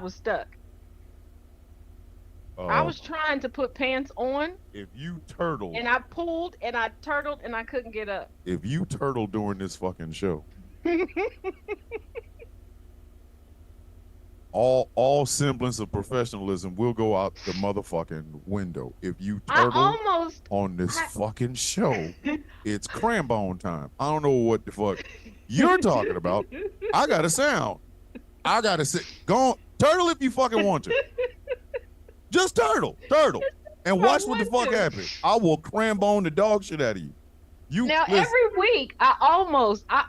was stuck. I Uh, was trying to put pants on, if you turtle, and I pulled, and I turtled, and I couldn't get up. if you turtle during this fucking show, all semblance of professionalism will go out the motherfucking window. If you I turtle almost, on this I, fucking show, it's crambone time. I don't know what the fuck you're talking about. I got a sound. I gotta sit. Go on, turtle if you fucking want to. Just turtle, and I watch what the want fuck to. happens. I will crambone the dog shit out of you. You Now listen. every week I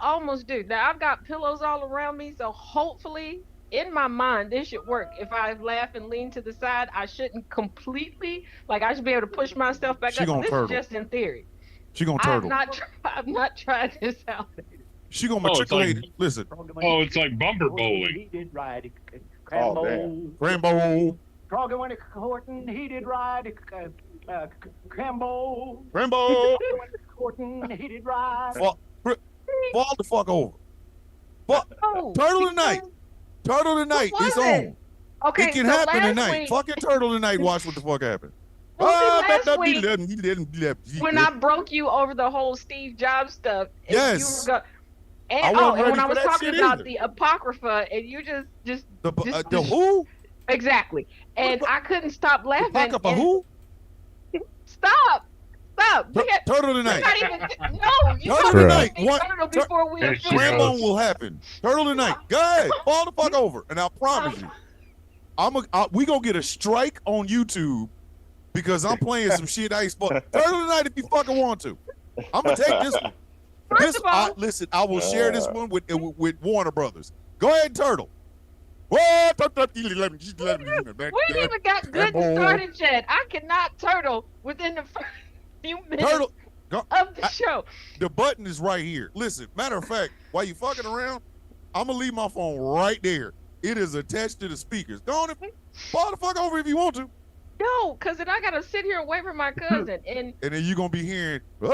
almost do. Now I've got pillows all around me, so hopefully in my mind this should work. If I laugh and lean to the side, I shouldn't completely, like, I should be able to push myself back She up. gonna This is turtle. just in theory. She gonna I have turtle. not I've not tried this out. She gonna Oh, it's like matriculate. Listen, it's like bumper bowling. He did ride Oh, Crambo. Rambo, Froggy went a courting. He did ride Crambo. Rambo, Went a courting. He did ride. fall the fuck over. Oh, Turtle tonight. Turtle tonight. What was It's it? on. Okay, It can so happen last tonight. week, Fucking turtle tonight. Watch what the fuck happens. well, see, last week week, when I broke you over the whole Steve Jobs stuff, and Yes. you were and I wasn't and ready when I for was that talking shit about either. the Apocrypha, and you just the who? exactly, and I couldn't stop laughing. Fuck up a and- who? Stop! We got, Turtle we're tonight. not even. No, you Turtle told me tonight. to What? turtle before we Yes, finished. Rambo. Crambone will happen. Turtle tonight. Go ahead. Fall the fuck over. And I promise you, we gonna get a strike on YouTube because I'm playing some shit I ain't supposed. Turtle tonight if you fucking want to. I'm gonna take this one. First of all, Listen, I will share this one with Warner Brothers. Go ahead, Turtle. What? we ain't even got good Rambo. started yet. I cannot turtle within the first few minutes Turtle. Go, of the show. the button is right here. Listen, matter of fact, while you fucking around, I'm gonna leave my phone right there. It is attached to the speakers. Go on and fall the fuck over if you want to. No, because then I gotta sit here and wait for my cousin, and And then you're gonna be hearing no,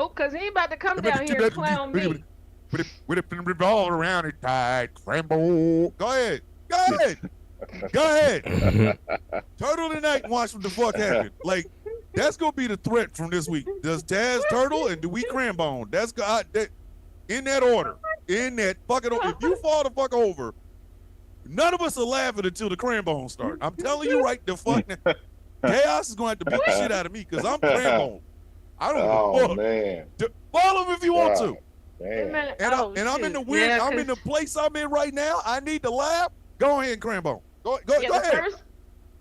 because he about to come down here and clown me. with it all around it tied. Rambo. Go ahead. Go ahead. Go ahead. Turtle tonight and watch what the fuck happen. Like, that's gonna be the threat from this week. Does Taz turtle and do we crambone? That's in that order. In that fucking order. If you fall the fuck over, none of us are laughing until the crambone start. I'm telling you right the fuck now. Chaos is gonna have to beat the shit out of me because I'm crambone. I don't give a Oh fuck. man. Follow him if you want to. Man. And, Oh, I'm in the shoot. weird. Yeah, I'm in the place I'm in right now. I need to laugh. Go ahead and crambone. Go the ahead. first,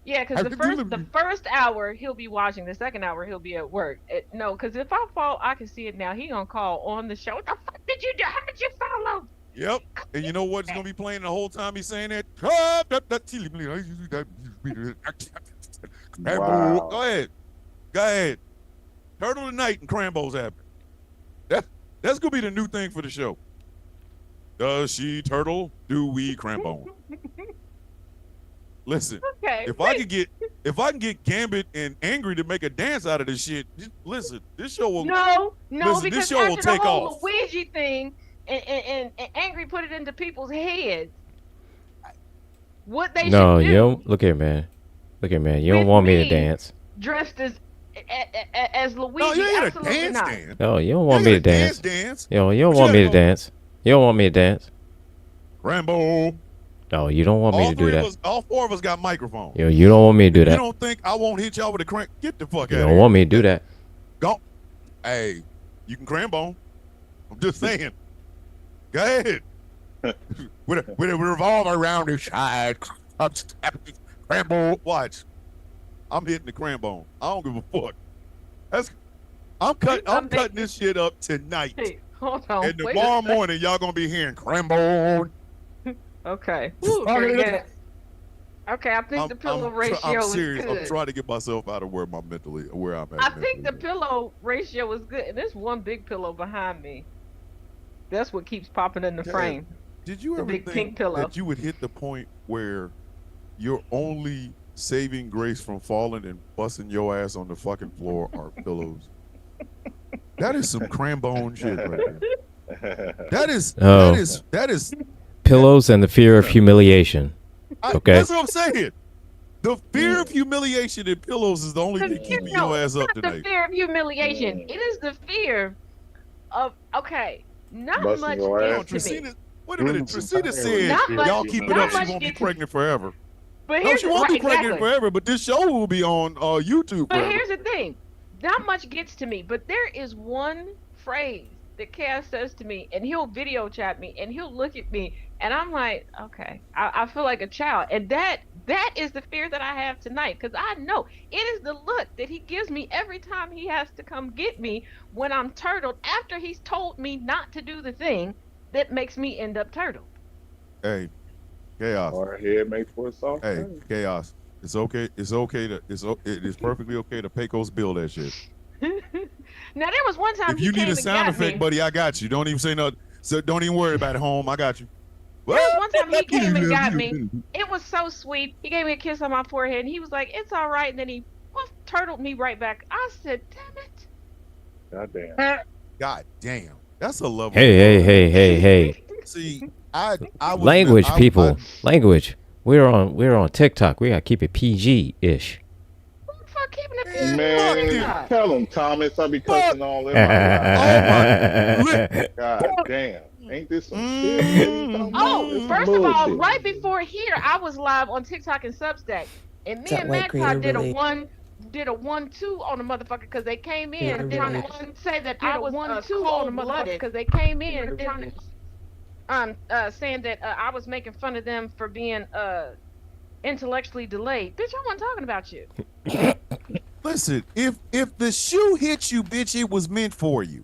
because the first hour he'll be watching. The second hour he'll be at work. No, because if I fall, I can see it now. He gonna call on the show. What the fuck did you do? How did you follow? Yep. And you know what's gonna be playing the whole time he's saying that? Wow. Go ahead. Go ahead. Turtle tonight and Crambo's happen. That's gonna be the new thing for the show. Does she turtle? Do we Crambone? Listen, Okay. if I can get Gambit and Angry to make a dance out of this shit, listen, this show will No, Listen, because this show will after take the whole off. Luigi thing, and Angry put it into people's heads. What they No, should do, you don't. Look here, man. Look here, man. You don't With want me to me. dance. dressed as Luigi. No, you ain't a absolutely dance not. dance. No, you don't want me to dance. Dance. Yo, you don't But want you me to gotta go- dance. You don't want me to dance. Rambo. No, you don't want me All to do three of that. us, all four of us got microphones. Yo, you don't want me to do You that. don't think I won't hit y'all with a crank? Get the fuck You out of don't here. want me to do that. Go. Hey, you can crambone. I'm just saying. Go ahead. with a revolver around his side. Crambone. Watch. I'm hitting the crambone. I don't give a fuck. I'm cutting this shit up tonight. Hey, hold on. And wait a tomorrow second. morning, y'all gonna be hearing crambone. Okay. Ooh, okay, yeah. Okay, I think the pillow ratio I'm is serious. I'm good. trying to get myself out of where I'm at. I think the pillow ratio is good. And there's one big pillow behind me. That's what keeps popping in the Yeah. frame. Did you the ever big think pink pillow. that you would hit the point where your only saving grace from falling and busting your ass on the fucking floor are pillows? That is some crambone shit right there. That is pillows and the fear of humiliation. Okay. That's what I'm saying. The fear of humiliation and pillows is the only thing keeping your ass up not the tonight. fear of humiliation. It is the fear of not Busting much your No, gets to me. Tracina, wait a minute. Tracina said Not much- y'all keep it not up, she much won't be gets- pregnant forever. But No, here's she won't be right, pregnant exactly. forever, but this show will be on YouTube But forever. here's the thing. Not much gets to me, but there is one phrase that Cass says to me, and he'll video chat me, and he'll look at me, and I'm like, okay, I feel like a child. And that is the fear that I have tonight, because I know it is the look that he gives me every time he has to come get me when I'm turtled after he's told me not to do the thing that makes me end up turtled. Hey, Chaos. Our head makes for a soft Hey, thing. Chaos. It's okay. It is perfectly okay to Pecos bill that shit. Now there was one time If you he need came a sound and got effect, me. buddy, I got you. Don't even say nothing. So don't even worry about it, home. I got you. There was one time he came and got me. It was so sweet. He gave me a kiss on my forehead, and he was like, "It's all right." And then he turtled me right back. I said, "Damn it!" Goddamn. God damn. That's a level. Hey. See, I was Language, I- people. Language. We're on TikTok. We gotta keep it PG-ish. Who the fuck keeping it Man, PG? Man, tell them, Thomas, I be cussing all in my life. God damn. Ain't this some shit? Oh, first of all, right before here, I was live on TikTok and Substack, and me and Magpie did a 1-2 on the motherfucker because they came in trying to say that I was 1-2 on the motherfucker because they came in trying to saying that I was making fun of them for being intellectually delayed. Bitch, I wasn't talking about you. Listen, if the shoe hits you, bitch, it was meant for you.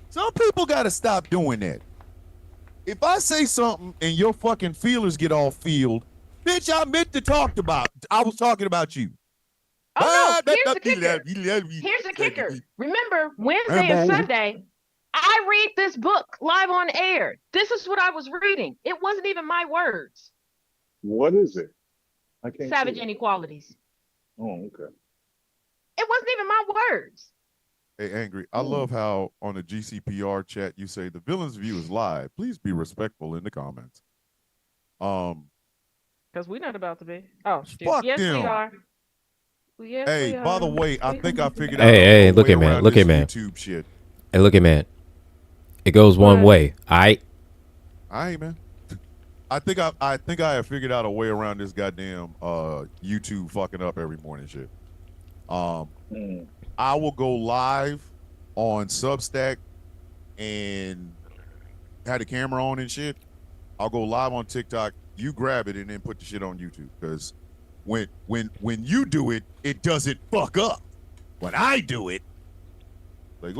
Some people gotta stop doing that. If I say something and your fucking feelers get all field, bitch, I meant to talk about. I was talking about you. Oh no, here's the kicker. Here's the kicker. Remember, Wednesday and Sunday, I read this book live on air. This is what I was reading. It wasn't even my words. What is it? I can't Savage see it. Inequalities. Oh, okay. It wasn't even my words. Hey, Angry, I love how on the GCPR chat you say the villain's view is live. Please be respectful in the comments. Because we're not about to be. Oh, shoot. Fuck Yes, them. we are. Yes, Hey, we by the are. way, I think I figured out. Hey, a look way at man, around look this at man. YouTube shit. Hey, look at man. It goes one What? way. I Man. I think I have figured out a way around this goddamn YouTube fucking up every morning shit. I will go live on Substack and have the camera on and shit. I'll go live on TikTok. You grab it and then put the shit on YouTube. Because when you do it, it doesn't fuck up. When I do it, like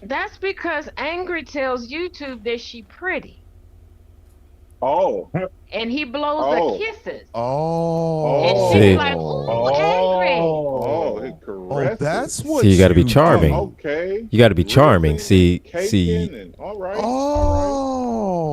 That's because Angry tells YouTube that she pretty. Oh. And he blows Oh. the kisses. oh, And See. she's like, ooh, Angry. Oh, it caresses. that's what. See, you gotta be do. charming. Okay. You gotta be charming. Rizzing and See, caking and- all right. Oh,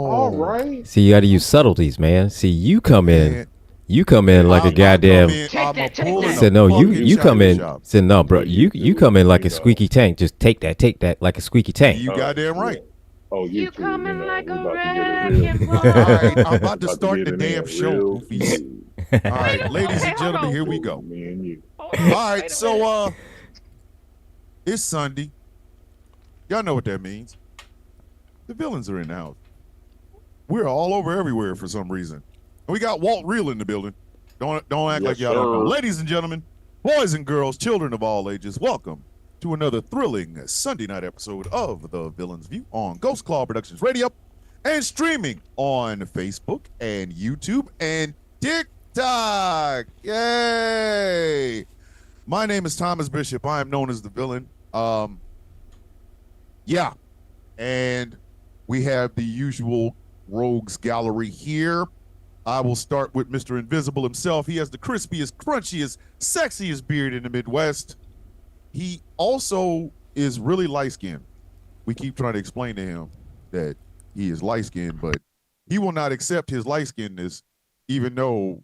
All right. see, you gotta use subtleties, man. See, you come in. Man. You come in like a goddamn. Take that. Said no, you come in. Said no, bro. You come in like a squeaky tank. Just take that like a squeaky tank. You goddamn right. Oh, You too, coming know, like we a about to get it wrecking real- ball. All right, I'm about to about start get the in there damn show, real goofies. smooth. All right, ladies Okay, and hold gentlemen, on. here we go. Me and you. All right, so it's Sunday. Y'all know what that means. The villains are in the house. We're all over everywhere for some reason. And we got Walt Real in the building. Don't act Yes, like y'all don't know. sir. Ladies and gentlemen, boys and girls, children of all ages, welcome to another thrilling Sunday night episode of The Villain's View on Ghost Claw Productions Radio and streaming on Facebook and YouTube and TikTok. Yay! My name is Thomas Bishop. I am known as the villain. Yeah. And we have the usual rogues gallery here. I will start with Mr. Invisible himself. He has the crispiest, crunchiest, sexiest beard in the Midwest. He also is really light-skinned. We keep trying to explain to him that he is light-skinned, but he will not accept his light-skinnedness, even though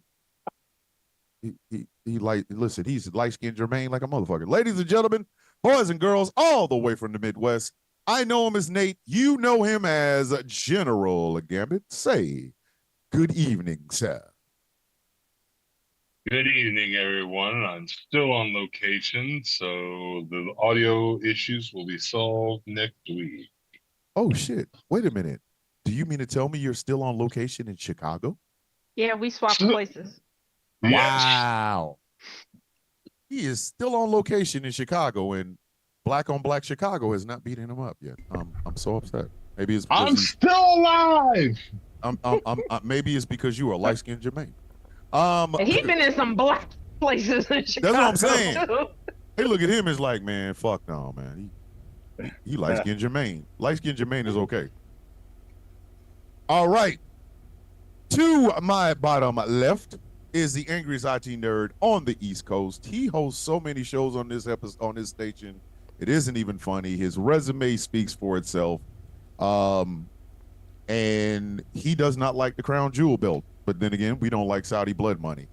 listen, he's light-skinned Jermaine like a motherfucker. Ladies and gentlemen, boys and girls, all the way from the Midwest, I know him as Nate. You know him as General Gambit. Say good evening, sir. Good evening, everyone. I'm still on location, so the audio issues will be solved next week. Oh, shit. Wait a minute. Do you mean to tell me you're still on location in Chicago? Yeah, we swapped places. Yes. Wow. He is still on location in Chicago, and Black on Black Chicago has not beaten him up yet. I'm so upset. Maybe it's because I'm still alive. maybe it's because you are light skinned Jermaine. And he's been in some black places in Chicago. That's what I'm saying. Too. Hey, look at him. It's like, man, fuck no, man. He light skinned Jermaine. Light skinned Jermaine is okay. All right. To my bottom left is the angriest IT nerd on the East Coast. He hosts so many shows on this episode, on this station. It isn't even funny. His resume speaks for itself. And he does not like the crown jewel belt. But then again, we don't like Saudi blood money.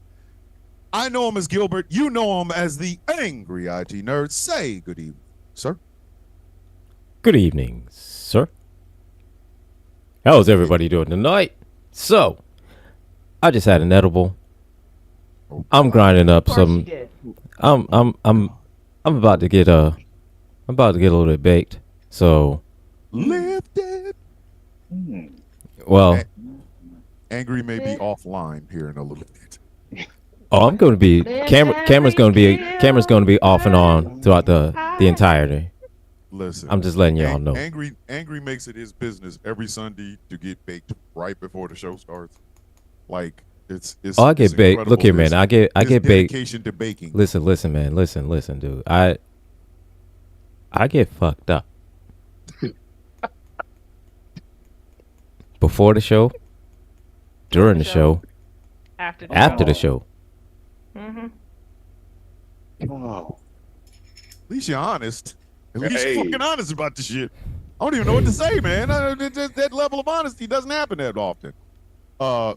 I know him as Gilbert. You know him as the angry IT nerd. Say good evening, sir. Good evening, sir. How's everybody doing tonight? So, I just had an edible. I'm grinding up some. I'm about to get a little bit baked. So, Lifted. well, Angry may be offline here in a little bit. oh, I'm going to be camera's going to be off and on throughout the entirety. Listen, I'm just letting y'all know. Angry makes it his business every Sunday to get baked right before the show starts. Like it's. Oh, I get baked. Look here, man. I get baked. Dedication to baking. Listen, man. Listen, dude. I get fucked up before the show, during the show, after the show. Mm-hmm. Oh. At least you're honest. At least you're fucking honest about the shit. I don't even know what to say, man. That level of honesty doesn't happen that often.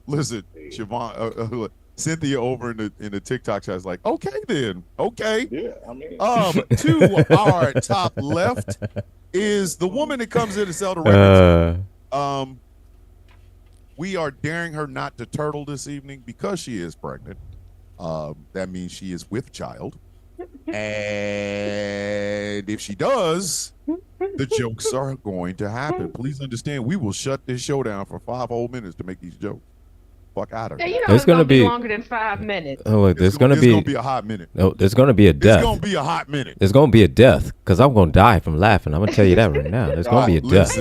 Listen, Siobhan, Cynthia over in the TikTok chat is like, okay then, okay. Yeah, I mean. To our top left is the woman that comes in to sell the records. We are daring her not to turtle this evening because she is pregnant. That means she is with child. And if she does, the jokes are going to happen. Please understand, we will shut this show down for 5 whole minutes to make these jokes. Fuck out of Yeah, here. you know it's gonna be longer than 5 minutes. Oh, look, It's gonna be a hot minute. No, there's gonna be a death. It's gonna be a hot minute. There's gonna be a death because I'm gonna die from laughing. I'm gonna tell you that right now. There's gonna be a death.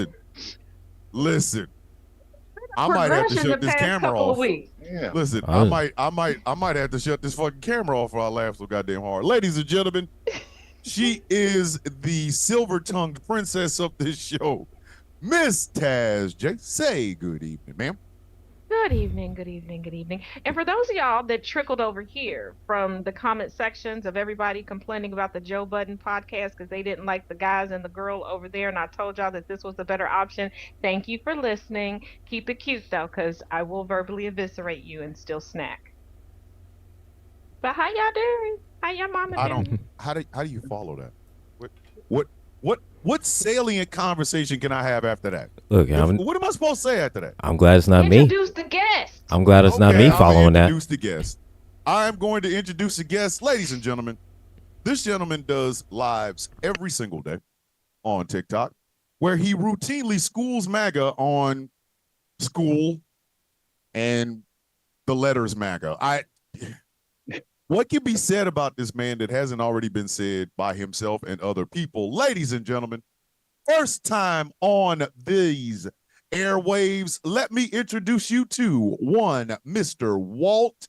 Listen. I might have to shut this camera off. Yeah. Listen, I might have to shut this fucking camera off while I laugh so goddamn hard. Ladies and gentlemen, she is the silver-tongued princess of this show, Miss Taz J. Say good evening, ma'am. Good evening, good evening, good evening. And for those of y'all that trickled over here from the comment sections of everybody complaining about the Joe Budden podcast because they didn't like the guys and the girl over there, and I told y'all that this was the better option, thank you for listening. Keep it cute, though, because I will verbally eviscerate you and still snack. But how y'all doing? How y'all mama doing? How do you follow that? What salient conversation can I have after that? Look, what am I supposed to say after that? I'm glad it's not me. Introduce the guest. I'm glad it's not me following that. Introduce the guest. I'm going to introduce the guest, ladies and gentlemen. This gentleman does lives every single day on TikTok, where he routinely schools MAGA on school and the letters MAGA. What can be said about this man that hasn't already been said by himself and other people? Ladies and gentlemen, first time on these airwaves, let me introduce you to one Mr. Walt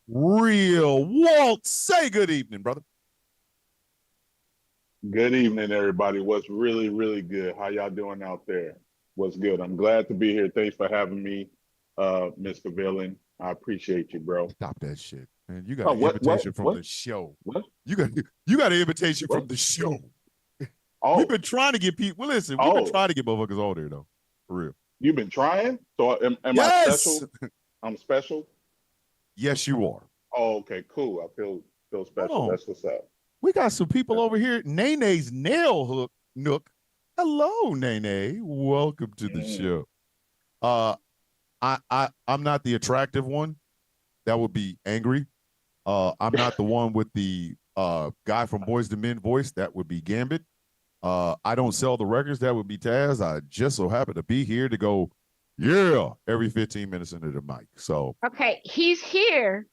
Real. Walt, say good evening, brother. Good evening, everybody. What's really, really good? How y'all doing out there? What's good? I'm glad to be here. Thanks for having me, Mr. Villain. I appreciate you, bro. Stop that shit, man. You got an invitation from the show. What? You got an invitation from the show. Oh, We've been trying to get people. Listen, we've been trying to get motherfuckers on there though, for real. You've been trying? So am I Yes! special? I'm special? Yes, you are. Oh, okay, cool. I feel special. That's what's up. We got some people over here. Nene's nail hook nook Hello, Nene. Welcome to the show. I'm not the attractive one. That would be Angry. I'm not the one with the guy from Boys to Men voice. That would be Gambit. I don't sell the records. That would be Taz. I just so happen to be here to go, yeah, every 15 minutes into the mic. So Okay, he's here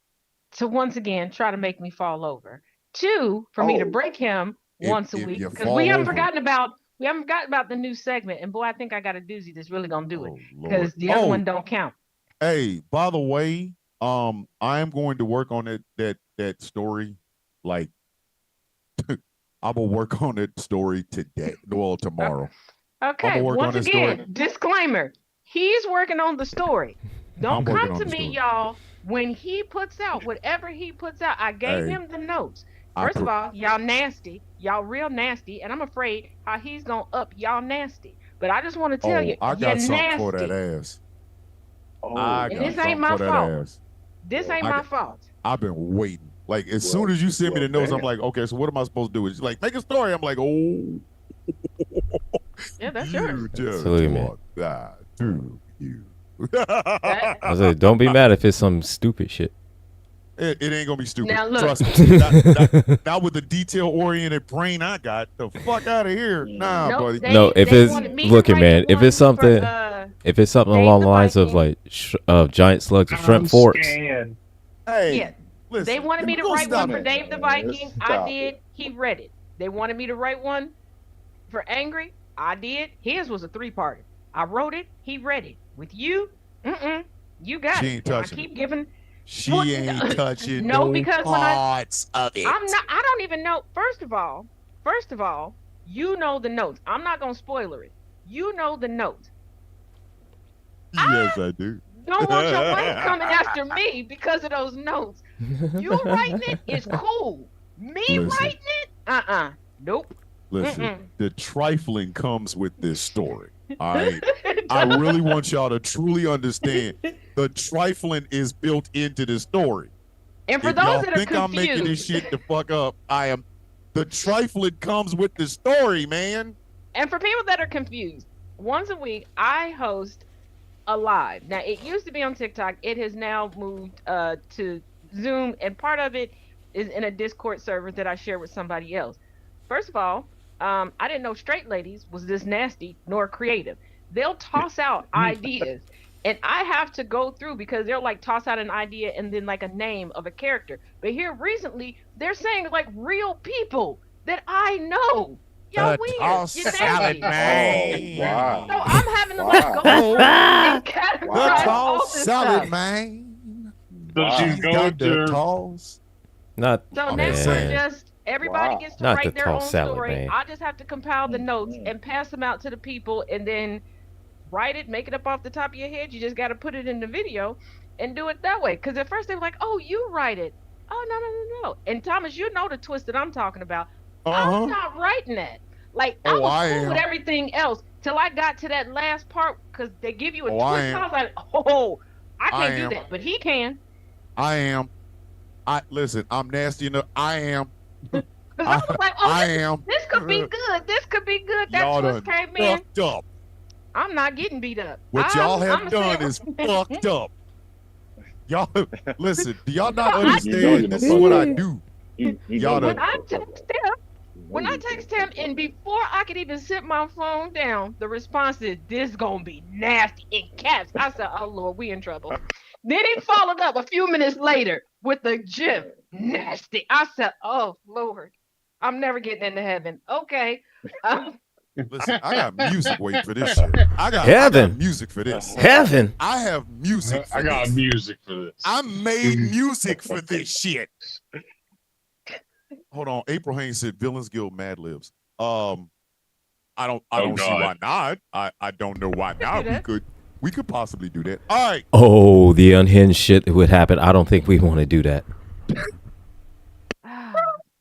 to once again try to make me fall over. Two, for me to break him once a if week you because fall we haven't over- forgotten about the new segment. And boy, I think I got a doozy that's really gonna do it Oh, because Lord. the other one don't count. Hey, by the way, I am going to work on that story. Like, I'm gonna work on that story today. Well, tomorrow. Okay, work on once this again, story. disclaimer: he's working on the story. Don't I'm working come on to the me, story. y'all. When he puts out whatever he puts out, I gave Hey, him the notes. I First of pro- all, y'all nasty, y'all real nasty, and I'm afraid how he's gonna up y'all nasty. But I just want to tell you, I you're got something for that nasty, ass. Oh, I and got this ain't something my for that fault. ass. This ain't I my got- fault. I've been waiting. Like as soon as you send me the notes, I'm like, okay, so what am I supposed to do? It's like make a story. I'm like, oh, Yeah, that's you yours. just Absolutely, man. want that, do you? That- I said, don't be mad if it's some stupid shit. It ain't gonna be stupid. Now, look. Trust me. Not with the detail-oriented brain I got. The fuck out of here, nah, Nope, buddy. No, if they it's wanted me to looking, write man. the If it's one for, something, if it's something Dave along the the lines of Viking. like giant slugs of shrimp forks, scared. Hey, Yeah, listen. they wanted me to go write stop one for it. Dave the Viking. I did. He read it. They wanted me to write one for Angry. I did. His was a 3-parter. I wrote it. He read it. With you, you got She it. ain't And I touching keep it. giving. She What- ain't touching No, no because when parts of it. I'm not. I don't even know. First of all, you know the notes. I'm not gonna spoiler it. You know the notes. Yes, I do. Don't want your wife coming after me because of those notes. You writing it is cool. Me Listen. writing it? Nope. Listen, the trifling comes with this story. All right. I really want y'all to truly understand the trifling is built into the story. And for If y'all those that are think I'm making this confused, shit the fuck up, I am. The trifling comes with the story, man. and for people that are confused, once a week I host a live. Now it used to be on TikTok. It has now moved to Zoom, and part of it is in a Discord server that I share with somebody else. First of all, I didn't know straight ladies was this nasty nor creative. They'll toss out ideas, and I have to go through because they'll like toss out an idea and then like a name of a character. But here recently, they're saying like real people that I know. Y'all weird. toss You're salad, nasty. man. Oh, wow. So I'm having to like go Wow. through and The categorize all toss this salad, stuff. man. So she's She's going got the to. toss. not So Oh, now man. we're just everybody Wow. gets to Not write the their own tossed salad, story. man. I just have to compile the notes and pass them out to the people, and then write it, make it up off the top of your head. You just got to put it in the video and do it that way. Because at first they were like, "Oh, you write it." Oh no. And Thomas, you know the twist that I'm talking about. I'm not writing that. Like I Oh, was I cool with am. everything else till I got to that last part because they give you a Oh, I twist. am. I was like, "Oh, I I can't am. do that," but he can. I am. Listen. I'm nasty enough. I am. Because I was like, "Oh, I am. this could be good. This could be good." That Y'all twist done came in. fucked up. I'm not getting beat up. What y'all have I'ma done say- is fucked up. Y'all listen. Do y'all not No, I- understand? You know you're This not is what I fucked do. know Y'all done- When I text him, and before I could even sit my phone down, the response is, "This gonna be nasty" in caps. I said, "Oh Lord, we in trouble." Then he followed up a few minutes later with the GIF, nasty. I said, "Oh Lord, I'm never getting into heaven." Okay. Listen, I got music waiting for this shit. I got Heaven. music for this. Heaven. I have music for I got this. music for this. I made music for this shit. Hold on. April Haynes said Villains Guild Mad Libs. I don't see why not. I don't know why not. We could possibly do that. All right. Oh, the unhinged shit that would happen. I don't think we want to do that.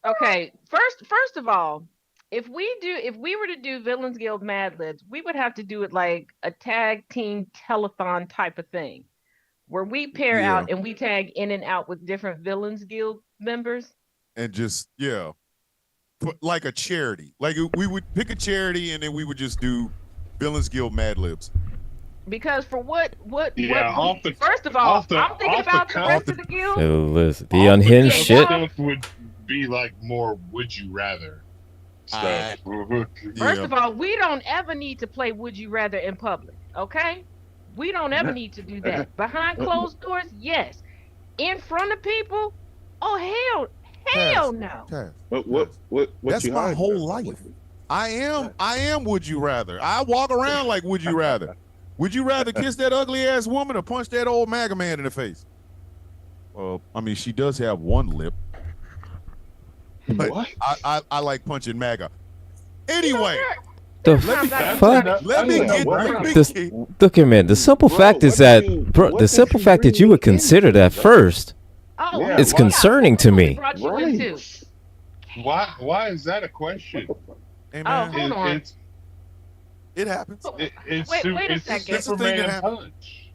Okay. First of all, if we were to do Villains Guild Mad Libs, we would have to do it like a tag team telethon type of thing, where we pair out and we tag in and out with different Villains Guild members. And just like a charity. Like we would pick a charity and then we would just do Villains Guild Mad Libs. Because for what first of off all, I'm thinking about the rest of the guild. So listen, the unhinged Yeah, shit. Stuff would be like more would you rather stuff. First of all, we don't ever need to play Would You Rather in public, okay? We don't ever need to do that. Behind closed doors, yes. In front of people, oh hell no. Taz, What that's you my hiding whole there? life. I am Would You Rather. I walk around like Would You Rather. Would you rather kiss that ugly ass woman or punch that old MAGA man in the face? Well, I mean, she does have one lip. But What? I like punching MAGA. Anyway, The Let me- fuck? let me That's get enough. This, look here, man. The simple Bro, fact is what that, did you- bro, what the did simple you fact that you bring would me consider into? that first. Oh, Yeah, It's why? concerning to me. Brought you in too. Why is that a question? hey Oh, man, hold on. it happens. It's Wait a it's second. It's a thing that Superman happens. punch.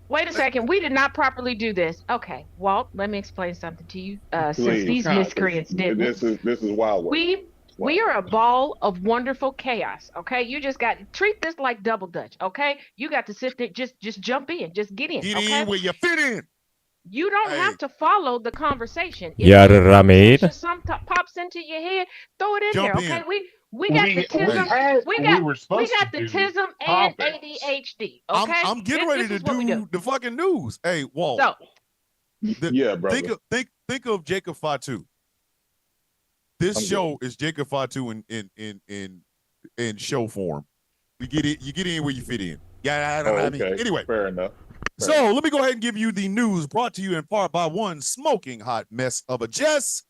Wait a second. We did not properly do this. Okay, Walt, let me explain something to you. Since Please. these miscreants didn't. This is wild. We are a ball of wonderful chaos. Okay, you just got to treat this like double dutch. Okay, you got to sit there, just jump in, just get in. Get Okay, in where you fit in. you don't Hey. have to follow the conversation. If Yeah, Ramid. something pops into your head, throw it in Jump there. in. Okay, we got the tism. We were got supposed to the do tism and topics. ADHD. Okay, I'm getting This ready to is what we do the fucking news. Hey, Walt. So Yeah, brother. Think of Jacob Fatu. This I'm show is Jacob Fatu in show form. You get in where you fit in. Yeah, Oh, I mean, okay. anyway. Fair enough. So let me go ahead and give you the news brought to you in part by one smoking hot mess of a Jess.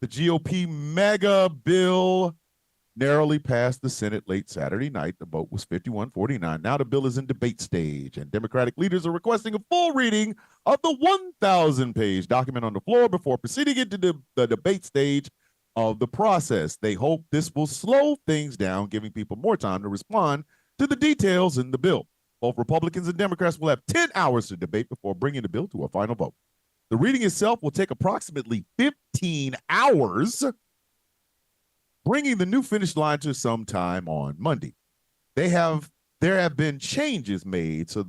The GOP mega bill narrowly passed the Senate late Saturday night. The vote was 51-49. Now the bill is in debate stage, and Democratic leaders are requesting a full reading of the 1,000-page document on the floor before proceeding into the debate stage of the process. They hope this will slow things down, giving people more time to respond to the details in the bill. Both Republicans and Democrats will have 10 hours to debate before bringing the bill to a final vote. The reading itself will take approximately 15 hours, bringing the new finish line to sometime on Monday. There have been changes made, so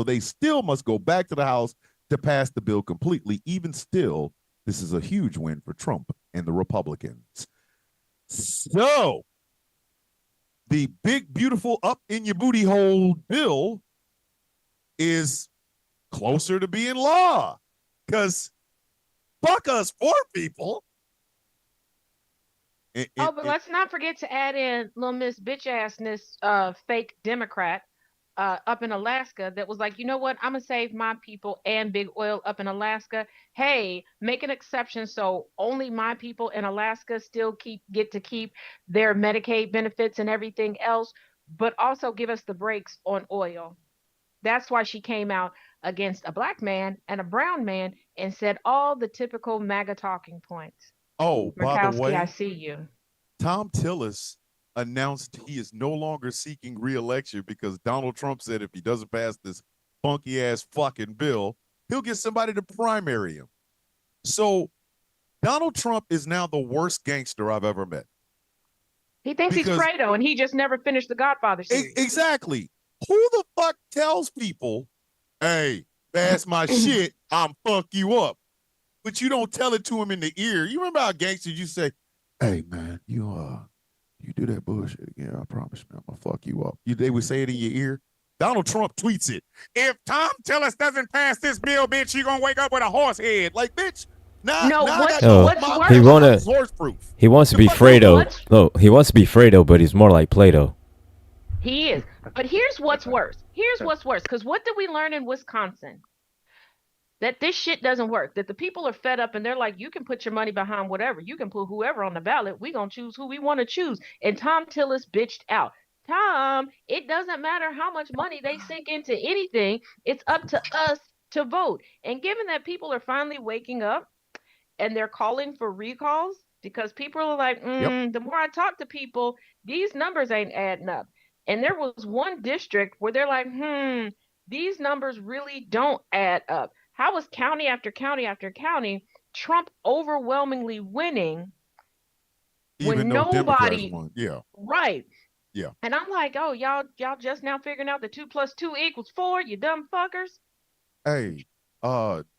they still must go back to the House to pass the bill completely. Even still, this is a huge win for Trump and the Republicans. So, the big, beautiful, up in your booty hole bill is closer to being law. Because fuck us poor people. but let's not forget to add in little Miss Bitch Assness, fake Democrat, up in Alaska that was like, you know what? I'm gonna save my people and big oil up in Alaska. Hey, make an exception so only my people in Alaska still get to keep their Medicaid benefits and everything else, but also give us the brakes on oil. That's why she came out against a black man and a brown man and said all the typical MAGA talking points. Oh, by the Murkowski, way, I see you. Tom Tillis announced he is no longer seeking re-election because Donald Trump said if he doesn't pass this funky ass fucking bill, he'll get somebody to primary him. So Donald Trump is now the worst gangster I've ever met. He thinks he's Fredo and he just never finished the Godfather series. Exactly. Who the fuck tells people, hey, pass my shit, I'm fuck you up. But you don't tell it to him in the ear. You remember how gangsters you say, hey man, you do that bullshit again, I promise man, I'm gonna fuck you up. They would say it in your ear. Donald Trump tweets it. If Tom Tillis doesn't pass this bill, bitch, you gonna wake up with a horse head. Like, bitch, what's he worse? horse proof. He wants to be Fredo. No, he wants to be Fredo, but he's more like Plato. He is. But here's what's worse. Because what did we learn in Wisconsin? That this shit doesn't work. That the people are fed up and they're like, you can put your money behind whatever. You can put whoever on the ballot. We're going to choose who we want to choose. And Tom Tillis bitched out. Tom, it doesn't matter how much money they sink into anything. It's up to us to vote. And given that people are finally waking up and they're calling for recalls because people are like, the more I talk to people, these numbers ain't adding up. And there was one district where they're like, these numbers really don't add up. How is county after county after county Trump overwhelmingly winning Even when though Democrats nobody, won. Yeah. right. Yeah. And I'm like, oh, y'all just now figuring out that 2 + 2 = 4, you dumb fuckers. Hey,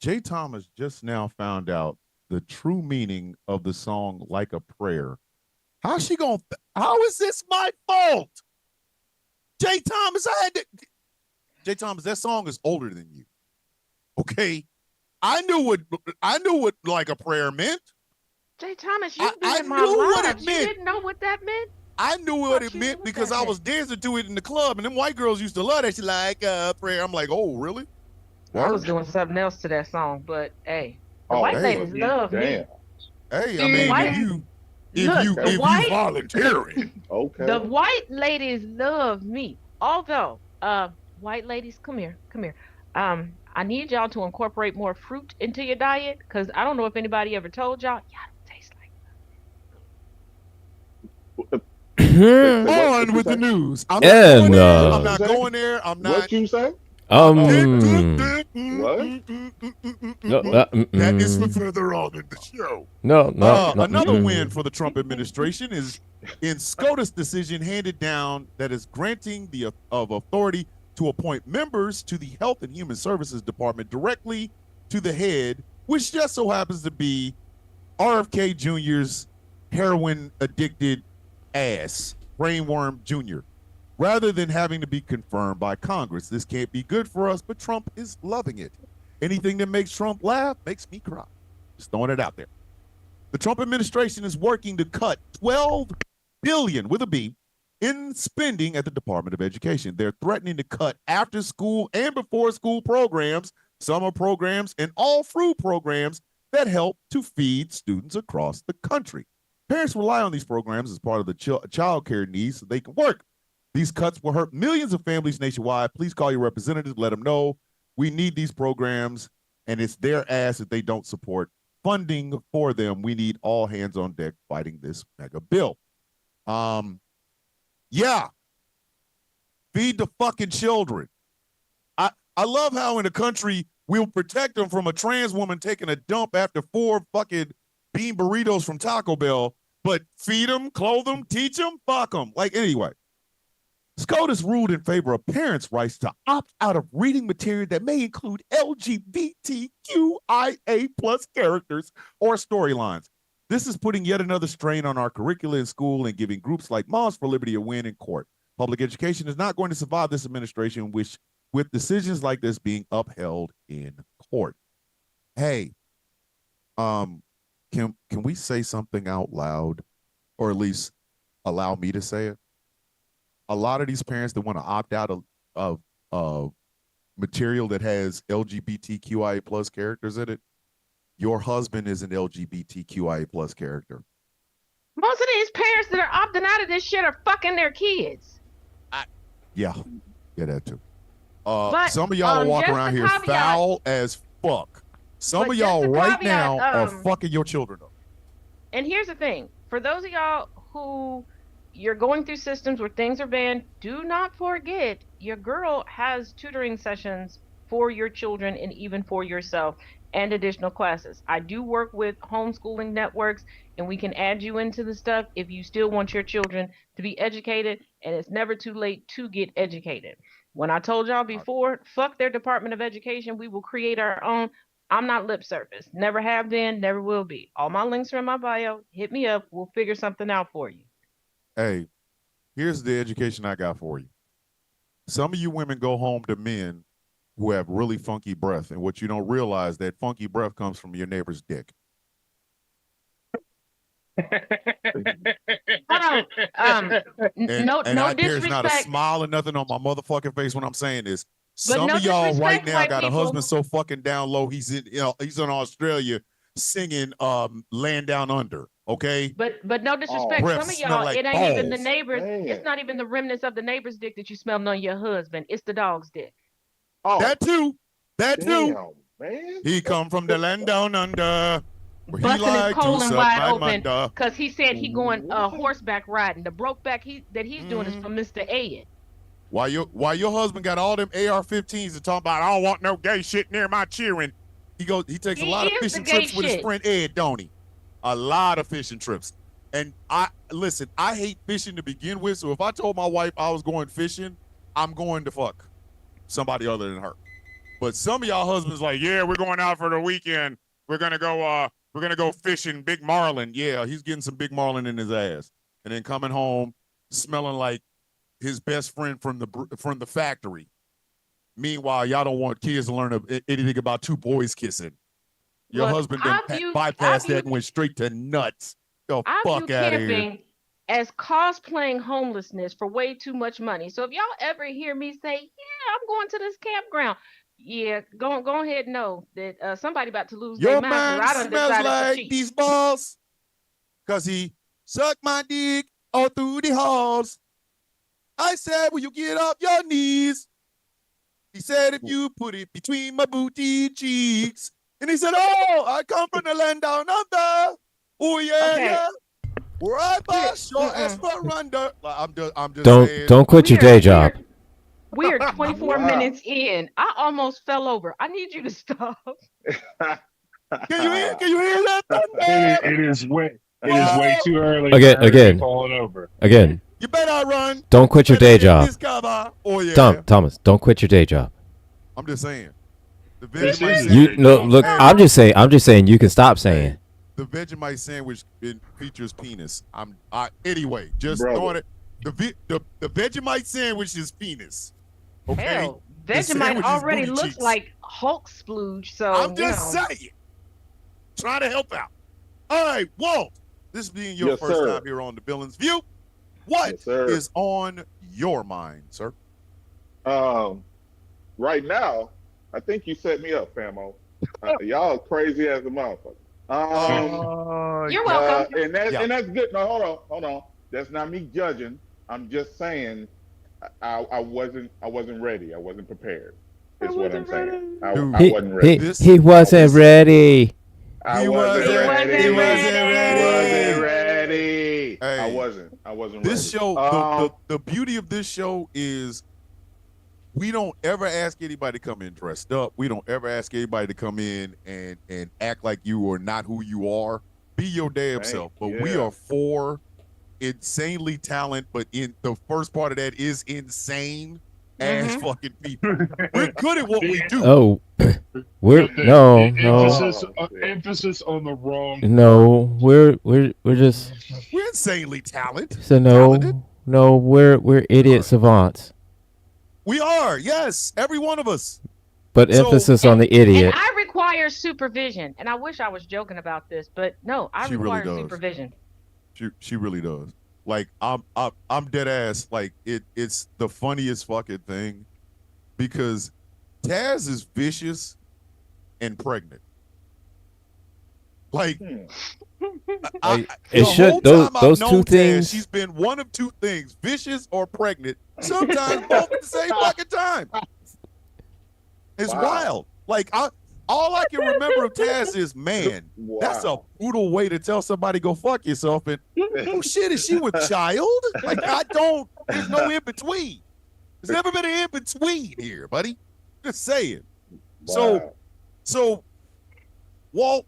Jay Thomas just now found out the true meaning of the song Like a Prayer. How is this my fault? Jay Thomas, Jay Thomas, that song is older than you. Okay? I knew what Like a Prayer meant. Jay Thomas, you've been I in my knew what lives. it meant. You didn't know what that meant? I knew what it You meant knew what because that I meant. was dancing to it in the club, and them white girls used to love that shit, like prayer. I'm like, oh, really? I was doing something else to that song, but hey, the Oh, white hey, ladies love me. damn. Hey, I The mean, white, if you white, volunteering, Okay. the white ladies love me. Although, white ladies, come here. I need y'all to incorporate more fruit into your diet because I don't know if anybody ever told y'all don't taste like. on with the news. I'm not And, going there. I'm What you not say? going there. I'm not. What you say? What? That is for further on in the show. No. Another win for the Trump administration is in SCOTUS decision handed down that is granting of authority to appoint members to the Health and Human Services Department directly to the head, which just so happens to be RFK Jr.'s heroin addicted ass, Brainworm Jr., rather than having to be confirmed by Congress. This can't be good for us, but Trump is loving it. Anything that makes Trump laugh makes me cry. Just throwing it out there. The Trump administration is working to cut $12 billion with a B in spending at the Department of Education. They're threatening to cut after school and before school programs, summer programs, and all through programs that help to feed students across the country. Parents rely on these programs as part of the child care needs so they can work. These cuts will hurt millions of families nationwide. Please call your representatives, let them know we need these programs, and it's their ass if they don't support funding for them. We need all hands on deck fighting this mega bill. Yeah. Feed the fucking children. I love how in the country we'll protect them from a trans woman taking a dump after 4 fucking bean burritos from Taco Bell, but feed them, clothe them, teach them, fuck them. Like, anyway. SCOTUS ruled in favor of parents' rights to opt out of reading material that may include LGBTQIA plus characters or storylines. This is putting yet another strain on our curricula in school and giving groups like Moms for Liberty a win in court. Public education is not going to survive this administration, with decisions like this being upheld in court. Hey, can we say something out loud, or at least allow me to say it? A lot of these parents that want to opt out of material that has LGBTQIA plus characters in it, your husband is an LGBTQIA plus character. Most of these parents that are opting out of this shit are fucking their kids. Yeah, that too. But, some of y'all are walking around here foul as fuck. Some of y'all right now are fucking your children up. And here's the thing. For those of y'all who you're going through systems where things are banned, do not forget your girl has tutoring sessions for your children and even for yourself and additional classes. I do work with homeschooling networks, and we can add you into the stuff if you still want your children to be educated, and it's never too late to get educated. When I told y'all before, fuck their Department of Education, we will create our own. I'm not lip service. Never have been, never will be. All my links are in my bio. Hit me up. We'll figure something out for you. Hey, here's the education I got for you. Some of you women go home to men who have really funky breath, and what you don't realize, that funky breath comes from your neighbor's dick. No disrespect. There's not a smile or nothing on my motherfucking face when I'm saying this. Some no of y'all right disrespect, now white got people. a husband so fucking down low he's in Australia singing "Land Down Under." Okay, but no disrespect. breath Some of smell y'all, like it ain't even the balls. neighbors. Man. It's not even the remnants of the neighbor's dick that you smelling on your husband. It's the dog's dick. Oh, that too. damn, man. He come from the land down under. Where he Busting his like to colon suck wide my open munda. because he said he going horseback riding. The broke back that he's doing is from Mr. Ed. While your husband got all them AR-15s and talking about, I don't want no gay shit near my cheering. He takes a lot of fishing trips with his friend Ed, don't he? A lot of fishing trips. And I hate fishing to begin with. So if I told my wife I was going fishing, I'm going to fuck somebody other than her. But some of y'all husbands like, yeah, we're going out for the weekend. We're gonna go fishing big marlin. Yeah, he's getting some big marlin in his ass, and then coming home smelling like his best friend from the factory. Meanwhile, y'all don't want kids to learn anything about two boys kissing. Your Look, husband done bypassed that and went straight to nuts. Go I view fuck out of here. camping as cosplaying homelessness for way too much money. So if y'all ever hear me say, "Yeah, I'm going to this campground," yeah, go ahead and know that somebody about to lose their Your mind. 'Cause man I done smells decided to like cheat. these balls, cause he sucked my dick all through the halls. I said, will you get off your knees? He said, if you put it between my booty cheeks. And he said, oh, I come from the land down under. Oh, yeah, Okay. yeah. Where I bust your ass for under. I'm just saying. Don't quit your day job. We are 24 Wow. minutes in. I almost fell over. I need you to stop. Can you hear that? It is way too early. Again, for her to be again. falling over. Again, You better run. don't quit your day job. Oh, yeah. Thomas, don't quit your day job. I'm just saying. The This Vegemite is sandwich. it. Look, I'm just saying you can stop saying. The Vegemite sandwich features penis. Anyway, just Brother. throwing it. The Vegemite sandwich is penis. Okay. Hell, The Vegemite sandwich is already booty looks cheeks. like Hulk splooge. So I'm just saying. Trying to help out. All right, Walt. This being your Yes, first sir. time here on the Villain's View, what Yes, sir. is on your mind, sir? Right now, I think you set me up, Famo. Y'all crazy as a motherfucker. You're welcome. And that's Yeah. and that's good. No, hold on. That's not me judging. I'm just saying I wasn't ready. I wasn't prepared. Is what I'm saying. I wasn't ready. He wasn't ready. I He wasn't wasn't ready. ready. He wasn't ready. Wasn't ready. Hey, I wasn't This ready. show, the beauty of this show is we don't ever ask anybody to come in dressed up. We don't ever ask anybody to come in and act like you are not who you are. Be your damn Right, self. But we yeah. are for insanely talent, but in the first part of that is insane ass fucking people. We're good at what we do. Oh, we're no. Emphasis on the wrong. We're just We're insanely talented. we're idiot savants. We are, yes, every one of us. But So- emphasis on the idiot. And I require supervision. And I wish I was joking about this, but no, I She really require does. supervision. She really does. Like I'm dead ass. Like it's the funniest fucking thing because Taz is vicious and pregnant. Like It the should- whole those- time I've those known two Taz, things- she's been one of two things: vicious or pregnant. Sometimes both at the same fucking time. It's Wow. wild. Like all I can remember of Taz is, man, that's a Wow. brutal way to tell somebody go fuck yourself. And oh shit, is she with child? Like there's no in between. There's never been an in between here, buddy. Just saying. Wow. So, Walt,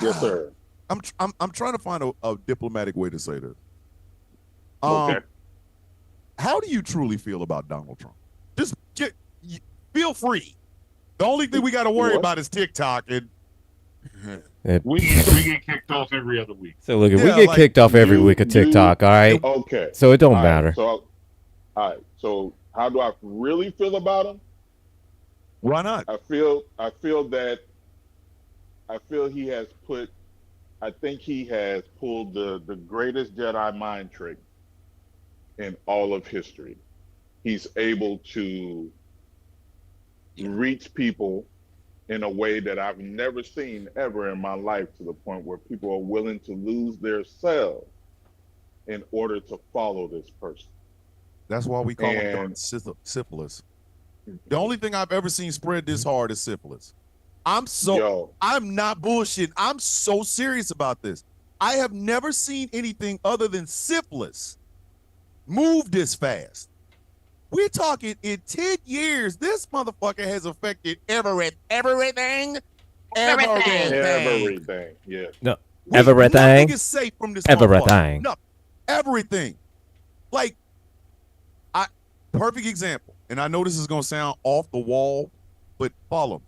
Yes, sir. I'm trying to find a diplomatic way to say this. Okay. How do you truly feel about Donald Trump? Just feel free. The only thing we got to worry What? about is TikTok and. We get kicked off every other week. So look, if we Yeah, get like, kicked off every you- week of TikTok, all right. Okay. So it don't All right, matter. all right. So how do I really feel about him? Why not? I feel he has put. I think he has pulled the greatest Jedi mind trick in all of history. He's able to reach people in a way that I've never seen ever in my life, to the point where people are willing to lose their selves in order to follow this person. That's why we call him And- syphilis. The only thing I've ever seen spread this hard is syphilis. I'm not bullshitting. I'm so serious about this. I have never seen anything other than syphilis move this fast. We're talking in 10 years, this motherfucker has affected everything. Everything. Yes. No. Everything. Nothing is safe from this motherfucker. Everything. No, everything. Like, perfect example. And I know this is gonna sound off the wall, but follow.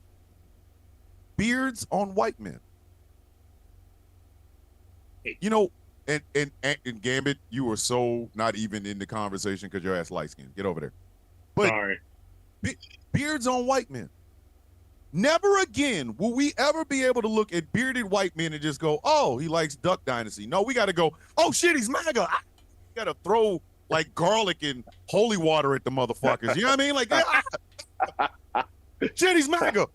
Beards on white men. You know, and Gambit, you are so not even in the conversation because your ass light skinned. Get over there. But Sorry. beards on white men. Never again will we ever be able to look at bearded white men and just go, oh, he likes Duck Dynasty. No, we got to go, oh, shit, he's MAGA. Got to throw, like, garlic and holy water at the motherfuckers. You know what I mean? Like, shit, he's MAGA.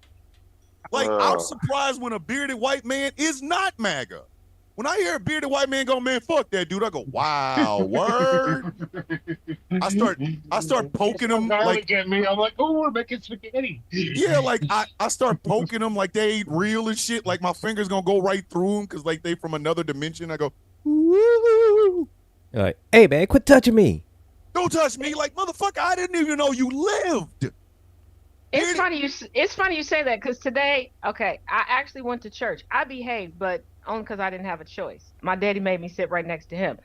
Like, I'm surprised when a bearded white man is not MAGA. When I hear a bearded white man go, man, fuck that dude, I go, wow, word. I start poking him like at me. I'm like, oh, we're making spaghetti. Yeah, like I start poking them like they ain't real and shit. Like my finger's gonna go right through them because like they from another dimension. I go, woo. You're like, hey man, quit touching me. Don't touch me, like motherfucker. I didn't even know you lived. It's funny you say that because today, okay, I actually went to church. I behaved, but only because I didn't have a choice. My daddy made me sit right next to him.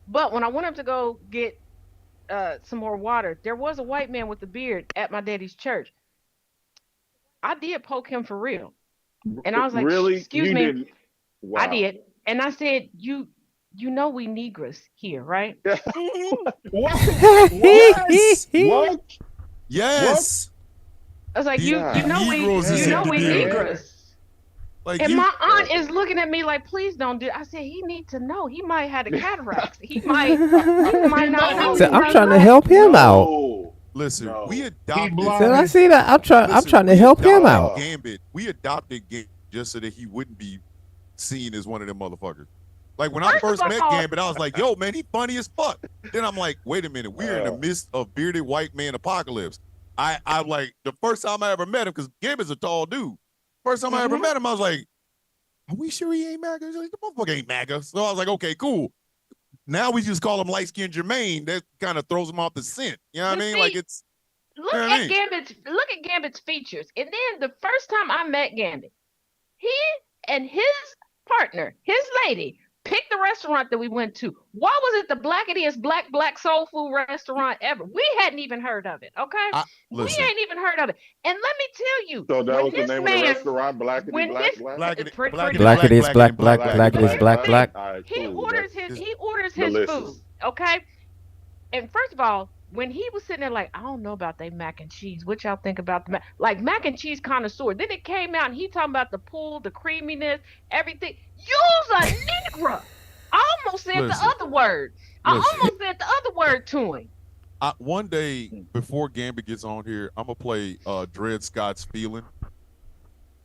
But when I went up to go get some more water, there was a white man with a beard at my daddy's church. I did poke him for real. And I was like, really? Excuse You me. didn't? Wow. I did. And I said, you know we Negroes here, right? What? What? Yes. I was like, Yeah. you know Negroes is we in the building. Negroes. Like And my aunt is looking at me like, please don't do it. I said, he needs to know. He might have a cataract. He might not know. So I'm trying to help him out. No. Listen, No. we adopted. Did I see that? I'm trying to help him out. Gambit. We adopted Gambit just so that he wouldn't be seen as one of them motherfuckers. Like when I first met Gambit, I was like, yo, man, he funny as fuck. Then I'm like, wait a minute, we're in the midst of bearded white man apocalypse. I like the first time I ever met him, because Gambit's a tall dude. First time I ever met him, I was like, are we sure he ain't MAGA? He's like, the motherfucker ain't MAGA. So I was like, okay, cool. Now we just call him light-skinned Jermaine. That kind of throws him off the scent. You know what I mean? Like it's look at Gambit's features. And then the first time I met Gambit, he and his partner, his lady, picked the restaurant that we went to. Why was it the blackest black soul food restaurant ever? We hadn't even heard of it, okay? We ain't even heard of it. And let me tell you. So that was the name of the restaurant, Blackity Black Black? Blackity Black. Right, He cool. orders his delicious. food, okay? And first of all, when he was sitting there like, I don't know about they mac and cheese. What y'all think about the mac and cheese connoisseur? Then it came out and he talking about the pull, the creaminess, everything. Use a Negro. I almost said the other word. I almost said the other word to him. One day before Gambit gets on here, I'm gonna play Dred Scott's "Feeling,"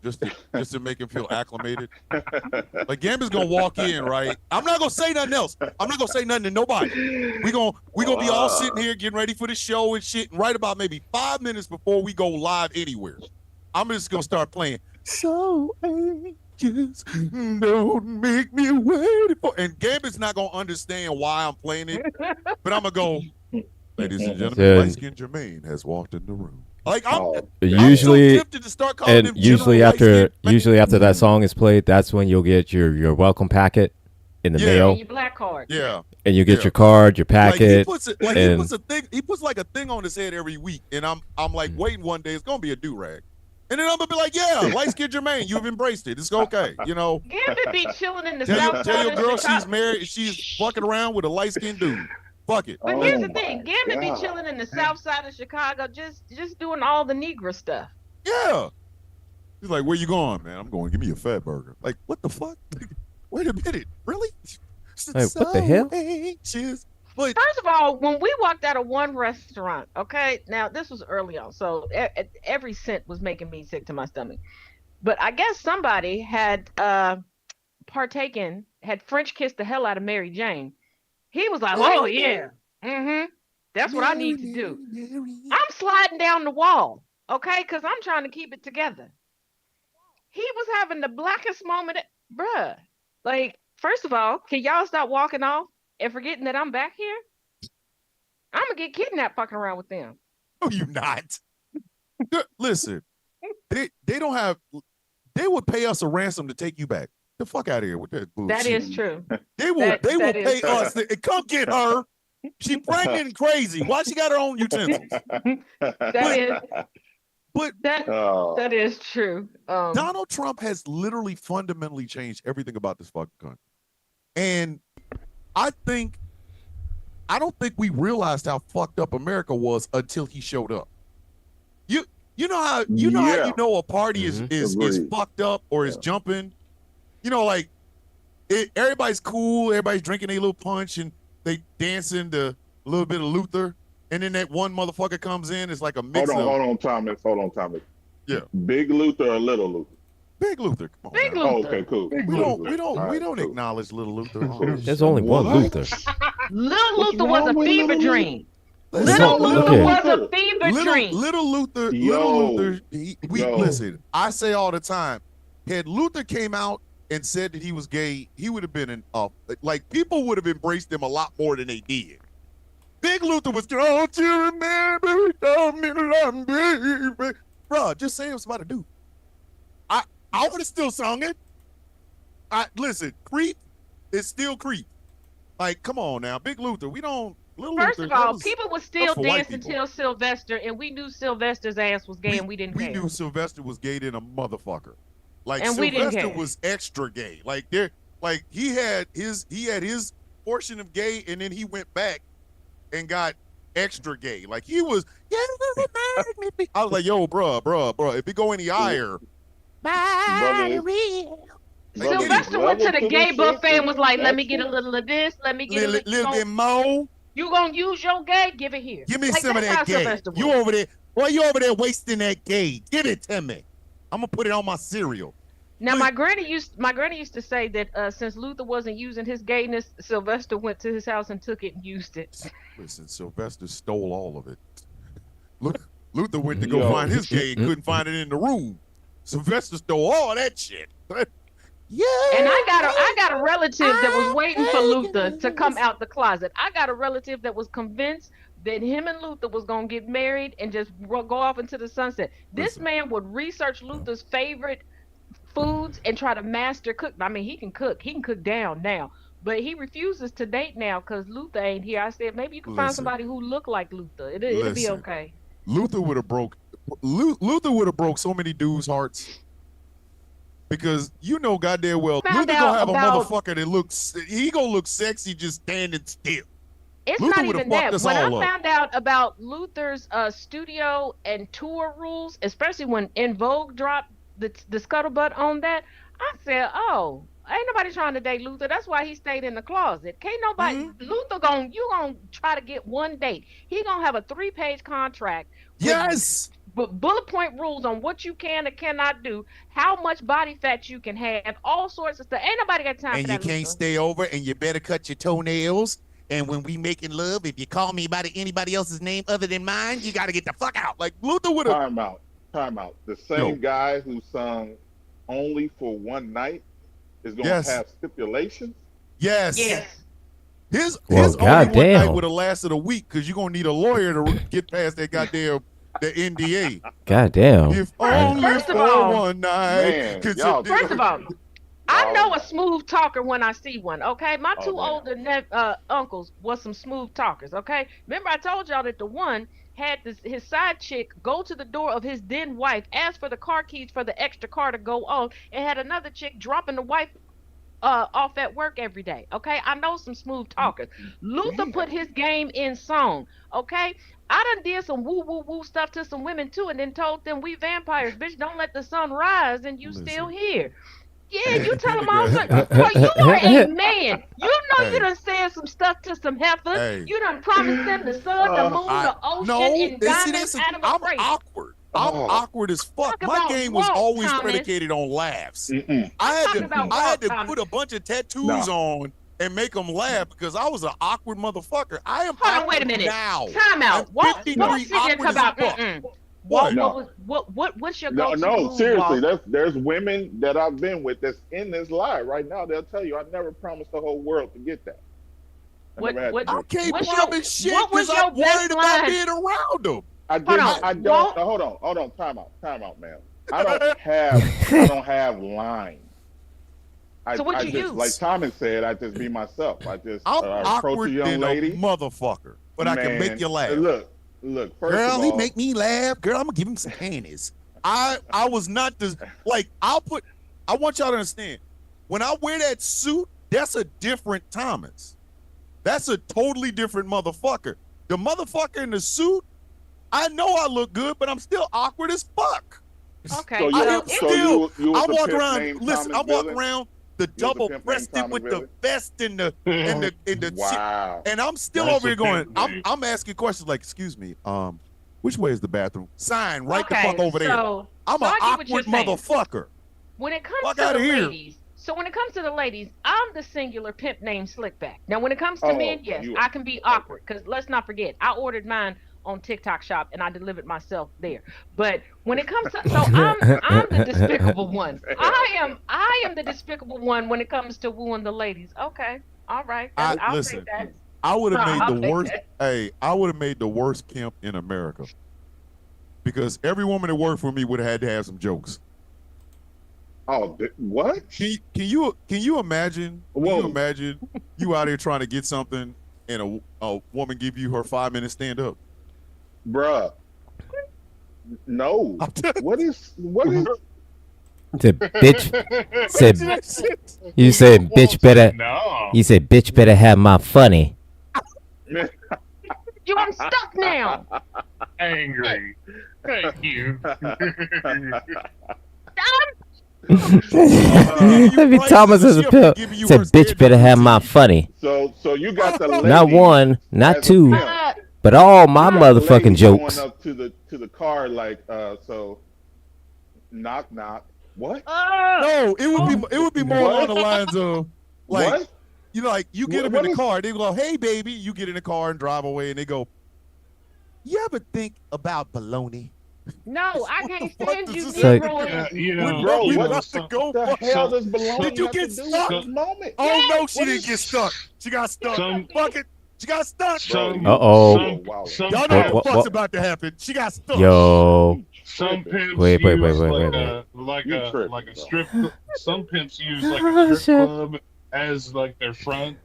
just to make him feel acclimated. Like Gambit's gonna walk in, right? I'm not gonna say nothing else. I'm not gonna say nothing to nobody. We gonna be all sitting here getting ready for the show and shit. And right about maybe 5 minutes before we go live anywhere, I'm just gonna start playing. So anxious, don't make me wait for. And Gambit's not gonna understand why I'm playing it, but I'm gonna go. Ladies and gentlemen, light-skinned Jermaine has walked in the room. Like usually, I'm so tempted to start calling him usually after that song is played, that's when you'll get your welcome packet in the mail. Your black card. Yeah. And you get your card, your packet. He puts like a thing on his head every week, and I'm like waiting one day it's gonna be a do-rag. And then I'm gonna be like, yeah, light-skinned Jermaine, you've embraced it. It's okay, you know. Gambit be chilling in the south side. Tell your girl she's married, she's fucking around with a light-skinned dude. Fuck it. But here's the thing, Gambit be chilling in the south side of Chicago, just doing all the Negro stuff. Yeah. He's like, where you going, man? I'm going, give me a fat burger. Like, what the fuck? Wait a minute. Really? Like, what the hell? Anxious. But first of all, when we walked out of one restaurant, okay, now this was early on, so every cent was making me sick to my stomach. But I guess somebody had had French kissed the hell out of Mary Jane. He was like, oh yeah, that's what I need to do. I'm sliding down the wall, okay, because I'm trying to keep it together. He was having the blackest moment, bruh. Like, first of all, can y'all stop walking off and forgetting that I'm back here? I'm gonna get kidnapped fucking around with them. No, you not. Listen, they don't have. They would pay us a ransom to take you back. The fuck out of here with that bullshit. That is true. They will that is pay true. us. Come get her. She pregnant and crazy. Why she got her own utensils? But That is true. Donald Trump has literally fundamentally changed everything about this fucking country. And I don't think we realized how fucked up America was until he showed up. You know how a party is fucked up or is jumping? You know, like everybody's cool, everybody's drinking a little punch and they dancing to a little bit of Luther. And then that one motherfucker comes in, it's like a mix Hold on, Thomas. Yeah. Big Luther or Little Luther? Big Luther. Come on Big now. Luther. Okay, cool. We don't acknowledge Little Luther. There's only one Luther. Little Luther was a fever dream. There's Little only- Luther okay. was a fever dream. Little Luther. Listen. I say all the time. Had Luther came out and said that he was gay, he would have been people would have embraced him a lot more than they did. Big Luther was, don't you remember he told me to love me, baby. Bro, just say it was about a dude. I would have still sung it. Listen, Creep is still Creep. Like, come on now, Big Luther. First of all, people were still dancing till Sylvester, and we knew Sylvester's ass was gay, and we didn't care. We knew Sylvester was gay than a motherfucker. Like, and Sylvester was extra gay. Like he had his portion of gay, and then he went back and got extra gay. Like he was. I was like, yo, bruh. If it go any higher, Sylvester went to the gay buffet and was like, let me get a little of this, let me get a little bit more. You gonna use your gay? Give it here. Give me some of that gay. You over there wasting that gay. Give it to me. I'm gonna put it on my cereal. Now my granny used to say that since Luther wasn't using his gayness, Sylvester went to his house and took it and used it. Listen, Sylvester stole all of it. Luther went to go find his gay and couldn't find it in the room. Sylvester stole all that shit. Yeah. And I got a relative that was waiting for Luther to come out the closet. I got a relative that was convinced that him and Luther was gonna get married and just go off into the sunset. This man would research Luther's favorite foods and try to master cook. I mean, he can cook down now, but he refuses to date now because Luther ain't here. I said maybe you can find somebody who look like Luther. It'll be okay. Luther would have broke so many dudes' hearts. Because you know goddamn well, Luther gonna have a motherfucker that gonna look sexy just standing still. It's Luther not even that. When I found out about Luther's studio and tour rules, especially when In Vogue dropped the scuttlebutt on that, I said, oh, ain't nobody trying to date Luther. That's why he stayed in the closet. Can't nobody, Luther you gonna try to get one date. He gonna have a 3-page contract. Yes. But bullet point rules on what you can and cannot do, how much body fat you can have, all sorts of stuff. Ain't nobody got time for that. And you can't stay over, and you better cut your toenails. And when we making love, if you call me by anybody else's name other than mine, you got to get the fuck out. Like Luther would have. Time out. The same guy who sung "Only for One Night" is going to have stipulations. Yes. His Well, only one night would have lasted a week because you're gonna need a lawyer to get past that goddamn the NDA. Goddamn. If only First of for all, one night. Man, First of all, I know a smooth talker when I see one. Okay, my two older uncles was some smooth talkers. Okay, remember I told y'all that the one had his side chick go to the door of his then wife, ask for the car keys for the extra car to go on, and had another chick dropping the wife off at work every day. Okay, I know some smooth talkers. Luther put his game in song. Okay, I done did some woo stuff to some women too, and then told them we vampires, bitch. Don't let the sun rise, and you still here. Yeah, you tell them all. Well, you are a man. You know you done said some stuff to some heifers. You done promised them the sun, the moon, the ocean, and diamonds, animal I'm awkward. I'm awkward as fuck. My game was always predicated on laughs. I had to put a bunch of tattoos on and make them laugh because I was an awkward motherfucker. I am Hold on, wait a minute. Now. Time out. What's your go-to? No, seriously. There's women that I've been with that's in this live right now. They'll tell you I never promised the whole world to get that. I can't promise shit because I'm worried about being around them. I don't. Hold on. Time out, man. I don't have lines. So what I you just, use? like Thomas said, I just be myself. I just I'm approach awkward a young than lady. a motherfucker, but I can make Man, you laugh. Look. First Girl, of he all, make me laugh. Girl, I'm gonna give him some panties. I was not the like. I want y'all to understand. When I wear that suit, that's a different Thomas. That's a totally different motherfucker. The motherfucker in the suit, I know I look good, but I'm still awkward as fuck. Okay. So I you, am so still. you was I a walk pimp around. named Listen, Thomas I walk Villain? around the You was a double pimp named breasted Thomas with the Villain? vest and the shit. Wow. And I'm still That's over here a going. pimp name. I'm asking questions like, "Excuse me, which way is the bathroom? Sign right the okay, fuck over there. so I'm so an I get what you're awkward saying. motherfucker. When it comes Fuck to outta the here. ladies, so when it comes to the ladies, I'm the singular pimp named Slickback. Now, when it comes to Oh, men, yes, you- I can be awkward because let's not forget, I ordered mine on TikTok Shop and I delivered myself there. But when it comes to, so I'm the despicable one. I am the despicable one when it comes to wooing the ladies. Okay, all right, I'll Listen, take that. I would have I'll made the take worst. that. Hey, I would have made the worst pimp in America because every woman that worked for me would have had to have some jokes. Oh, what? Can you imagine? Can Whoa. you imagine you out here trying to get something and a woman give you her 5-minute stand up? Bruh. No. I'm telling What is Said bitch. Said you said bitch Well, better. No. You said bitch better have my funny. You, I'm stuck now. Angry. Thank you. Maybe Thomas is a pimp. Said bitch better have my funny. So you got the lady Not one, not as a two, pimp. but all my You got the lady motherfucking jokes. Going up to the car like so knock knock. What? No, it would be more along the lines of like What? you know, like you get them What in the is- car, they go, "Hey, baby," you get in the car and drive away, and they go, "You ever think about baloney?" No, I What can't the fuck stand does you, this So- Negroes. You know, Bro, we what about to go. The fuck- hell so- does baloney Did you have get to do stuck? with this moment? Oh no, she didn't get stuck. She got stuck. Some- Fuck it, she got stuck. Some, Uh-oh. some, Wow. some, Y'all know what the What- fuck's what- about to happen. She got stuck. Yo, some pimps Wait, use wait. like You a tripping, like a bro. strip. Some pimps use like Oh, a strip shit. club as like their front.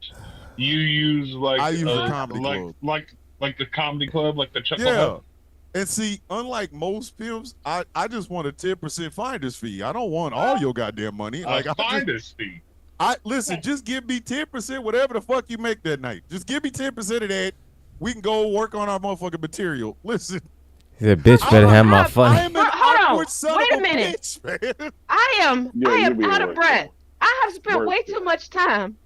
You use like I use a comedy club. like the comedy club, like the Chuckle Yeah. Hut. And see, unlike most pimps, I just want a 10% finder's fee. I don't want all your goddamn money. Like A finder's fee. listen, just give me 10%, whatever the fuck you make that night. Just give me 10% of that. We can go work on our motherfucking material. Listen, he said bitch better have my I funny. am an Hold on. awkward son Wait of a minute. bitch, man. I am Yeah, you be out the of worst. breath. I have spent Worst way pimp. too much time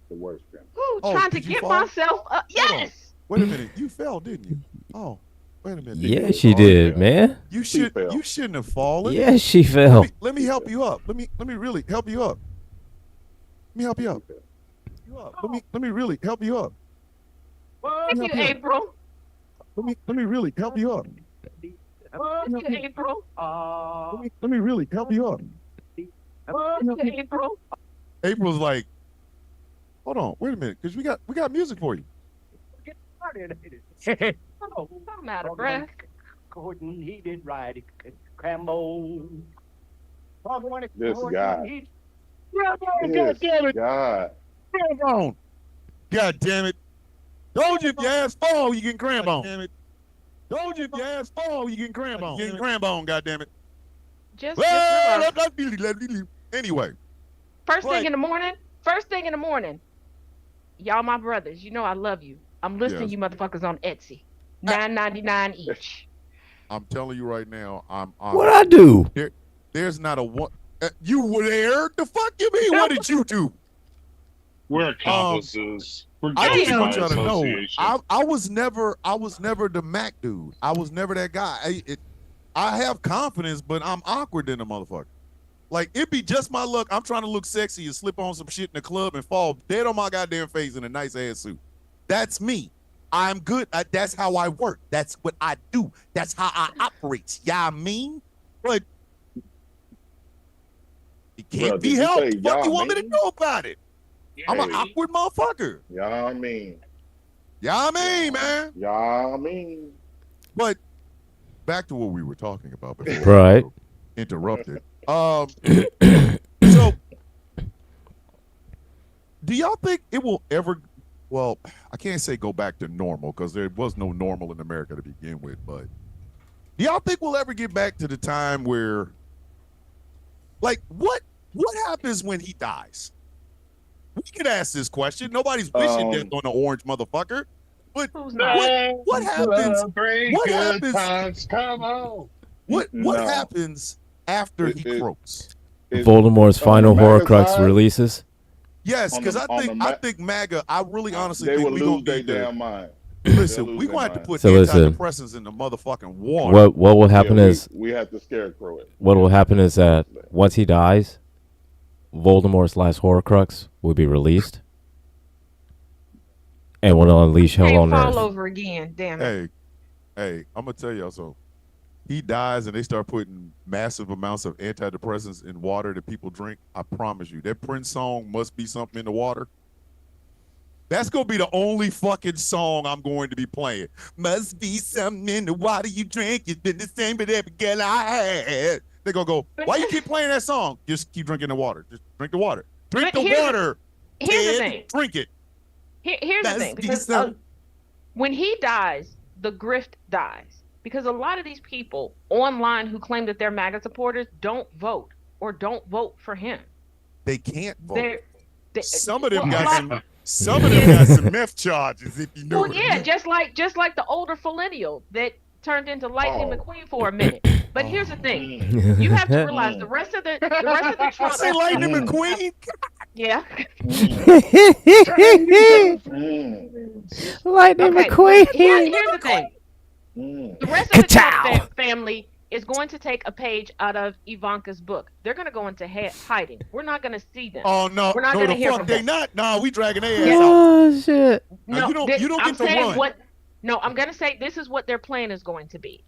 The worst pimp. Oh, trying to did you get fall? myself up. Hold on. Yes. Wait a minute, you fell, didn't you? Oh, wait a minute. Yeah, she did, man. You fell. you shouldn't have fallen. Yeah, she fell. Let me help you up. Let me really help you up. Let me help you up. Let me really help you up. Thank you, April. Let me really help you up. Thank you, April. Let me really help you up. Thank you, April. April's like, hold on, wait a minute, because we got music for you. Oh, I'm out of breath. Courting, he did ride Crambo. This guy. God damn it! God. Cram on! God damn it! Told you if your ass fall, you get cramp on. Damn it! Told you if your ass fall, you get cramp on. You get cramp on. God damn it! Just Well, relax. anyway, First right. thing in the morning. Y'all my brothers. You know I love you. I'm listing Yes. you motherfuckers on Etsy. $9.99 each. I'm telling you right now, I'm What I do? there's not a one. You were there. The fuck you mean? What did you do? We're accomplices. We're I guilty just by want y'all to know, association. I was never the Mac dude. I was never that guy. I have confidence, but I'm awkward than a motherfucker. Like, it be just my luck. I'm trying to look sexy and slip on some shit in the club and fall dead on my goddamn face in a nice ass suit. That's me. I'm good. That's how I work. That's what I do. That's how I operate. Yeah, I mean, but it can't Bruh, be did you helped. say What y'all you want me to mean? do about it? I'm an Hey. awkward motherfucker. Y'all mean. Yeah, I mean, man. Y'all mean. But back to what we were talking about before. Right. we were interrupted. So do y'all think it will ever? Well, I can't say go back to normal because there was no normal in America to begin with. But do y'all think we'll ever get back to the time where, like, what happens when he dies? We could ask this question. Nobody's wishing death on the orange motherfucker. But Who's not? what happens? Celebrate What good happens? times, come on. What No. happens after he croaks? Voldemort's final Horcrux releases. Yes, On because the- I think MAGA. I really honestly they think will we gonna lose their need to damn mind. listen. They'll We lose gonna their have to mind. put So listen. antidepressants in the motherfucking water. What will happen Yeah, is we have to scarecrow it. what will happen is that once he dies, Voldemort's last Horcrux will be released, and will unleash hell Can't on fall Earth. over again. Damn it. Hey, I'm gonna tell y'all something. He dies and they start putting massive amounts of antidepressants in water that people drink. I promise you, that Prince song "Must Be Something in the Water." That's gonna be the only fucking song I'm going to be playing. Must be something in the water you drink. It's been the same with every girl I had. They're gonna go, why you keep playing that song? Just keep drinking the water. Just drink the water. Drink But the water. Here's the Ted. thing. Drink it. Here's the thing. Must be Because something. when he dies, the grift dies. Because a lot of these people online who claim that they're MAGA supporters don't vote or don't vote for him. They can't vote. They, Some of them well, a got lot- some of them got some meth charges, if you know Well, what I yeah, mean. just like the older millennial that turned into Lightning McQueen for a minute. But here's the thing: you have to realize the rest of the I Trump. say Lightning McQueen. Yeah. Lightning Okay, McQueen. Here's the thing: the rest of the Trump family is going to take a page out of Ivanka's book. They're going to go into hiding. We're not going to see them. Oh no, We're not no, gonna the hear fuck from they them. not. Nah, we dragging their ass out. Oh shit! Now, you don't I'm get to saying run. No, I'm going to say this is what their plan is going to be.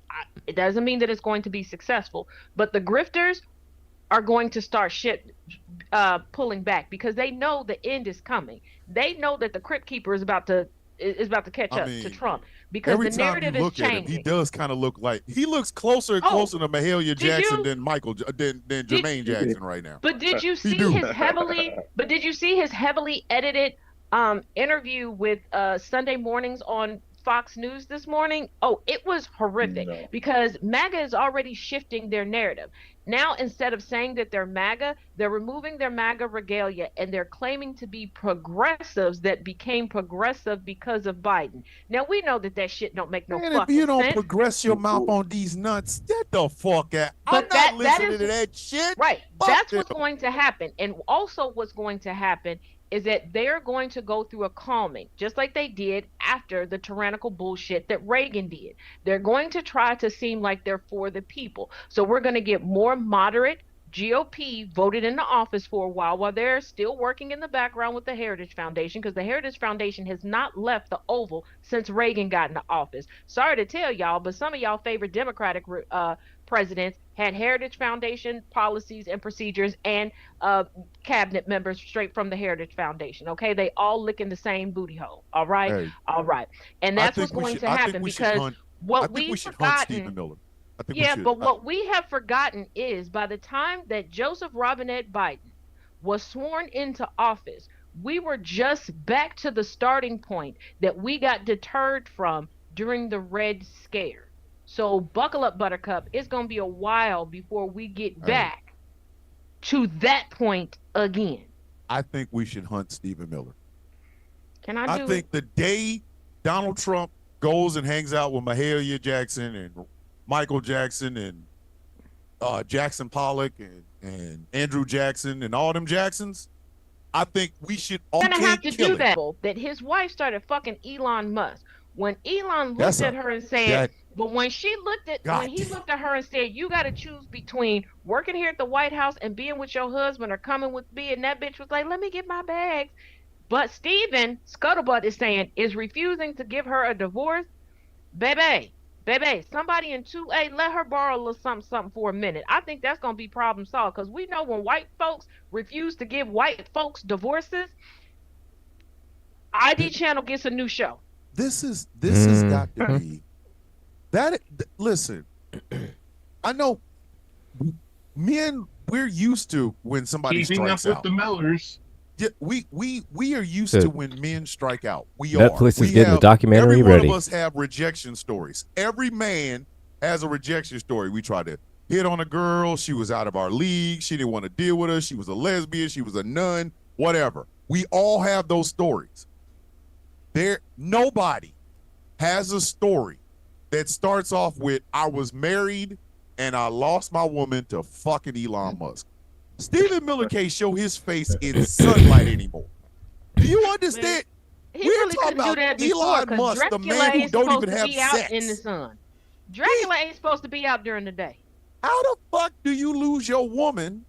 It doesn't mean that it's going to be successful, but the grifters are going to start pulling back because they know the end is coming. They know that the Crypt Keeper is about to catch up to Trump because Every the time narrative you is look at him, changing. he does kind of look like he looks closer and closer to Mahalia Jackson than Jermaine Jackson right now. But did you see his heavily edited interview with Sunday mornings on Fox News this morning? Oh, it was horrific because MAGA is already shifting their narrative. Now, instead of saying that they're MAGA, they're removing their MAGA regalia and they're claiming to be progressives that became progressive because of Biden. Now, we know that shit don't make no fucking sense. And if you don't progress your mouth on these nuts, get the fuck out. I'm But not listening to that shit. Right. Fuck That's them. what's going to happen. And also what's going to happen is that they're going to go through a calming, just like they did after the tyrannical bullshit that Reagan did. They're going to try to seem like they're for the people. So we're going to get more moderate GOP voted into office for a while they're still working in the background with the Heritage Foundation, because the Heritage Foundation has not left the Oval since Reagan got into office. Sorry to tell y'all, but some of y'all favorite Democratic presidents had Heritage Foundation policies and procedures and cabinet members straight from the Heritage Foundation. Okay, they all lick in the same booty hole. All right, Hey, all right, and that's what's going to happen because what we've forgotten. Yeah, but what we have forgotten is by the time that Joseph Robinette Biden was sworn into office, we were just back to the starting point that we got deterred from during the Red Scare. So buckle up, Buttercup. It's going to be a while before we get back to that point again. I think we should hunt Stephen Miller. Can I do I think the day Donald Trump goes and hangs out with Mahalia Jackson and Michael Jackson and Jackson Pollock and Andrew Jackson and all them Jacksons, I think we should all gonna have to do that his wife started fucking Elon Musk. When Elon looked at her and said, but when he looked at her and said, you got to choose between working here at the White House and being with your husband or coming with me, and that bitch was like, let me get my bags. But Steven Scuttlebutt is saying is refusing to give her a divorce. Baby, somebody in 2A, let her borrow a little something for a minute. I think that's going to be problem solved, because we know when white folks refuse to give white folks divorces, ID Channel gets a new show. This has got to be that. Listen, I know men, we're used to when somebody keeping strikes up out. with the Millers. Yeah, we are used to when men strike out. Netflix We is getting the documentary every ready. one of us have rejection stories. Every man has a rejection story. We tried to hit on a girl. She was out of our league. She didn't want to deal with us. She was a lesbian. She was a nun. Whatever. We all have those stories. Nobody has a story that starts off with I was married and I lost my woman to fucking Elon Musk. Stephen Miller can't show his face in sunlight anymore. Do you understand? He We're really talking couldn't do about that before Elon because Musk, the Dracula man who ain't don't supposed even to have be out sex. in the sun. Dracula ain't supposed to be out during the day. How the fuck do you lose your woman?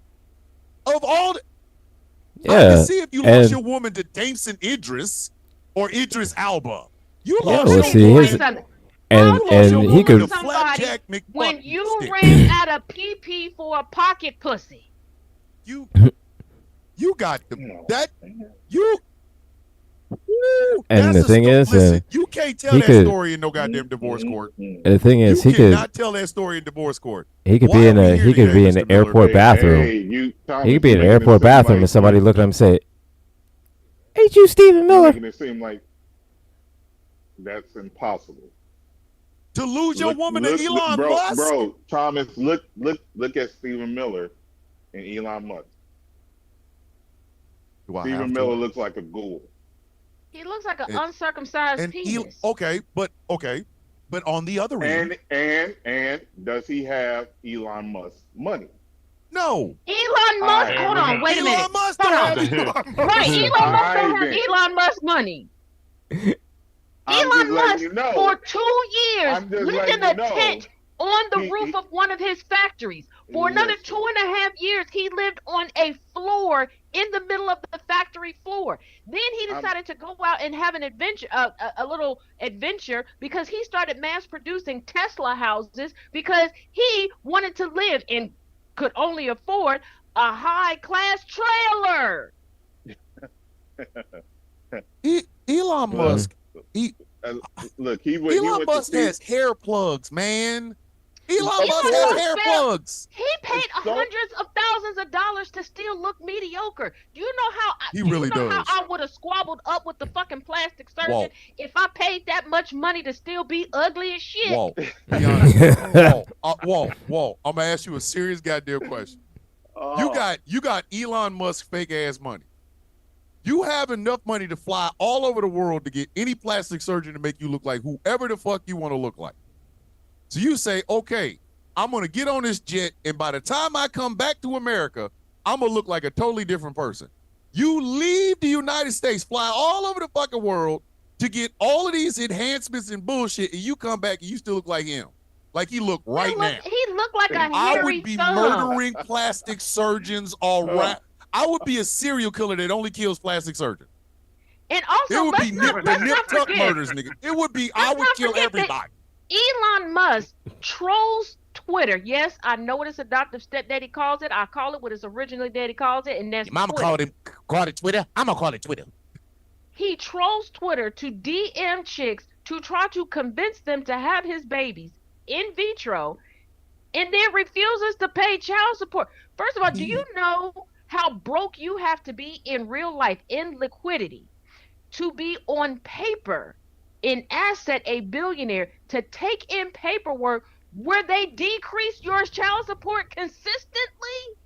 Of all the, Yeah, I can see if you lost and your woman to Damson Idris or Idris Alba. You Yeah, lost well, your see, woman. his- Something. and You lost your he woman could to Somebody Flapjack when McFuck you stick. ran out of PP for a pocket pussy. You got that you. Woo, And that's the thing is, listen, you can't tell he that could- story in no goddamn divorce court. the thing You is, he cannot could tell that story in divorce court. he could Why be in are we a here he could today, be in Mr. the Miller? airport bathroom. Thomas, He could be in you're an making it airport seem bathroom like and somebody look at him and say, you're "Ain't you Stephen Miller?" making it seem like that's impossible. To lose your woman to Elon bro, Musk? Bro, Thomas, look at Stephen Miller and Elon Musk. Do I have Stephen to? Miller looks like a ghoul. He looks like an And- uncircumcised And penis. okay, but on the other end, And does he have Elon Musk's money? no. Elon Musk, Alright. hold on, wait a minute. Elon Musk Hold don't on. have Elon Musk. Right, Elon Musk don't have Alright, Elon Musk money. I'm Elon just letting Musk you know. for 2 years I'm just lived letting in you a know. tent on the He- roof he- of one of his factories. For another Listen. 2.5 years, he lived on a floor in the middle of the factory floor. Then he decided to go out and have an adventure, a little adventure, because he started mass producing Tesla houses because he wanted to live and could only afford a high class trailer. Elon Musk. Look, he Elon went Musk to has hair plugs, man. Elon Elon Musk has Musk hair spent- plugs. He paid So- hundreds of thousands of dollars to still look mediocre. Do you know how He do really you know does. how I would have squabbled up with the fucking plastic surgeon Whoa. if I paid that much money to still be ugly as shit? Whoa, be honest. Whoa. I'm gonna ask you a serious goddamn question. You got Elon Musk fake ass money. You have enough money to fly all over the world to get any plastic surgeon to make you look like whoever the fuck you want to look like. So you say, okay, I'm gonna get on this jet, and by the time I come back to America, I'm gonna look like a totally different person. You leave the United States, fly all over the fucking world to get all of these enhancements and bullshit, and you come back and you still look like him. Like he look right now. He looked like a I hairy would be thumb. murdering plastic surgeons around. I would be a serial killer that only kills plastic surgeons. And also, It would be let's the nip not tuck forget, murders, nigga. It would be I Let's would not kill forget that- everybody. Elon Musk trolls Twitter. Yes, I know what his adoptive stepdaddy calls it. I call it what his original daddy calls it, and that's Twitter. called it Twitter. I'm gonna call it Twitter. He trolls Twitter to DM chicks to try to convince them to have his babies in vitro, and then refuses to pay child support. First of all, do you know how broke you have to be in real life, in liquidity, to be on paper, in asset, a billionaire, to take in paperwork where they decrease your child support consistently?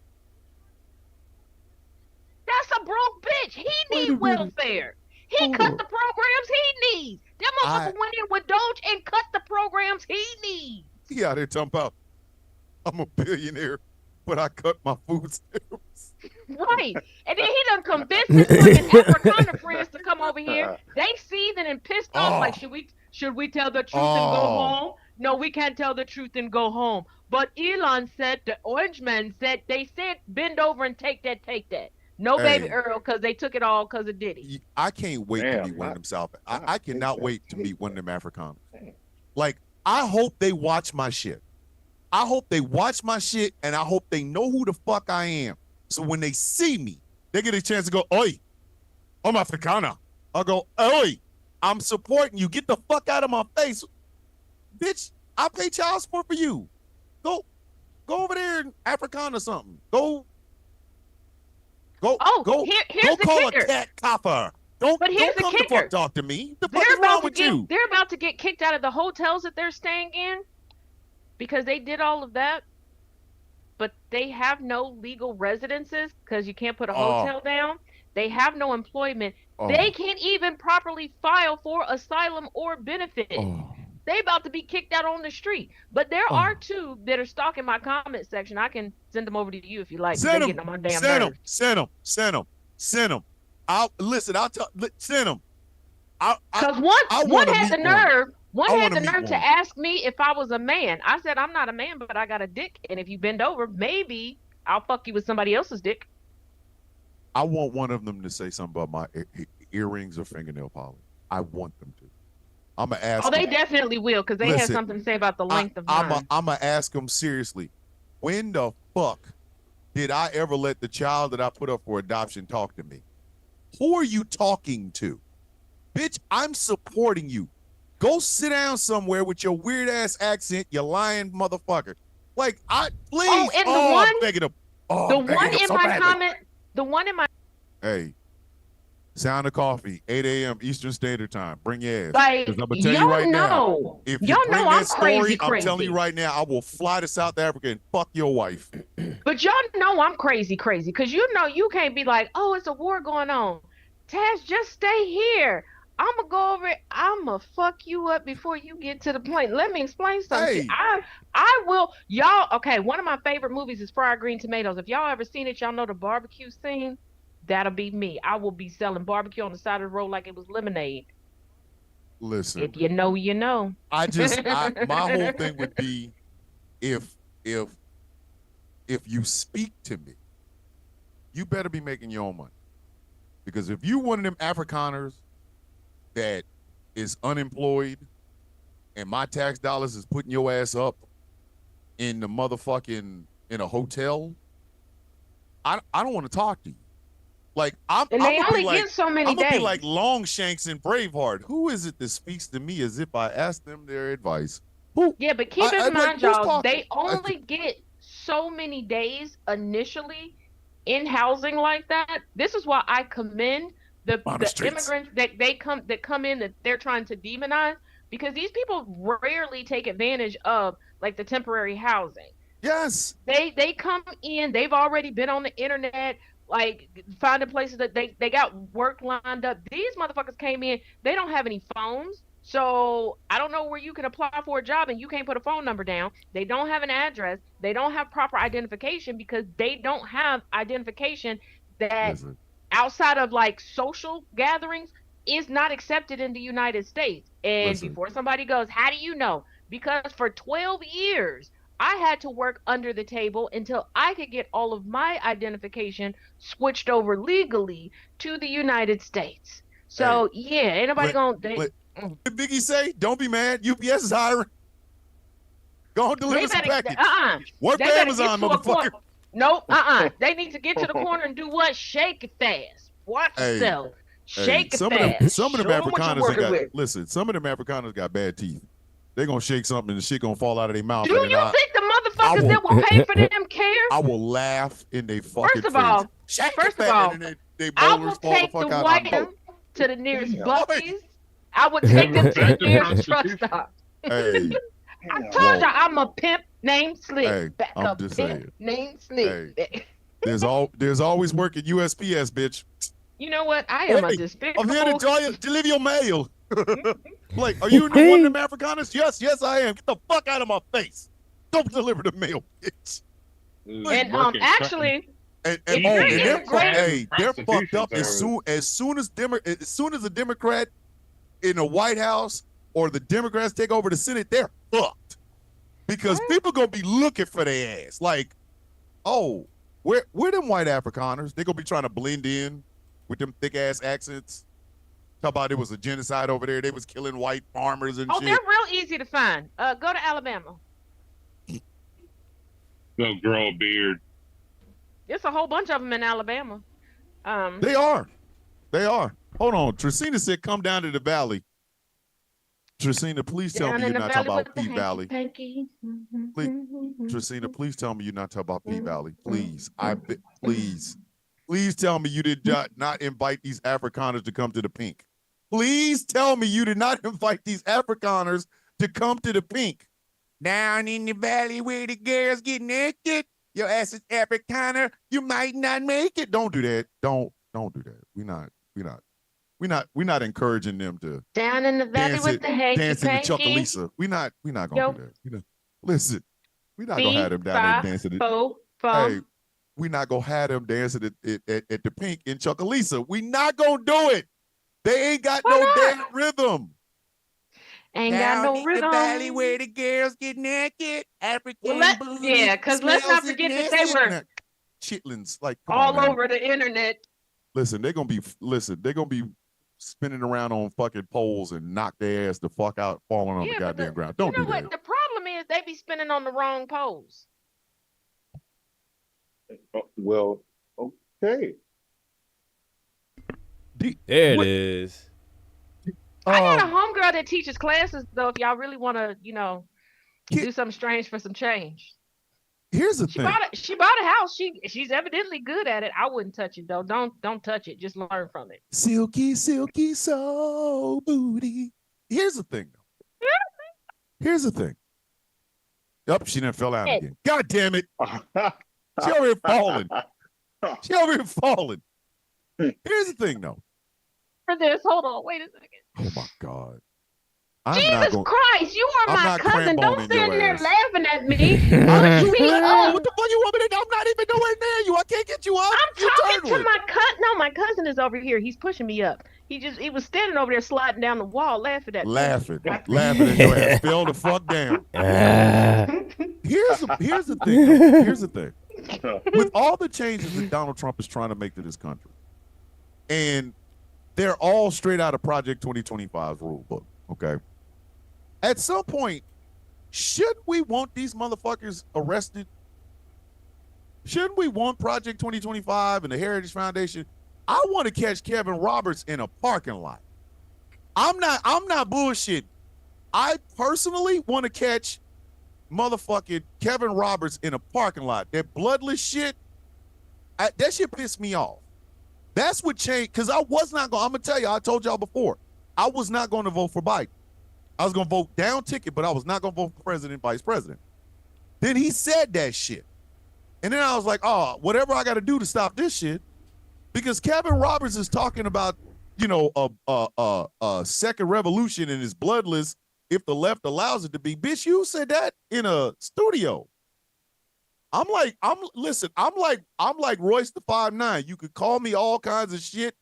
That's a broke bitch. He Wait a needs minute. welfare. He Hold cut on. the programs he needs. That motherfucker went in with Doge and cut the programs he needs. He out here talking about I'm a billionaire, but I cut my food stamps. Right. And then he done convinced his fucking Africana friends to come over here. They seething and pissed off like, should we tell the truth and go home? No, we can't tell the truth and go home. But Elon said, the orange man said, they said, bend over and take that. No, Hey. baby Earl, because they took it all because of Diddy. I can't wait to meet one of them South. I cannot wait to meet one of them Afrikaners. Like, I hope they watch my shit. I hope they watch my shit, and I hope they know who the fuck I am. So when they see me, they get a chance to go, oi, I'm Afrikaner. I'll go, oi, I'm supporting you. Get the fuck out of my face. Bitch, I pay child support for you. Go over there in Afrikaner or something. Go Go here's the call kicker. a cat copper. Don't Here's the come to kicker. fuck talk to me. The fuck is wrong with you? They're about to get kicked out of the hotels that they're staying in because they did all of that, but they have no legal residences because you can't put a hotel down. They have no employment. They can't even properly file for asylum or benefits. They about to be kicked out on the street. But there are two that are stalking my comment section. I can send them over to you if you like. Send them. Getting on my damn nerves. Send them. Send them. I'll send them. Because one had the nerve. One had the nerve to ask me if I was a man. I said, I'm not a man, but I got a dick. And if you bend over, maybe I'll fuck you with somebody else's dick. I want one of them to say something about my earrings or fingernail polish. I want them to. I'm going to ask them. They definitely will, because they have something to say about the length of mine. I'm going to ask them seriously. When the fuck did I ever let the child that I put up for adoption talk to me? Who are you talking to? Bitch, I'm supporting you. Go sit down somewhere with your weird ass accent, you lying motherfucker. Like, please. I'm begging them. The one in my Hey, Sound of Coffee, 8 a.m. Eastern Standard Time. Bring your ass. Like, I'm gonna tell you right now. If you bring that story, crazy. I'm telling you right now, I will fly to South Africa and fuck your wife. But y'all know I'm crazy, because you know you can't be like, oh, it's a war going on. Taz, just stay here. I'm gonna go over it. I'm gonna fuck you up before you get to the point. Let me explain something. Hey. I will. Y'all, okay, one of my favorite movies is Fried Green Tomatoes. If y'all ever seen it, y'all know the barbecue scene. That'll be me. I will be selling barbecue on the side of the road like it was lemonade. Listen. If you know, you know. My whole thing would be if you speak to me, you better be making your own money. Because if you one of them Afrikaners that is unemployed and my tax dollars is putting your ass up in the motherfucking in a hotel, I don't want to talk to you. Like I'm only get so many days. I'm gonna be like Longshanks in Braveheart. Who is it that speaks to me as if I asked them their advice? Who? Yeah, but keep in mind, y'all, they only get so many days initially in housing like that. This is why I commend the immigrants that come in that they're trying to demonize, because these people rarely take advantage of like the temporary housing. Yes. They come in, they've already been on the internet, like finding places that they got work lined up. These motherfuckers came in, they don't have any phones. So I don't know where you can apply for a job and you can't put a phone number down. They don't have an address. They don't have proper identification because they don't have identification that outside of like social gatherings is not accepted in the United States. And before somebody goes, how do you know? Because for 12 years, I had to work under the table until I could get all of my identification switched over legally to the United States. So yeah, ain't nobody gonna. What did Biggie say? Don't be mad. UPS is hiring. Go and deliver some package. Work for Amazon, motherfucker. Nope. They need to get to the corner and do what? Shake it fast. Watch yourself. Shake it fast. Some of them Afrikaners some of them Afrikaners got bad teeth. They're gonna shake something and the shit gonna fall out of their mouth. Do you think the motherfuckers that will pay for them care? I will laugh in their fucking face. First of all, I will take the white to the nearest Buc-ee's. I would take them to the nearest truck stop. Hey, I told you I'm a pimp named Slick. Hey, I'm just saying. Named Slick. Hey, there's always work at USPS, bitch. You know what? I am a despicable. I'm here to deliver your mail. Like, are you one of them Afrikaners? Yes, I am. Get the fuck out of my face. Don't deliver the mail, bitch. And actually, they're fucked up as soon as a Democrat in the White House or the Democrats take over the Senate, they're fucked. Because people gonna be looking for their ass. Like, oh, where them white Afrikaners? They gonna be trying to blend in with them thick ass accents. Talk about it was a genocide over there. They was killing white farmers and shit. They're real easy to find. Go to Alabama. They'll grow a beard. There's a whole bunch of them in Alabama. They are. Hold on. Trisina said, come down to the valley. Trisina, please tell me you're not talking about P Valley. Please, Trisina, please tell me you're not talking about P Valley. Please. Please. Please tell me you did not invite these Afrikaners to come to the pink. Please tell me you did not invite these Afrikaners to come to the pink. Down in the valley where the girls get naked, your ass is Afrikaner, you might not make it. Don't do that. Don't do that. We're not encouraging them to Down in the valley with the hanky dancing to panky. Chuckalisa. We're not gonna do that. Listen, we're not gonna have them down there dancing. Hey, we're not gonna have them dancing at the pink in Chuckalisa. We're not gonna do it. They ain't got no damn rhythm. Ain't got no rhythm. The valley where the girls get naked, African booties. Yeah, because let's not forget that they were chitlins, like all over the internet. Listen, they're gonna be spinning around on fucking poles and knock their ass the fuck out, falling on the goddamn ground. Don't do that. The problem is they be spinning on the wrong poles. Well, okay. There it is. I got a homegirl that teaches classes, though, if y'all really want to, do something strange for some change. Here's the thing. She bought a house. She's evidently good at it. I wouldn't touch it, though. Don't touch it. Just learn from it. Silky, silky soul booty. Here's the thing, though. Yep, she done fell out again. God damn it. She over here falling. Here's the thing, though. For this, hold on, wait a second. Oh my God. Jesus Christ, you are my cousin. Don't sit there laughing at me. What the fuck you want me to do? I'm not even nowhere near you. I can't get you up. I'm talking to my cousin. No, my cousin is over here. He's pushing me up. He was standing over there sliding down the wall laughing at me. Laughing at your ass. Fell the fuck down. Here's the thing. Here's the thing. With all the changes that Donald Trump is trying to make to this country, and they're all straight out of Project 2025's rule book, okay? At some point, shouldn't we want these motherfuckers arrested? Shouldn't we want Project 2025 and the Heritage Foundation? I want to catch Kevin Roberts in a parking lot. I'm not bullshitting. I personally want to catch motherfucking Kevin Roberts in a parking lot. That bloodless shit, that shit pissed me off. That's what changed, because I was not going, I'm going to tell you, I told y'all before, I was not going to vote for Biden. I was going to vote down ticket, but I was not going to vote for president, vice president. Then he said that shit. And then I was like, oh, whatever I got to do to stop this shit, because Kevin Roberts is talking about, a second revolution and it's bloodless if the left allows it to be. Bitch, you said that in a studio. I'm like Royce the 5'9". You could call me all kinds of shit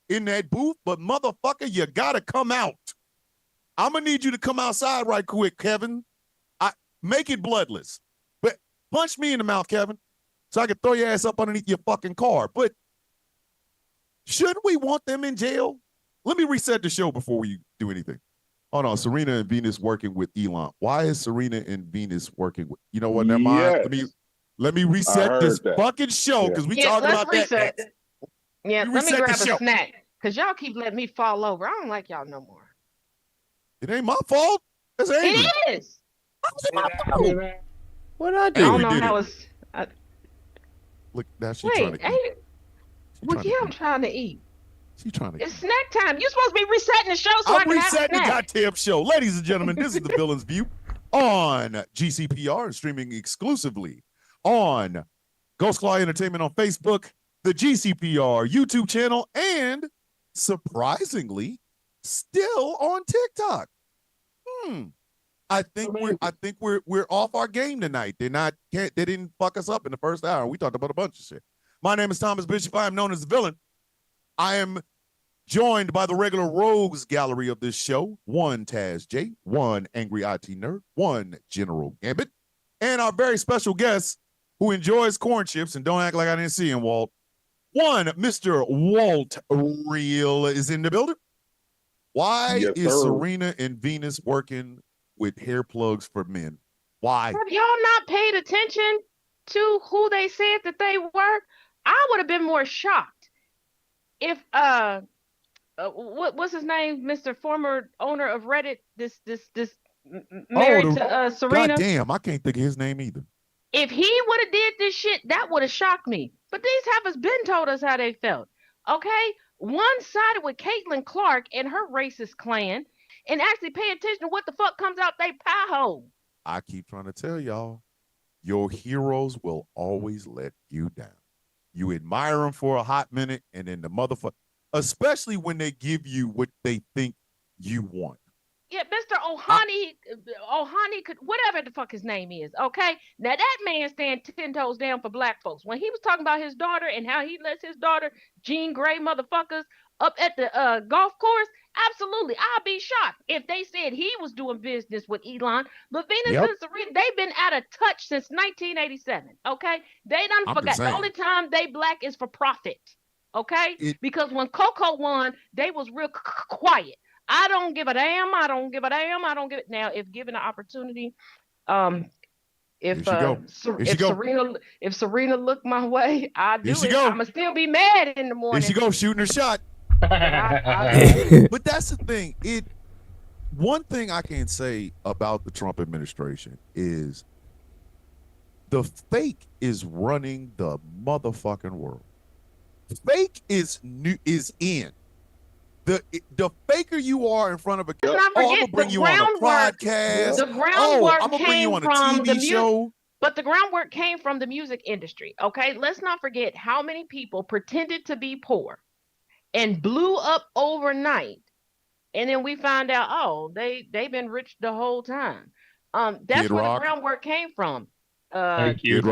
in that booth, but motherfucker, you gotta come out. I'm gonna need you to come outside right quick, Kevin. Make it bloodless. But punch me in the mouth, Kevin, so I can throw your ass up underneath your fucking car. But shouldn't we want them in jail? Let me reset the show before we do anything. Hold on, Serena and Venus working with Elon. Why is Serena and Venus working with? You know what? Never mind. Let me reset this fucking show because we talking about that. Yeah, let me grab a snack because y'all keep letting me fall over. I don't like y'all no more. It ain't my fault. It's Angry. It is. How's it my fault? What I do? I don't know how it's. Look, now she's trying to eat. I'm trying to eat. She's trying to. It's snack time. You're supposed to be resetting the show so I can have a snack. I'm resetting the goddamn show, ladies and gentlemen. This is the Villain's View on GCPR and streaming exclusively on Ghost Claw Entertainment on Facebook, the GCPR YouTube channel, and surprisingly, still on TikTok. I think we're off our game tonight. They didn't fuck us up in the first hour. We talked about a bunch of shit. My name is Thomas Bishop. I am known as the Villain. I am joined by the regular rogues gallery of this show. One Taz J, one Angry IT Nerd, one General Gambit, and our very special guest who enjoys corn chips and don't act like I didn't see him, Walt. One, Mr. Walt Real is in the building. Why is Serena and Venus working with hair plugs for men? Why? Have y'all not paid attention to who they said that they were? I would have been more shocked if what's his name, Mr. Former owner of Reddit, this married to Serena. God damn, I can't think of his name either. If he would have did this shit, that would have shocked me. But these heifers been told us how they felt. Okay? One sided with Caitlin Clark and her racist clan and actually pay attention to what the fuck comes out they pie hole. I keep trying to tell y'all, your heroes will always let you down. You admire them for a hot minute, and then the motherfucker, especially when they give you what they think you want. Yeah, Mr. Ohani could, whatever the fuck his name is, okay? Now that man stand 10 toes down for black folks. When he was talking about his daughter and how he lets his daughter, Jean Grey motherfuckers, up at the golf course, absolutely, I'd be shocked if they said he was doing business with Elon. But Venus and Serena, they've been out of touch since 1987, okay? They done forgot. The only time they black is for profit, okay? Because when Coco won, they was real quiet. I don't give a damn. I don't give a damn. I don't give it. Now, if given the opportunity, if Serena looked my way, I'd do it. I'ma still be mad in the morning. There she go, shooting her shot. But that's the thing. One thing I can say about the Trump administration is the fake is running the motherfucking world. Fake is in. The faker you are in front of a camera, I'm gonna bring you on a podcast. The groundwork I'm gonna bring you on a TV show. But the groundwork came from the music industry. Okay, let's not forget how many people pretended to be poor and blew up overnight, and then we found out, oh, they've been rich the whole time. That's where the groundwork came from. Thank you,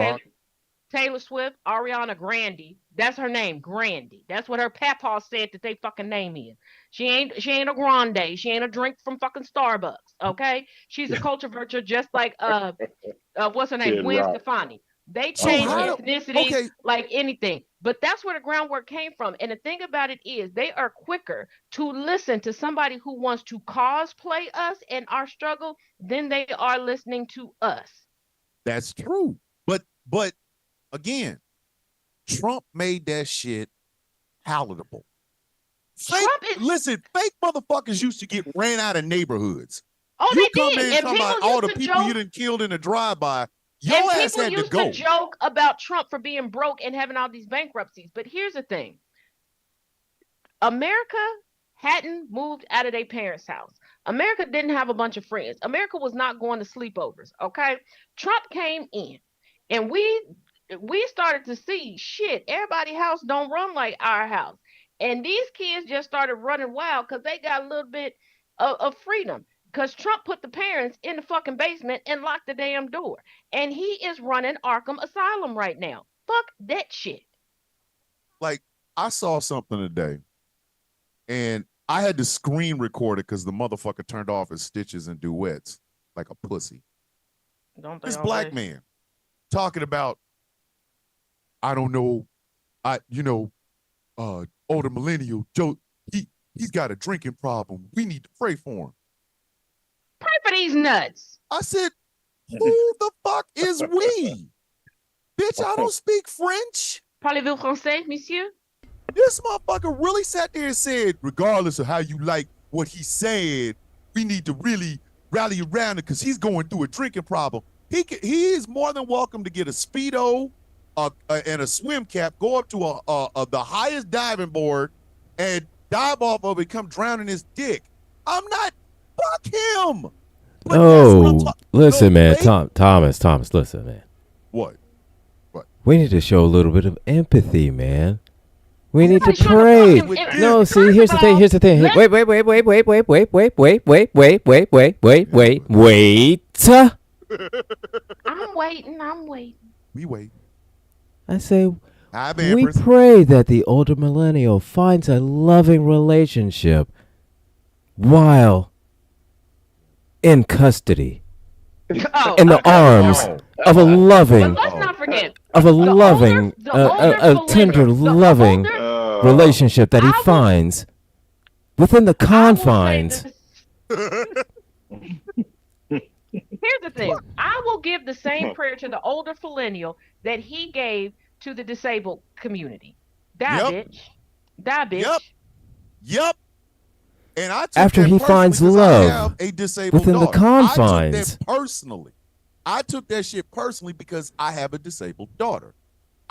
Taylor Swift, Ariana Grande. That's her name, Grande. That's what her papa said that they fucking name is. She ain't a grande. She ain't a drink from fucking Starbucks. Okay, she's a culture vulture, just like what's her name, Gwen Stefani. They change ethnicity like anything. But that's where the groundwork came from. And the thing about it is, they are quicker to listen to somebody who wants to cosplay us and our struggle than they are listening to us. That's true. But again, Trump made that shit palatable. Listen, fake motherfuckers used to get ran out of neighborhoods. Oh, you they come did. in And talking about all the people you done killed in the drive-by. Your ass had to go. People used to joke about Trump for being broke and having all these bankruptcies. But here's the thing. America hadn't moved out of their parents' house. America didn't have a bunch of friends. America was not going to sleepovers, okay? Trump came in, and we started to see, shit, everybody's house don't run like our house. And these kids just started running wild because they got a little bit of freedom. Because Trump put the parents in the fucking basement and locked the damn door. And he is running Arkham Asylum right now. Fuck that shit. Like, I saw something today, and I had to screen record it because the motherfucker turned off his stitches and duets like a pussy. This black man talking about, I don't know, older millennial Joe, he's got a drinking problem. We need to pray for him. Pray for these nuts. I said, who the fuck is we? Bitch, I don't speak French. Parlez-vous français, monsieur? This motherfucker really sat there and said, regardless of how you like what he said, we need to really rally around it because he's going through a drinking problem. He is more than welcome to get a Speedo and a swim cap, go up to the highest diving board and dive off of it, come drown in his dick. I'm not, fuck him. But listen, man, Thomas, listen, man. What? We need to show a little bit of empathy, man. We need to pray. No, see, here's the thing. Wait. I'm waiting. We wait. I say, we pray that the older millennial finds a loving relationship while in custody, in the arms of a loving, let's not forget, of a loving, a tender, loving relationship that he finds within the confines. Here's the thing. I will give the same prayer to the older millennial that he gave to the disabled community. Die, bitch. Yep. And I took after he finds love within the confines. I took that shit personally because I have a disabled daughter.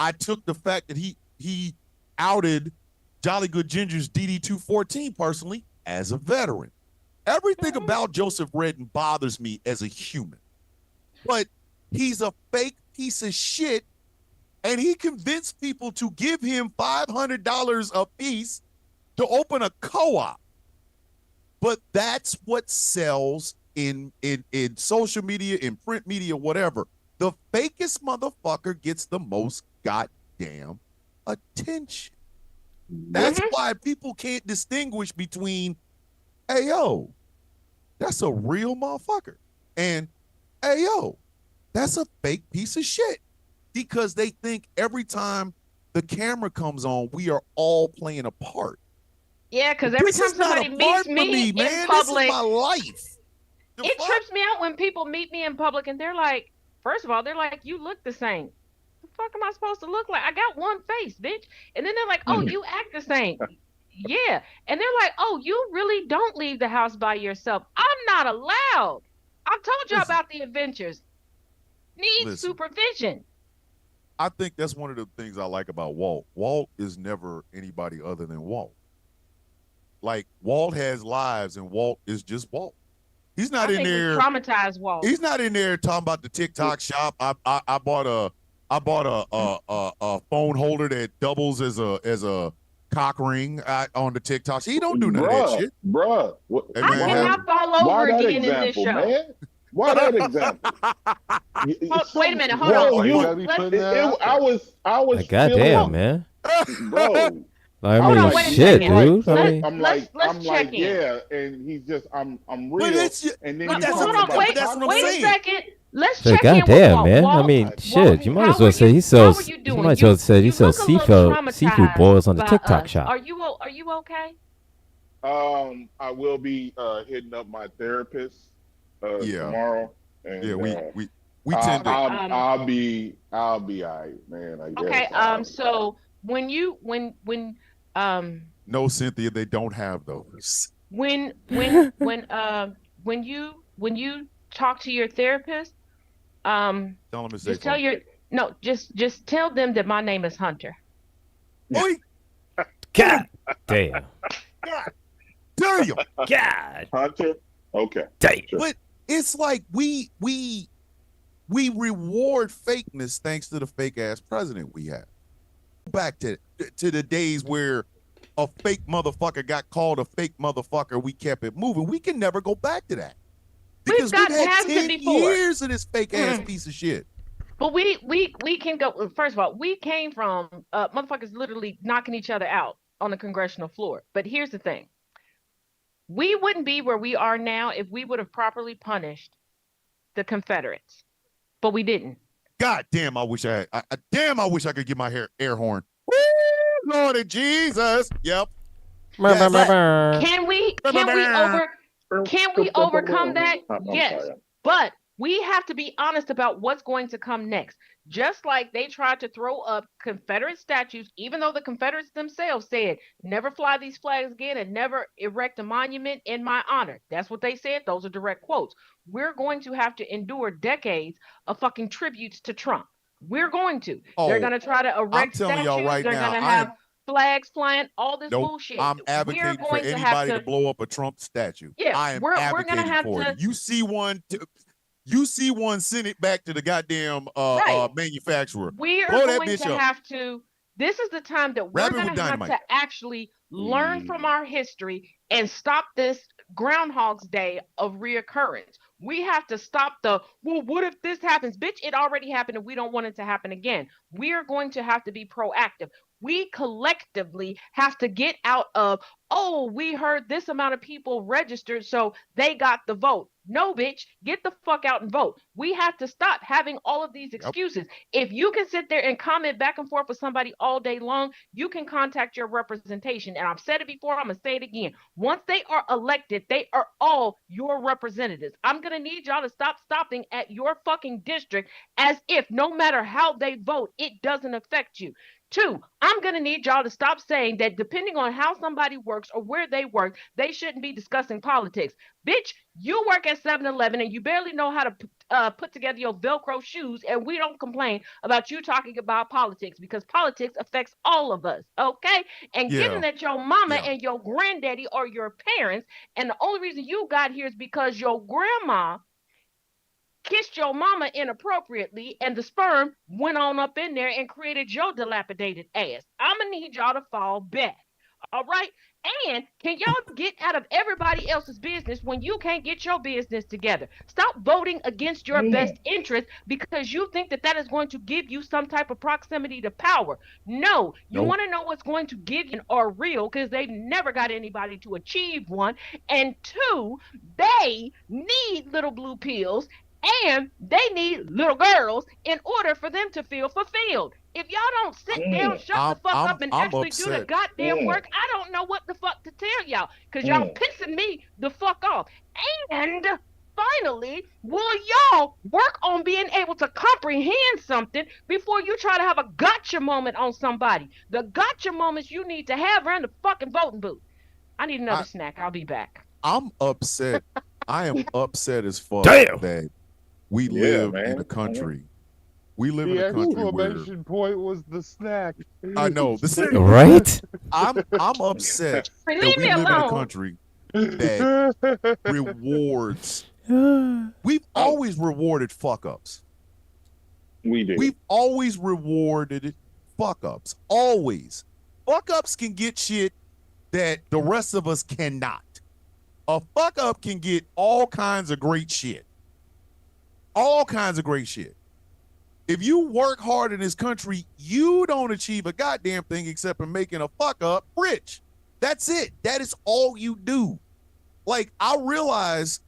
I took the fact that he outed Jolly Good Ginger's DD-214 personally as a veteran. Everything about Joseph Redden bothers me as a human. But he's a fake piece of shit, and he convinced people to give him $500 a piece to open a co-op. But that's what sells in social media, in print media, whatever. The fakest motherfucker gets the most goddamn attention. That's why people can't distinguish between, hey, yo, that's a real motherfucker, and hey, yo, that's a fake piece of shit. Because they think every time the camera comes on, we are all playing a part. Yeah, because every time somebody meets me in man. public, this is my life. It trips me out when people meet me in public and they're like, first of all, they're like, you look the same. The fuck am I supposed to look like? I got one face, bitch. And then they're like, oh, you act the same. Yeah. And they're like, oh, you really don't leave the house by yourself. I'm not allowed. I've told you about the adventures. Need supervision. I think that's one of the things I like about Walt. Walt is never anybody other than Walt. Like, Walt has lives, and Walt is just Walt. He's not in there. Traumatized Walt. He's not in there talking about the TikTok shop. I bought a phone holder that doubles as a cock ring on the TikToks. He don't do none of that shit. Bruh. Hey, I cannot fall over again in this show. Man? Why that example? Wait a minute, hold on. I was goddamn, man. Bro. I mean, shit, dude. I'm like, yeah, and he's just, I'm real. And then wait a second. Let's check goddamn, in with Walt. man. Walt, I mean, shit. You might as well say he sells. You might as well say he sells seafood boils on the TikTok shop. Are you okay? I will be hitting up my therapist tomorrow. And, yeah, we tend to. I'll be all right, man. I guess. Okay. So when no, Cynthia, they don't have those. When you talk to your therapist, tell them to say just tell them that my name is Hunter. Oi! God damn. God damn. God. Hunter. Okay. Damn. But it's like we reward fakeness thanks to the fake ass president we have. Back to the days where a fake motherfucker got called a fake motherfucker, we kept it moving. We can never go back to that. Because we've had 10 years of this fake ass piece of shit. But we can go. First of all, we came from motherfuckers literally knocking each other out on the congressional floor. But here's the thing: we wouldn't be where we are now if we would have properly punished the Confederates. But we didn't. God damn! I wish I could get my air horn. Woo, Lord Jesus! Yep. Yes. Can we overcome that? Yes. But we have to be honest about what's going to come next. Just like they tried to throw up Confederate statues, even though the Confederates themselves said, never fly these flags again and never erect a monument in my honor. That's what they said. Those are direct quotes. We're going to have to endure decades of fucking tributes to Trump. We're going to. They're going to try to erect statues. Y'all right They're going to have flags flying, all this bullshit. I'm advocating for anybody to blow up a Trump statue. Yeah, I am advocating for it. You see one, send it back to the goddamn manufacturer. We are going to have to. This is the time that we're going to have to actually learn from our history and stop this Groundhog's Day of reoccurrence. We have to stop what if this happens? Bitch, it already happened and we don't want it to happen again. We are going to have to be proactive. We collectively have to get out of, we heard this amount of people registered, so they got the vote. No, bitch, get the fuck out and vote. We have to stop having all of these excuses. If you can sit there and comment back and forth with somebody all day long, you can contact your representation. And I've said it before, I'm going to say it again. Once they are elected, they are all your representatives. I'm going to need y'all to stop stopping at your fucking district as if no matter how they vote, it doesn't affect you. Two, I'm going to need y'all to stop saying that depending on how somebody works or where they work, they shouldn't be discussing politics. Bitch, you work at 7-Eleven and you barely know how to put together your Velcro shoes, and we don't complain about you talking about politics because politics affects all of us, okay? And given Yeah. that your mama Yeah. and your granddaddy are your parents, and the only reason you got here is because your grandma kissed your mama inappropriately and the sperm went on up in there and created your dilapidated ass. I'm gonna need y'all to fall back. All right. And can y'all get out of everybody else's business when you can't get your business together? Stop voting against your best interest because you think that that is going to give you some type of proximity to power. No, you Nope. want to know what's going to give you are real because they've never got anybody to achieve one. And two, they need little blue pills and they need little girls in order for them to feel fulfilled. If y'all don't sit down, shut the fuck up, and I'm actually do the upset. goddamn work, I don't know what the fuck to tell y'all, because y'all pissing me the fuck off. And finally, will y'all work on being able to comprehend something before you try to have a gotcha moment on somebody? The gotcha moments you need to have are in the fucking voting booth. I need another snack. I'll be back. I'm upset. I am upset as fuck Damn. that we Yeah, live man. in a country. We live The in a country where exclamation point was the snack. I know the same. Right? I'm upset that Leave we me live in a alone. country that rewards. We've always rewarded fuck ups. We did. We've always rewarded fuck ups. Always. Fuck ups can get shit that the rest of us cannot. A fuck up can get all kinds of great shit. All kinds of great shit. If you work hard in this country, you don't achieve a goddamn thing except for making a fuck up rich. That's it. That is all you do. Like, I realize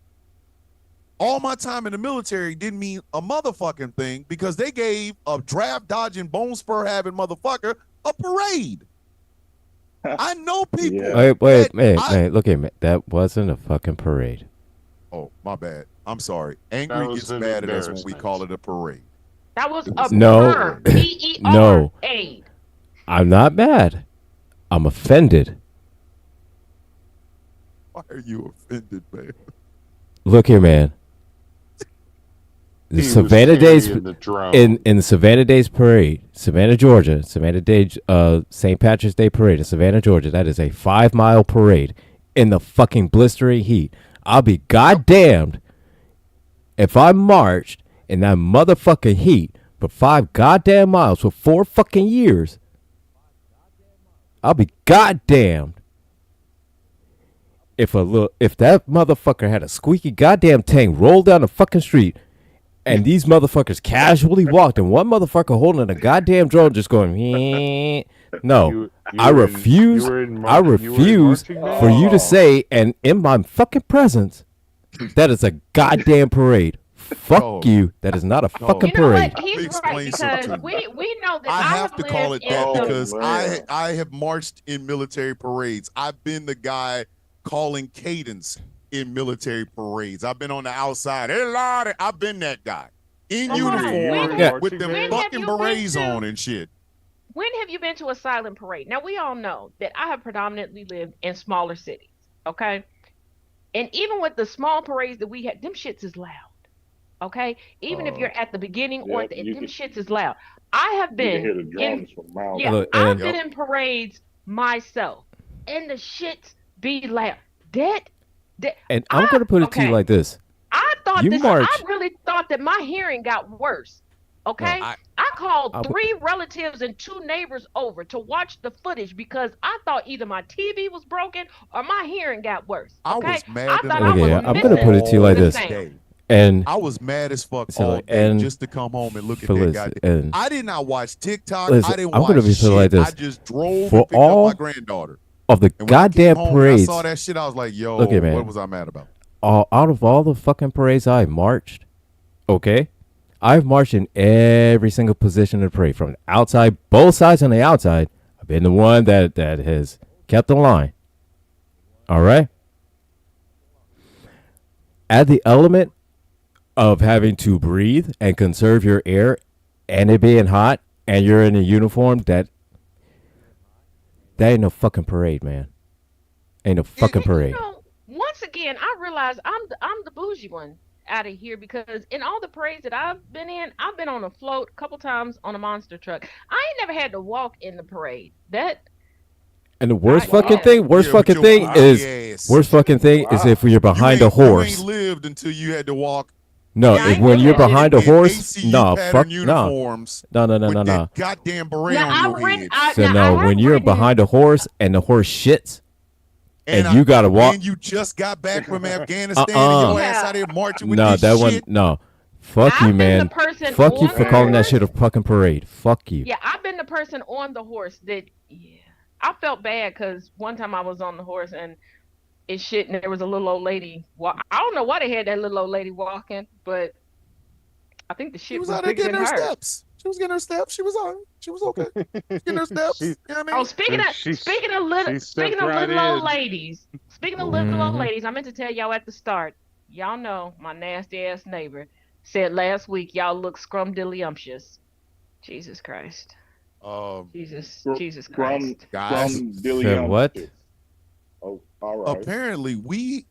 all my time in the military didn't mean a motherfucking thing because they gave a draft dodging, bone spur having motherfucker a parade. I know people. Yeah. Wait, look at me. That wasn't a fucking parade. Oh, my bad. I'm sorry. Angry was gets an mad at us when we embarrassment. call it a parade. That was a No. perm. P-E-R-A. No. I'm not mad. I'm offended. Why are you offended, man? Look here, man. The He was Savannah Days carrying the drone. in the Savannah Days Parade, Savannah, Georgia, Savannah Day, St. Patrick's Day Parade in Savannah, Georgia. That is a 5-mile parade in the fucking blistering heat. I'll be goddamned if I marched in that motherfucking heat for 5 goddamn miles for 4 fucking years. I'll be goddamned if that motherfucker had a squeaky goddamn tank roll down the fucking street and these motherfuckers casually walked and one motherfucker holding a goddamn drone just going, no. You I were in- refuse. you were in I mar- you were in refuse marching band? for you to say, and in my fucking presence, that is a goddamn parade. Fuck No. you. That is not a fucking You know parade. what? He's Explain right something because to me. we know that I have to call it lived that in the- because man. I have marched in military parades. I've been the guy calling cadence in military parades. I've been on the outside. Hey, Lord, I've been that guy in Come on, uniform when with them have you fucking been berets to- on and shit. When have you been to a silent parade? Now we all know that I have predominantly lived in smaller cities, okay? And even with the small parades that we had, them shits is loud, okay? Even if you're at the beginning or yeah, at the end, you them can- shits is loud. I have You can been hear the in, drums from miles yeah, away. Look, I've and- been in parades myself, and the shits be loud. That And I'm going to put it to you okay. like this. I thought You this. march- I really thought that my hearing got worse. Okay, No, I called I- 3 relatives and 2 neighbors over to watch the footage because I thought either my TV was broken or my hearing got worse. I Okay, was mad I than thought a I was Okay, I'm gonna missing put it to you like the this. sound. And I was mad as fuck So, all day and- just to come home and look at Phyllis, that goddamn. and I did not watch TikTok. Listen, I didn't I'm watch gonna be shit. like this. I just drove For and picked all up my granddaughter. of the And when I came goddamn home and parades, I saw that shit. I was like, "Yo, Look here, man. what was I mad about?" out of all the fucking parades I marched, okay, I've marched in every single position of the parade, from the outside, both sides on the outside. I've been the one that has kept the line. All right. Add the element of having to breathe and conserve your air, and it being hot, and you're in a uniform that That ain't no fucking parade, man. Ain't no fucking And you parade. know, once again, I realize I'm the bougie one out of here because in all the parades that I've been in, I've been on a float a couple times on a monster truck. I ain't never had to walk in the parade. That And the I worst fucking yeah. thing, worst Yeah, with fucking your thing booty is, ass. worst fucking thing is if you're behind a You horse. ain't lived until you had to walk No, Yeah, I if ain't when never you're did it. behind a in horse, ACU no, pattern fuck, no, uniforms no, no, no, with no, no. that goddamn beret Now on your I've ridden. head. I, So now I no, have when you're ridden. behind a horse and the horse shits and you gotta walk, And you just got back from Afghanistan and your ass Yeah. out here marching with no, this that one, shit. no. Fuck you, I've been the man. person Fuck you on for the calling that horse. shit a fucking parade. Fuck you. Yeah, I've been the person on the horse that yeah. I felt bad because one time I was on the horse and it shit and there was a little old lady. I don't know why they had that little old lady walking, but I think the She shit was was out there bigger getting than her her. steps. She was getting her steps. She was on. She was okay. Getting her steps. She- You know what I Oh, mean? speaking of She- speaking of little she speaking stepped of right little old in. ladies, speaking of little old Mhm. ladies, I meant to tell y'all at the start. Y'all know my nasty ass neighbor said last week y'all look scrumdiddlyumptious. Jesus Christ. Jesus Christ. Guys, Said what? Oh, all right. apparently we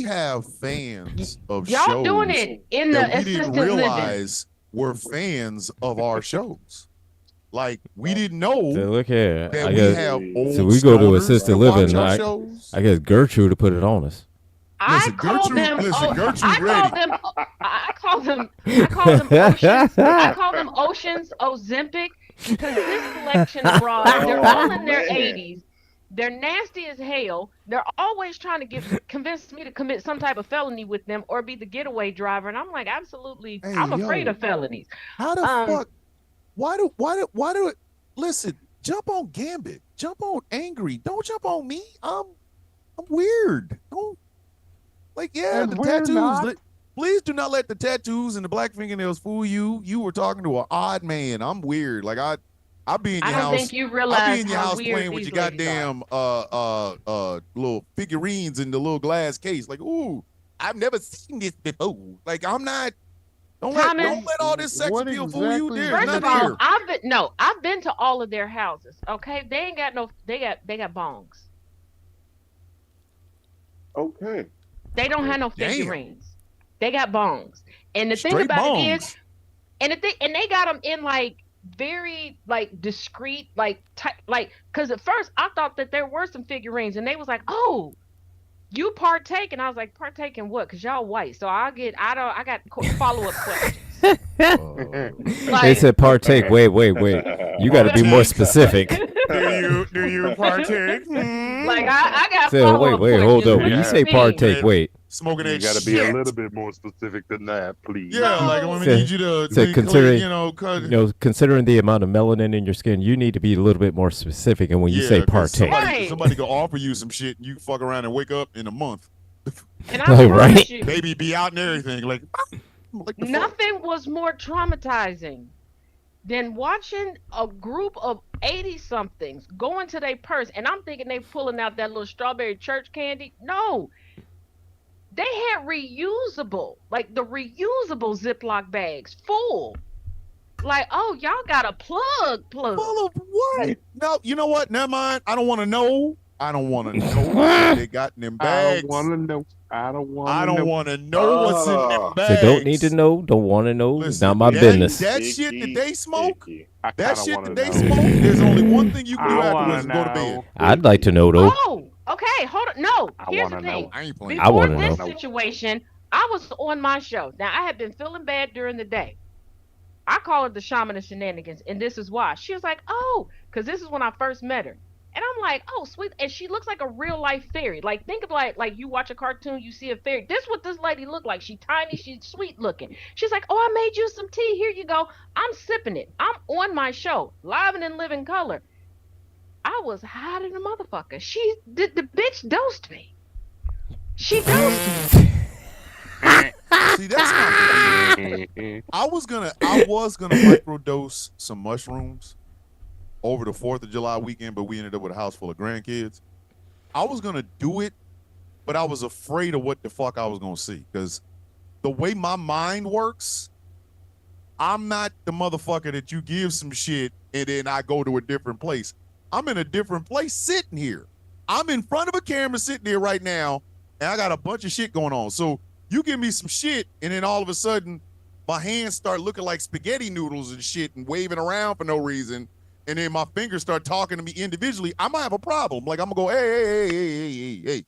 have fans of Y'all shows doing it in the that we assisted didn't living. realize were fans of our shows. Like we didn't know So look here. that I we guess have old so we go to stoners assisted that watch living. our I shows. guess Gertrude to put it on us. I Listen, call them. Gertrude I ready. call them. I call them. I call them oceans. I call them oceans Ozempic because this collection of broads, they're all in their man. 80s. They're nasty as hell. They're always trying to convince me to commit some type of felony with them or be the getaway driver, and I'm like, absolutely, Hey, I'm afraid yo. of felonies. How the Um, fuck? Why do it? Listen, jump on Gambit. Jump on Angry. Don't jump on me. I'm weird. Don't And the we're tattoos. not. Please do not let the tattoos and the black fingernails fool you. You were talking to an odd man. I'm weird. Like I'll be in your I don't house. think you I'll realize be in your how house weird playing with these your ladies are. goddamn little figurines in the little glass case. Like, ooh, I've never seen this before. Like, I'm not. Don't Thomas, let all this sex what appeal fool you. exactly There's first do of none all, here. I've been to all of their houses. Okay, they ain't got no. They got bongs. Okay. They don't have no Damn. figurines. They got bongs. And the thing Straight about it bones. is, and they got them in like very like discreet like because at first I thought that there were some figurines and they was like, oh, you partake, and I was like, partake in what? Because y'all white, so I got follow-up questions. They Like, said partake. Wait. You got to be more specific. Do you partake? like I got Say, follow-up wait, hold questions. up. What When do you say mean? partake, wait. Smoking You that got to shit. be a little bit more specific than that, please. Yeah, like No. when we Say- need you to say clear, considering- cut. Considering the amount of melanin in your skin, you need to be a little bit more specific. And when you say 'cause partake, Right. somebody could offer you some shit and you fuck around and wake up in a month. And I Right. promise you, Baby be out and everything. Like the fuck? nothing was more traumatizing than watching a group of 80-somethings go into their purse, and I'm thinking they pulling out that little strawberry church candy. No, they had reusable, like the reusable Ziploc bags full. Like, oh, y'all got a plug. Full of what? No, you know what? Never mind. I don't want to know. I don't want to know what they got in them I bags. don't want to know. I don't want to I don't know. want to know what's in them so bags. don't need to know, don't want to know. It's Listen, not my that- business. That shit that they smoke, I that kinda shit wanna that they know. smoke, there's only one thing you can do I afterwards wanna is go to bed. know. I'd like to know, though. Oh, okay, hold on. No, I here's the wanna thing. know. I ain't playing. I Before wanna this know. situation, I was on my show. Now, I had been feeling bad during the day. I call it the shaman of shenanigans, and this is why. She was like, oh, because this is when I first met her. And I'm like, oh, sweet. And she looks like a real life fairy. Like, think of like you watch a cartoon, you see a fairy. This is what this lady looked like. She tiny, she's sweet looking. She's like, oh, I made you some tea. Here you go. I'm sipping it. I'm on my show, live and in living color. I was hot in a motherfucker. The bitch dosed me. She dosed me. See, that's not the I was gonna microdose some mushrooms over the 4th of July weekend, but we ended up with a house full of grandkids. I was gonna do it, but I was afraid of what the fuck I was gonna see. Because the way my mind works, I'm not the motherfucker that you give some shit and then I go to a different place. I'm in a different place sitting here. I'm in front of a camera sitting there right now, and I got a bunch of shit going on. So you give me some shit, and then all of a sudden, my hands start looking like spaghetti noodles and shit and waving around for no reason. And then my fingers start talking to me individually. I might have a problem. Like, I'm going to go, hey.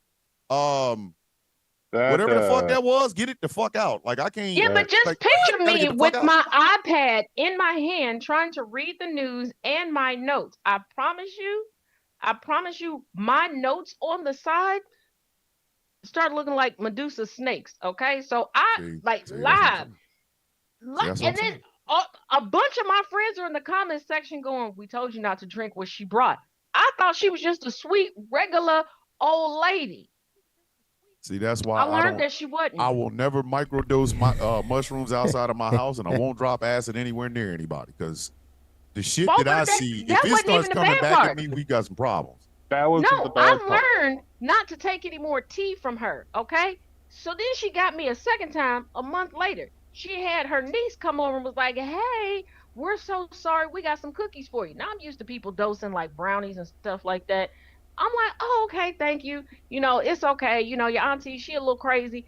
Whatever the fuck that was, get it the fuck out. Like, I can't. Yeah, but just like, picture gotta me get the with fuck out. my iPad in my hand trying to read the news and my notes. I promise you, my notes on the side start looking like Medusa snakes. Okay, so I live, and then a bunch of my friends are in the comment section going, "We told you not to drink what she brought." I thought she was just a sweet, regular old lady. See, that's why I learned that she wasn't. I will never microdose my mushrooms outside of my house, and I won't drop acid anywhere near anybody because the shit that I see, if it starts coming back at me, we got some problems. That was No, the bad part. I learned not to take any more tea from her, okay? So then she got me a second time a month later. She had her niece come over and was like, "Hey, we're so sorry. We got some cookies for you." Now I'm used to people dosing like brownies and stuff like that. I'm like, "Oh, okay, thank you. It's okay. Your auntie, she a little crazy."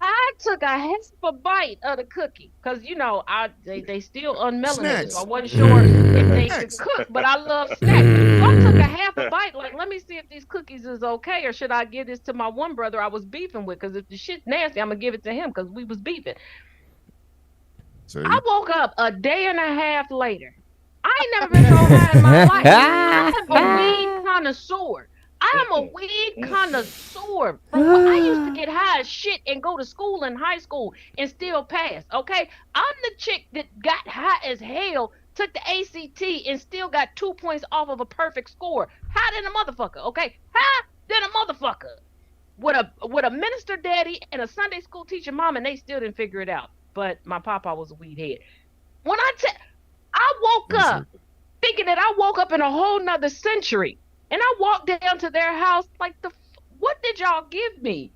I took a half a bite of the cookie because they still unmelanated, so I wasn't sure if they could cook, but I love snacks. So I took a half a bite, like, let me see if these cookies is okay, or should I give this to my one brother I was beefing with? Because if the shit's nasty, I'm gonna give it to him because we was beefing. See? I woke up a day and a half later. I ain't never been so high in my life. I'm a weed connoisseur. I'm a weed connoisseur. From when I used to get high as shit and go to school in high school and still pass, okay? I'm the chick that got high as hell, took the ACT, and still got 2 points off of a perfect score. High than a motherfucker, okay? High than a motherfucker. With a minister daddy and a Sunday school teacher mom, and they still didn't figure it out. But my papa was a weed head. When I woke up thinking that I woke up in a whole nother century. And I walked down to their house like, what did y'all give me?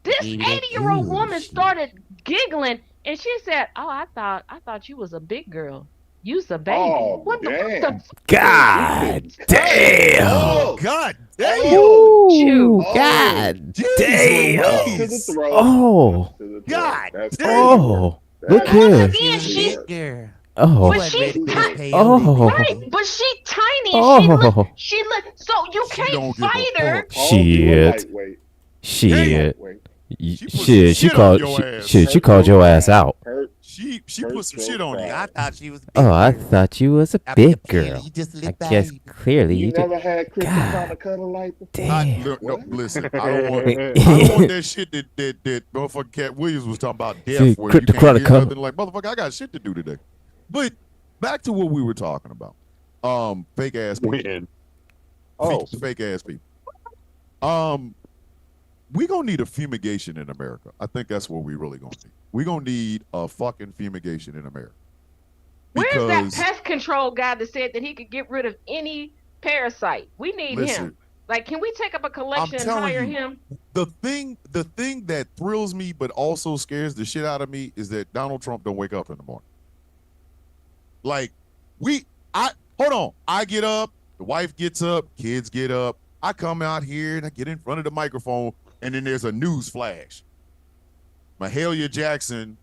This 80-year-old woman started giggling, and she said, "Oh, I thought you was a big girl. You's a baby." Oh, what damn. the God damn. Oh, God damn. Ooh, Oh. God damn. To the throat. Oh. To the throat. God That's damn. Oh. Look Once here. again, Girl. Oh. but she's tiny. Oh. Right, but she's tiny. Oh. She look. So you She don't can't give a fight her. fuck. Called you a Shit. lightweight. Shit. Lightweight. She put some Shit. She shit called. on your ass. She called your ass out. Hurt. She put some shit on you. I thought she was. Oh, I thought you was a big girl. You just I lit by guess you. clearly You you did. never had Chris God trying to cut a light before? Damn. Look, no, What? listen, I don't want that shit that motherfucking Cat Williams was talking about death, See, where you the can't chronic hear cover. nothing. Like, motherfucker, I got shit to do today. But back to what we were talking about. Fake ass people. When? Oh, Fake ass people. We gonna need a fumigation in America. I think that's what we really gonna need. We gonna need a fucking fumigation in America. Where's that pest control guy that said that he could get rid of any parasite? We need him. Like, can we take up a collection and hire him? The thing that thrills me but also scares the shit out of me is that Donald Trump don't wake up in the morning. Like, hold on. I get up, the wife gets up, kids get up. I come out here and I get in front of the microphone, and then there's a news flash. Mahalia Jackson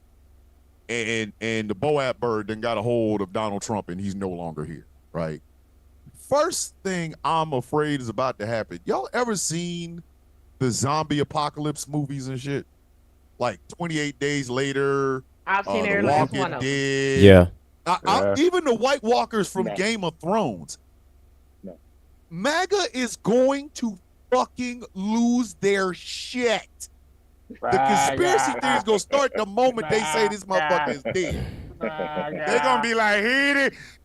and the Boab bird then got a hold of Donald Trump, and he's no longer here, right? First thing I'm afraid is about to happen. Y'all ever seen the zombie apocalypse movies and shit? Like 28 Days Later, I've seen The every last Walking one of them. Dead. Yeah. Even the White Walkers from No. Game of Thrones. No. MAGA is going to fucking lose their shit. The conspiracy theories gonna start the moment they say this motherfucker is dead. They're gonna be like,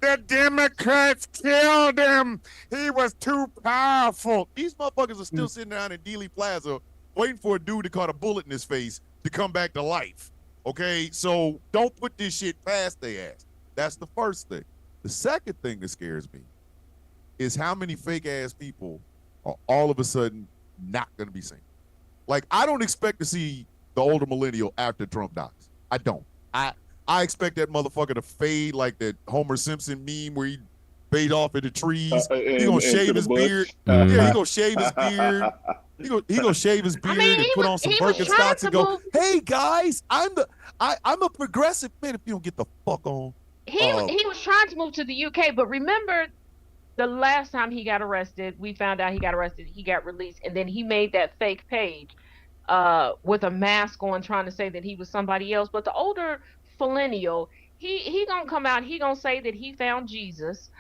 the Democrats killed him. He was too powerful. These motherfuckers are still sitting down in Dealey Plaza waiting for a dude to caught a bullet in his face to come back to life. Okay, so don't put this shit past their ass. That's the first thing. The second thing that scares me is how many fake ass people are all of a sudden not gonna be seen. Like, I don't expect to see the older millennial after Trump dies. I don't. I expect that motherfucker to fade like that Homer Simpson meme where he bait off in the trees. He and gonna into shave the his bush. beard. Mhm. Yeah, he gonna shave his beard. He gonna shave his beard mean, and put on some he was trying Birkenstocks to and go, move. "Hey guys, I'm a progressive man." If you don't get the fuck on, He was trying to move to the UK, but remember the last time he got arrested, we found out he got arrested, he got released, and then he made that fake page with a mask on trying to say that he was somebody else. But the older millennial, he gonna come out, he gonna say that he found Jesus.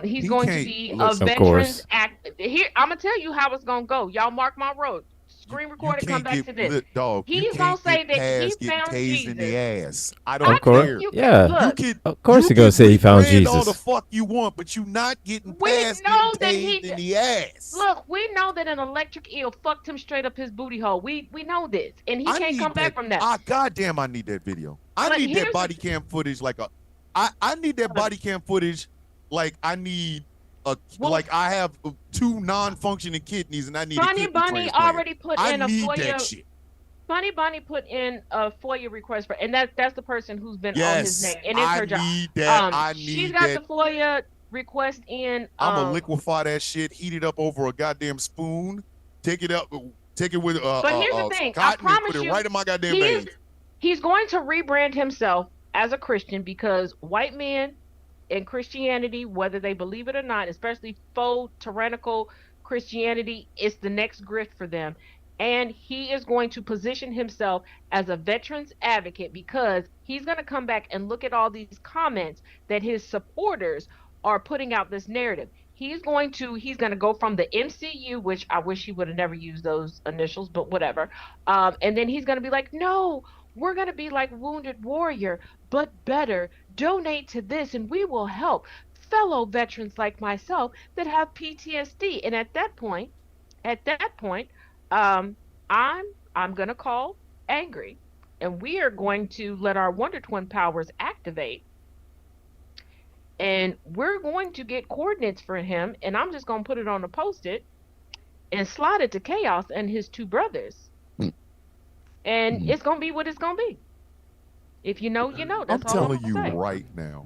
He's he going to can't be a listen. Of veterans course. act. Here, I'm gonna tell you how it's gonna go. Y'all mark my word. Screen You record it, come can't back get to this. lit, dog. You He's gonna can't say get that he past getting found tased in the Jesus. ass. I I don't Of course. care. think you Yeah. can You look. can. Of course You he gonna can say he found rebrand all the Jesus. fuck you want, but you not getting We past know getting that tased he in the ass. look. We know that an electric eel fucked him straight up his booty hole. We know this, and he I can't need come back that. from that. Goddamn, I need that video. I But need here's that body cam footage. I need that body cam footage. Like I need Well, like I have 2 non-functioning kidneys and I need a Funny kidney Bunny transplant. already put I in a need that FOIA. shit. Funny Bunny put in a FOIA request for, and that's the person who's been on his Yes, neck, and it's I her job. need that. I She's need got that. the FOIA request in. I'ma liquefy that shit, heat it up over a goddamn spoon, take it up, take it with But here's the some thing. I cotton and put promise it you, right in my goddamn he is. veins. He's going to rebrand himself as a Christian because white men in Christianity, whether they believe it or not, especially faux tyrannical Christianity, is the next grift for them. And he is going to position himself as a veterans advocate because he's going to come back and look at all these comments that his supporters are putting out this narrative. He's going to go from the MCU, which I wish he would have never used those initials, but whatever. And then he's going to be like, no, we're going to be like Wounded Warrior, but better. Donate to this and we will help fellow veterans like myself that have PTSD. And at that point, um, I'm gonna call angry, and we are going to let our Wonder Twin powers activate, and we're going to get coordinates for him, and I'm just gonna put it on a post-it and slide it to Chaos and his 2 brothers, and it's gonna be what it's gonna be. If you know, you know. I'm That's all telling you say. right now.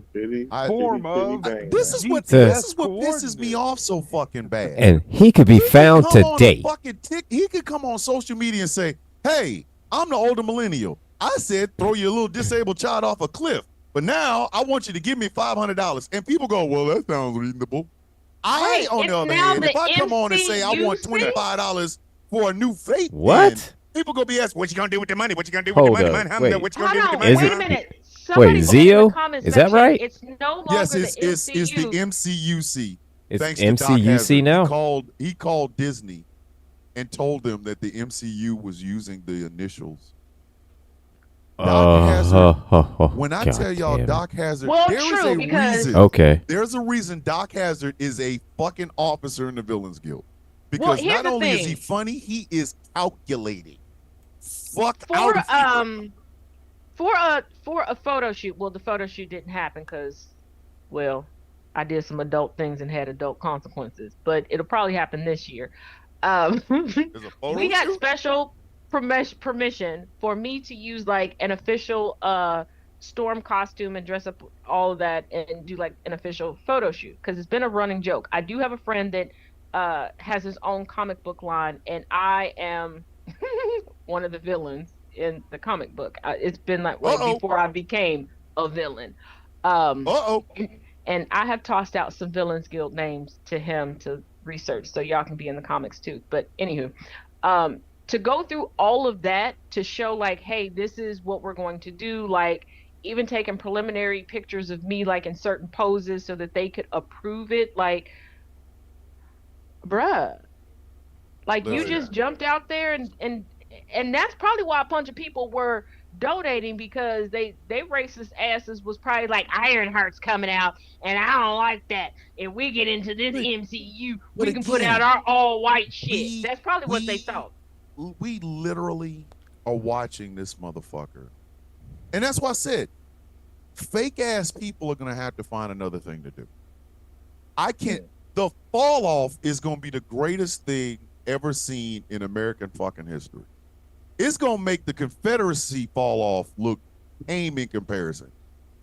Form of This is what GPS pisses me off so fucking bad. And he could be He could found come on a today. fucking he could come on social media and say, "Hey, I'm the older millennial. I said throw your little disabled child off a cliff, but now I want you to give me $500." And people go, "Well, that sounds reasonable." Right, On the it's other now hand, if the I come on and say I want MCUC. $25 for a new fate, What? people gonna be asking, "What you gonna do with the money? What you gonna do with Hold the money, up, man? wait. What you gonna Hold do with on, the money?" wait Is a it- minute. Somebody Wait, put in the Zio? comment Is that section, right? It's no longer Yes, the it's the MCU. MCUC. It's Thanks to Doc MCUC Hazard. now? He called Disney and told them that the MCU was using the initials. Doc Hazard. When I tell y'all Doc Hazard, Well, there is true, a because- reason. Okay. There's a reason Doc Hazard is a fucking officer in the Villains Guild. Well, Because here's not the only is he thing. funny, he is calculating. Fuck out For of here. for a photo shoot. Well, the photo shoot didn't happen because, well, I did some adult things and had adult consequences. But it'll probably happen this year. There's a photo We got shoot? special permission for me to use like an official Storm costume and dress up all of that and do like an official photo shoot because it's been a running joke. I do have a friend that has his own comic book line, and I am one of the villains in the comic book. It's been like before I became a villain. And I have tossed out some Villains Guild names to him to research so y'all can be in the comics too. But anywho, to go through all of that to show like, hey, this is what we're going to do, like even taking preliminary pictures of me like in certain poses so that they could approve it, like bruh, like you just jumped out there and that's probably why a bunch of people were donating because they racist asses was probably like Ironheart's coming out and I don't like that. If we get into this MCU, we can put out our all white shit. That's probably what they thought. We literally are watching this motherfucker. And that's why I said, fake ass people are gonna have to find another thing to do. I can't. The fall off is gonna be the greatest thing ever seen in American fucking history. It's gonna make the Confederacy fall off look tame in comparison,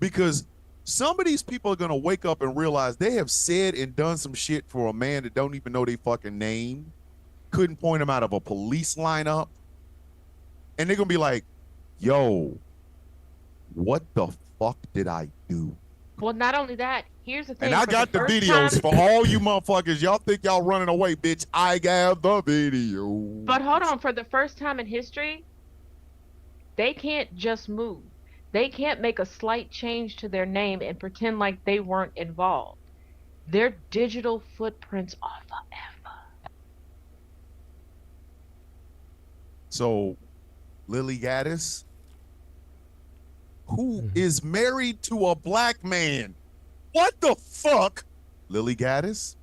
because some of these people are gonna wake up and realize they have said and done some shit for a man that don't even know their fucking name, couldn't point him out of a police lineup, and they're gonna be like, yo, what the fuck did I do? Well, not only that, here's the thing. And I got the videos for all you motherfuckers. Y'all think y'all running away, bitch. I got the video. But hold on, for the first time in history, they can't just move. They can't make a slight change to their name and pretend like they weren't involved. Their digital footprints are forever. So, Lily Gaddis, who is married to a black man. What the fuck? Lily Gaddis,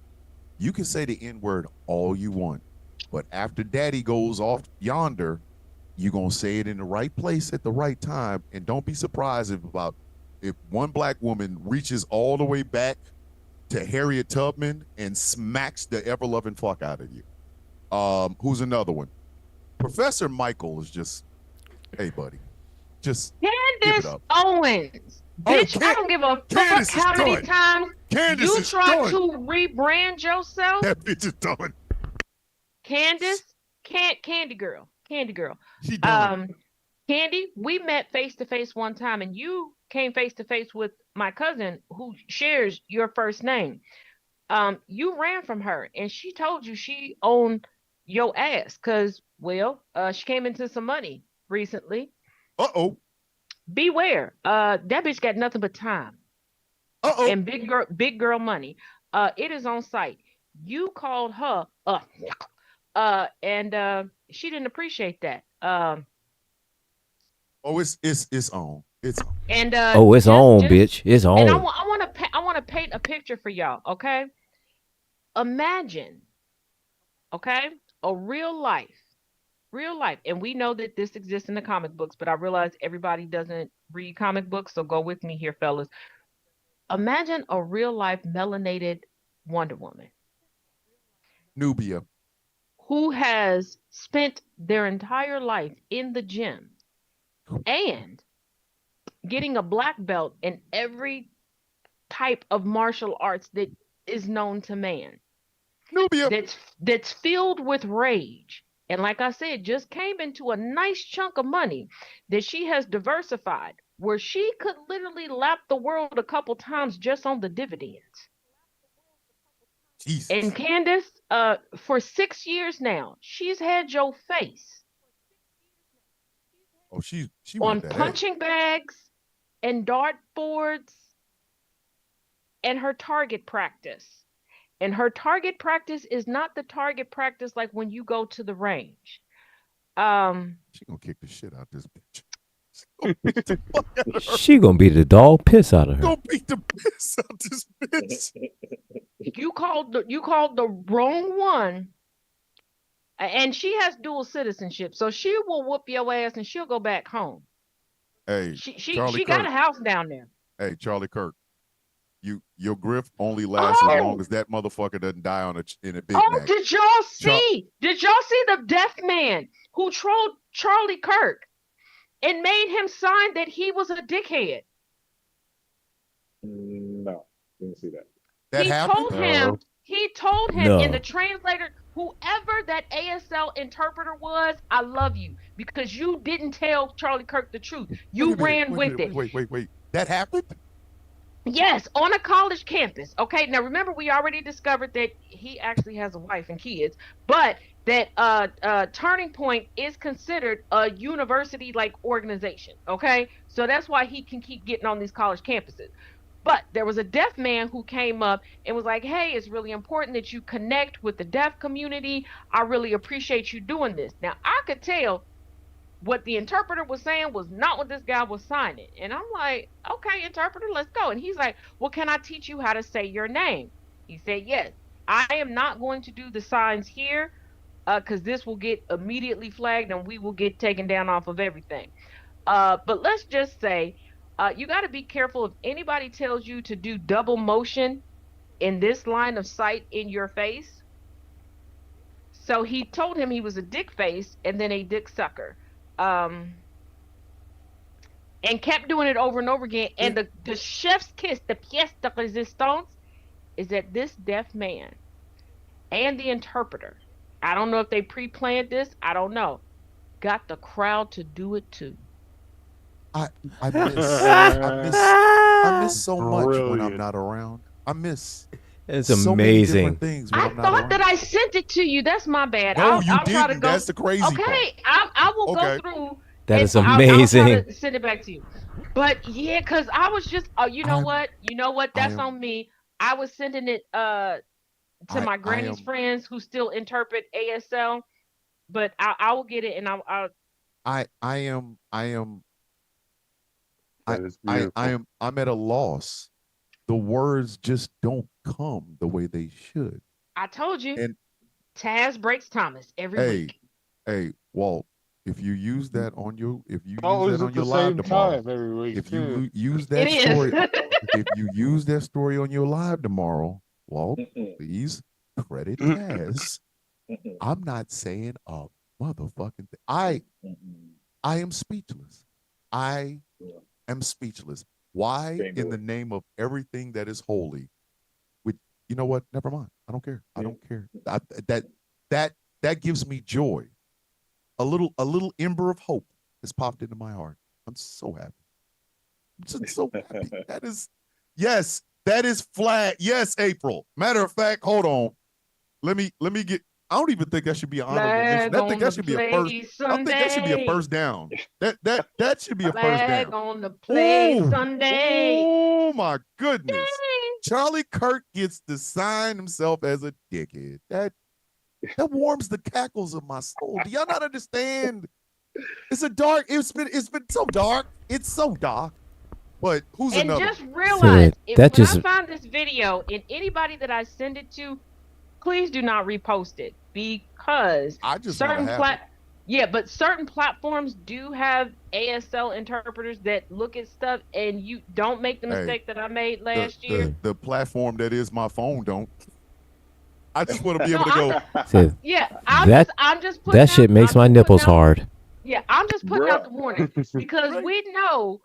you can say the N-word all you want, but after daddy goes off yonder, you're going to say it in the right place at the right time, and don't be surprised if one black woman reaches all the way back to Harriet Tubman and smacks the ever-loving fuck out of you. Who's another one? Professor Michael is just, hey, buddy. Just Candace Owens. Bitch, I don't give a fuck how many times you try to rebrand yourself. That bitch is done. Candace, Candy Girl. She done. Candy, we met face to face one time, and you came face to face with my cousin who shares your first name. You ran from her, and she told you she owned your ass because, well, she came into some money recently. Uh-oh. Beware. That bitch got nothing but time. Uh-oh. And big girl money. It is on site. You called her and she didn't appreciate that. Oh, it's on. It's on. And it's on, bitch. It's on. And I want to paint a picture for y'all, okay? Imagine, okay, a real life, and we know that this exists in the comic books, but I realize everybody doesn't read comic books, so go with me here, fellas. Imagine a real life melanated Wonder Woman. Nubia. Who has spent their entire life in the gym and getting a black belt in every type of martial arts that is known to man. Nubia. That's filled with rage. And like I said, just came into a nice chunk of money that she has diversified, where she could literally lap the world a couple times just on the dividends. Jesus. And Candace, for 6 years now, she's had your face. Oh, she on punching bags and dart boards and her target practice. And her target practice is not the target practice like when you go to the range. She gonna kick the shit out this bitch. She gonna beat the dog piss out of her. Gonna beat the piss out this bitch. You called the wrong one. And she has dual citizenship, so she will whoop your ass and she'll go back home. Hey, she got a house down there. Hey, Charlie Kirk, your grift only lasts as long as that motherfucker doesn't die in a Big Mac. Did y'all see? Did y'all see the deaf man who trolled Charlie Kirk and made him sign that he was a dickhead? No, didn't see that. That happened? He told him in the translator, whoever that ASL interpreter was, I love you because you didn't tell Charlie Kirk the truth. You ran with it. Wait. That happened? Yes, on a college campus. Okay, now remember we already discovered that he actually has a wife and kids, but that Turning Point is considered a university-like organization. Okay, so that's why he can keep getting on these college campuses. But there was a deaf man who came up and was like, hey, it's really important that you connect with the deaf community. I really appreciate you doing this. Now, I could tell what the interpreter was saying was not what this guy was signing. And I'm like, okay, interpreter, let's go. And he's like, well, can I teach you how to say your name? He said, yes. I am not going to do the signs here because this will get immediately flagged and we will get taken down off of everything. But let's just say, you got to be careful if anybody tells you to do double motion in this line of sight in your face. So he told him he was a dick face and then a dick sucker. and kept doing it over and over again. And the chef's kiss, the pièce de résistance, is that this deaf man and the interpreter, I don't know if they pre-planned this, I don't know, got the crowd to do it too. I miss so much when I'm Brilliant. not around. I miss It's so many amazing. different things when I I'm not thought around. that I sent it to you. That's my bad. No, you I'll try to didn't. go. That's the crazy part. Okay, I will Okay. go through. That and is I'll try amazing. to send it back to you. But yeah, because I was just, you know I'm- what? You know what? I That's am- on me. I was sending it to my I granny's am- friends who still interpret ASL. But I will get it, and I'll I am That is beautiful. I'm at a loss. The words just don't come the way they should. I told you. And- Taz breaks Thomas every Hey, week. hey, Walt, if you use that on your Always on at your the live same tomorrow, time every week if too. you use that It story, is. if you use that story on your live tomorrow, Walt, please credit Taz. I'm not saying a motherfucking thing. I am speechless. I am speechless. Why, in the name of everything that is holy, which, you know what? Never mind. I don't care. I don't care. That gives me joy. A little ember of hope has popped into my heart. I'm so happy. I'm just so happy. That is flag. Yes, April. Matter of fact, hold on. Let me get. I don't even think that should be an honorable mention. I think that should be a first. I think that should be a first down. That should be a first Flag down. on the play Ooh. Sunday. Oh my goodness. Yay. Charlie Kirk gets to sign himself as a dickhead. That warms the cackles of my soul. Do y'all not understand? It's been so dark. It's so dark. But who's And another? just realize, that when just- I find this video, and anybody that I send it to, please do not repost it, because I just want to have it. but certain platforms do have ASL interpreters that look at stuff, and you don't make the mistake that I made last year. The platform that is my phone don't. I just want to be able to No, go. So Yeah, I'm just putting that shit out- makes I'm my just nipples putting out- hard. Yeah, I'm just putting out the warning because Right. we know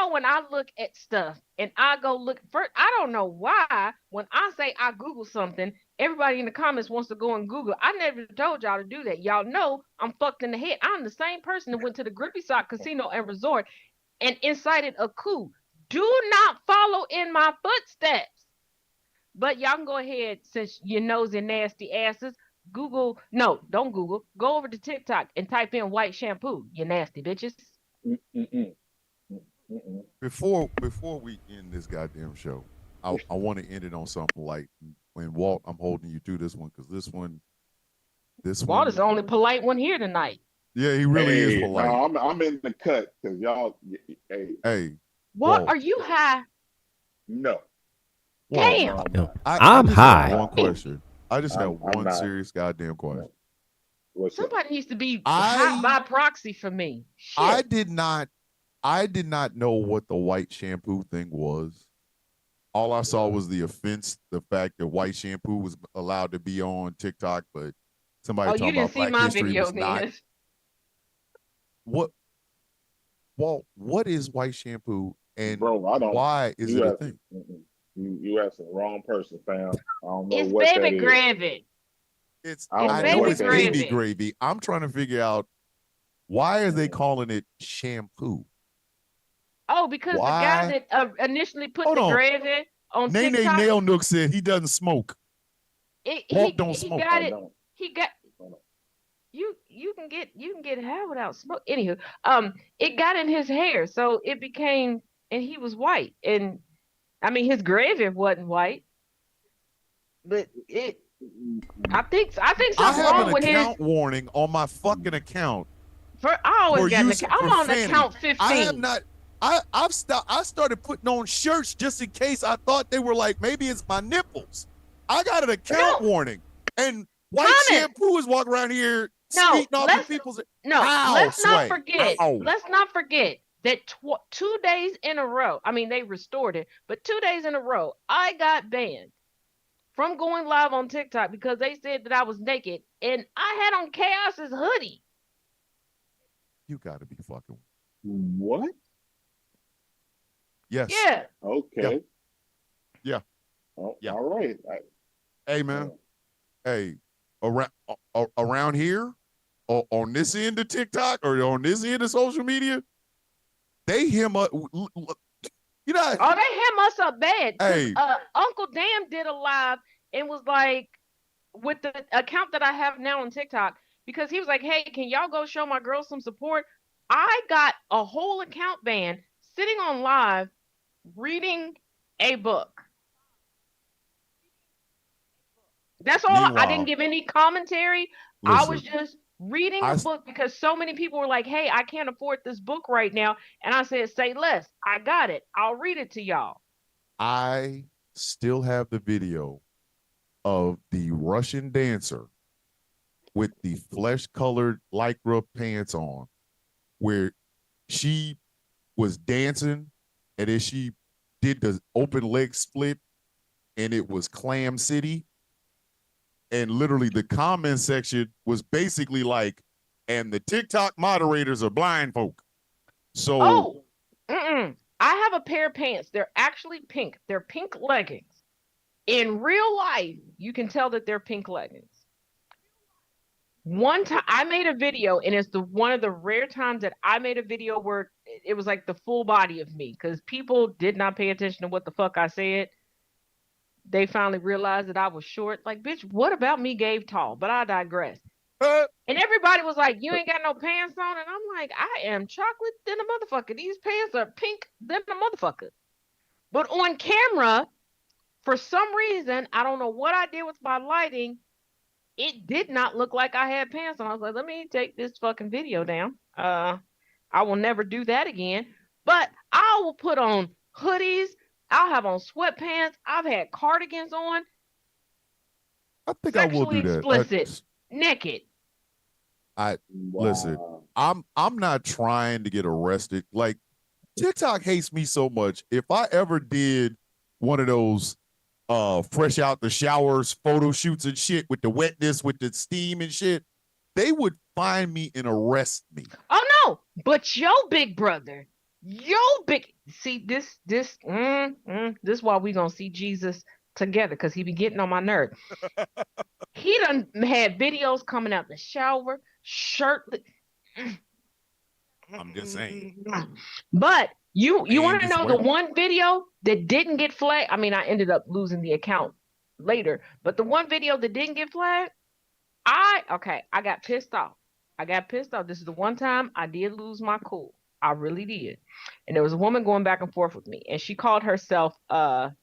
when I look at stuff and I go look first. I don't know why when I say I Google something, everybody in the comments wants to go and Google. I never told y'all to do that. Y'all know I'm fucked in the head. I'm the same person that went to the Grippy Sock Casino and Resort and incited a coup. Do not follow in my footsteps. But y'all can go ahead, since your nose and nasty asses. Google, no, don't Google. Go over to TikTok and type in white shampoo, you nasty bitches. Before we end this goddamn show, I want to end it on something light. When Walt, I'm holding you to this one because this one. Walt is the only polite one here tonight. Yeah, he really is polite. No, I'm in the cut because y'all. Hey, Walt, Walt. are you high? No. Damn. No, I'm just high. have one question. I just have I'm one not. serious goddamn question. What's up? Somebody needs to be hot by proxy for me. Shit. I did not know what the white shampoo thing was. All I saw was the offense, the fact that white shampoo was allowed to be on TikTok, but somebody Oh, talking you didn't about see Black my history video was not. then. What is white shampoo, and Bro, I don't. why is it a thing? You asking the wrong person, fam. I don't know It's what that baby is. gravy. I don't I know know what it's that baby is. gravy. I'm trying to figure out why are they calling it shampoo? Oh, because the guy that initially put Hold the on. gravy on Nene TikTok, Nail Nook said he doesn't smoke. Walt don't he smoke. got I it. don't. He got you can get high without smoke. Anywho, it got in his hair, so it became, and he was white. And I mean, his gravy wasn't white, but it. I think I something have wrong an with his. account warning on my fucking account. I always for got an use account. I'm for on fanning. account 15. I have not. I started putting on shirts just in case. I thought they were like maybe it's my nipples. I got an account warning, and white Thomas. shampoo is walking around here No, skeeting off the people's. No, Ow, let's not Sway. forget. Ow. Let's not forget that 2 days in a row. I mean, they restored it, but 2 days in a row, I got banned from going live on TikTok because they said that I was naked, and I had on Chaos's hoodie. You got to be fucking. What? Yes. Yeah. Okay. Yeah. Oh, Yeah. All right. Hey, man. Hey, around here, on this end of TikTok or on this end of social media, they him up. You know. Oh, they hem us up bad. Hey. Uncle Dan did a live and was like, with the account that I have now on TikTok, because he was like, hey, can y'all go show my girls some support? I got a whole account banned sitting on live reading a book. That's all. I didn't give any commentary. I was just reading a book because so many people were like, hey, I can't afford this book right now. And I said, say less. I got it. I'll read it to y'all. I still have the video of the Russian dancer with the flesh-colored lycra pants on, where she was dancing and then she did the open leg split and it was Clam City. And literally the comment section was basically like, and the TikTok moderators are blind folk. So I have a pair of pants. They're actually pink. They're pink leggings. In real life, you can tell that they're pink leggings. One time I made a video, and it's one of the rare times that I made a video where it was like the full body of me, because people did not pay attention to what the fuck I said. They finally realized that I was short. Like, bitch, what about me gave tall? But I digress. And everybody was like, you ain't got no pants on. And I'm like, I am chocolate than a motherfucker. These pants are pink than a motherfucker. But on camera, for some reason, I don't know what I did with my lighting, it did not look like I had pants on. I was like, let me take this fucking video down. I will never do that again. But I will put on hoodies. I'll have on sweatpants. I've had cardigans on. I think I will do that. Explicit, naked. Listen, I'm not trying to get arrested. Like, TikTok hates me so much. If I ever did one of those fresh out the showers photo shoots and shit with the wetness, with the steam and shit, they would find me and arrest me. Oh no, but your big brother, see this is why we gonna see Jesus together, because he be getting on my nerve. He done had videos coming out the shower, shirtless. I'm just saying. But you want to know the one video that didn't get flagged? I mean, I ended up losing the account later, but the one video that didn't get flagged, I got pissed off. This is the one time I did lose my cool. I really did. And there was a woman going back and forth with me, and she called herself Meemaw.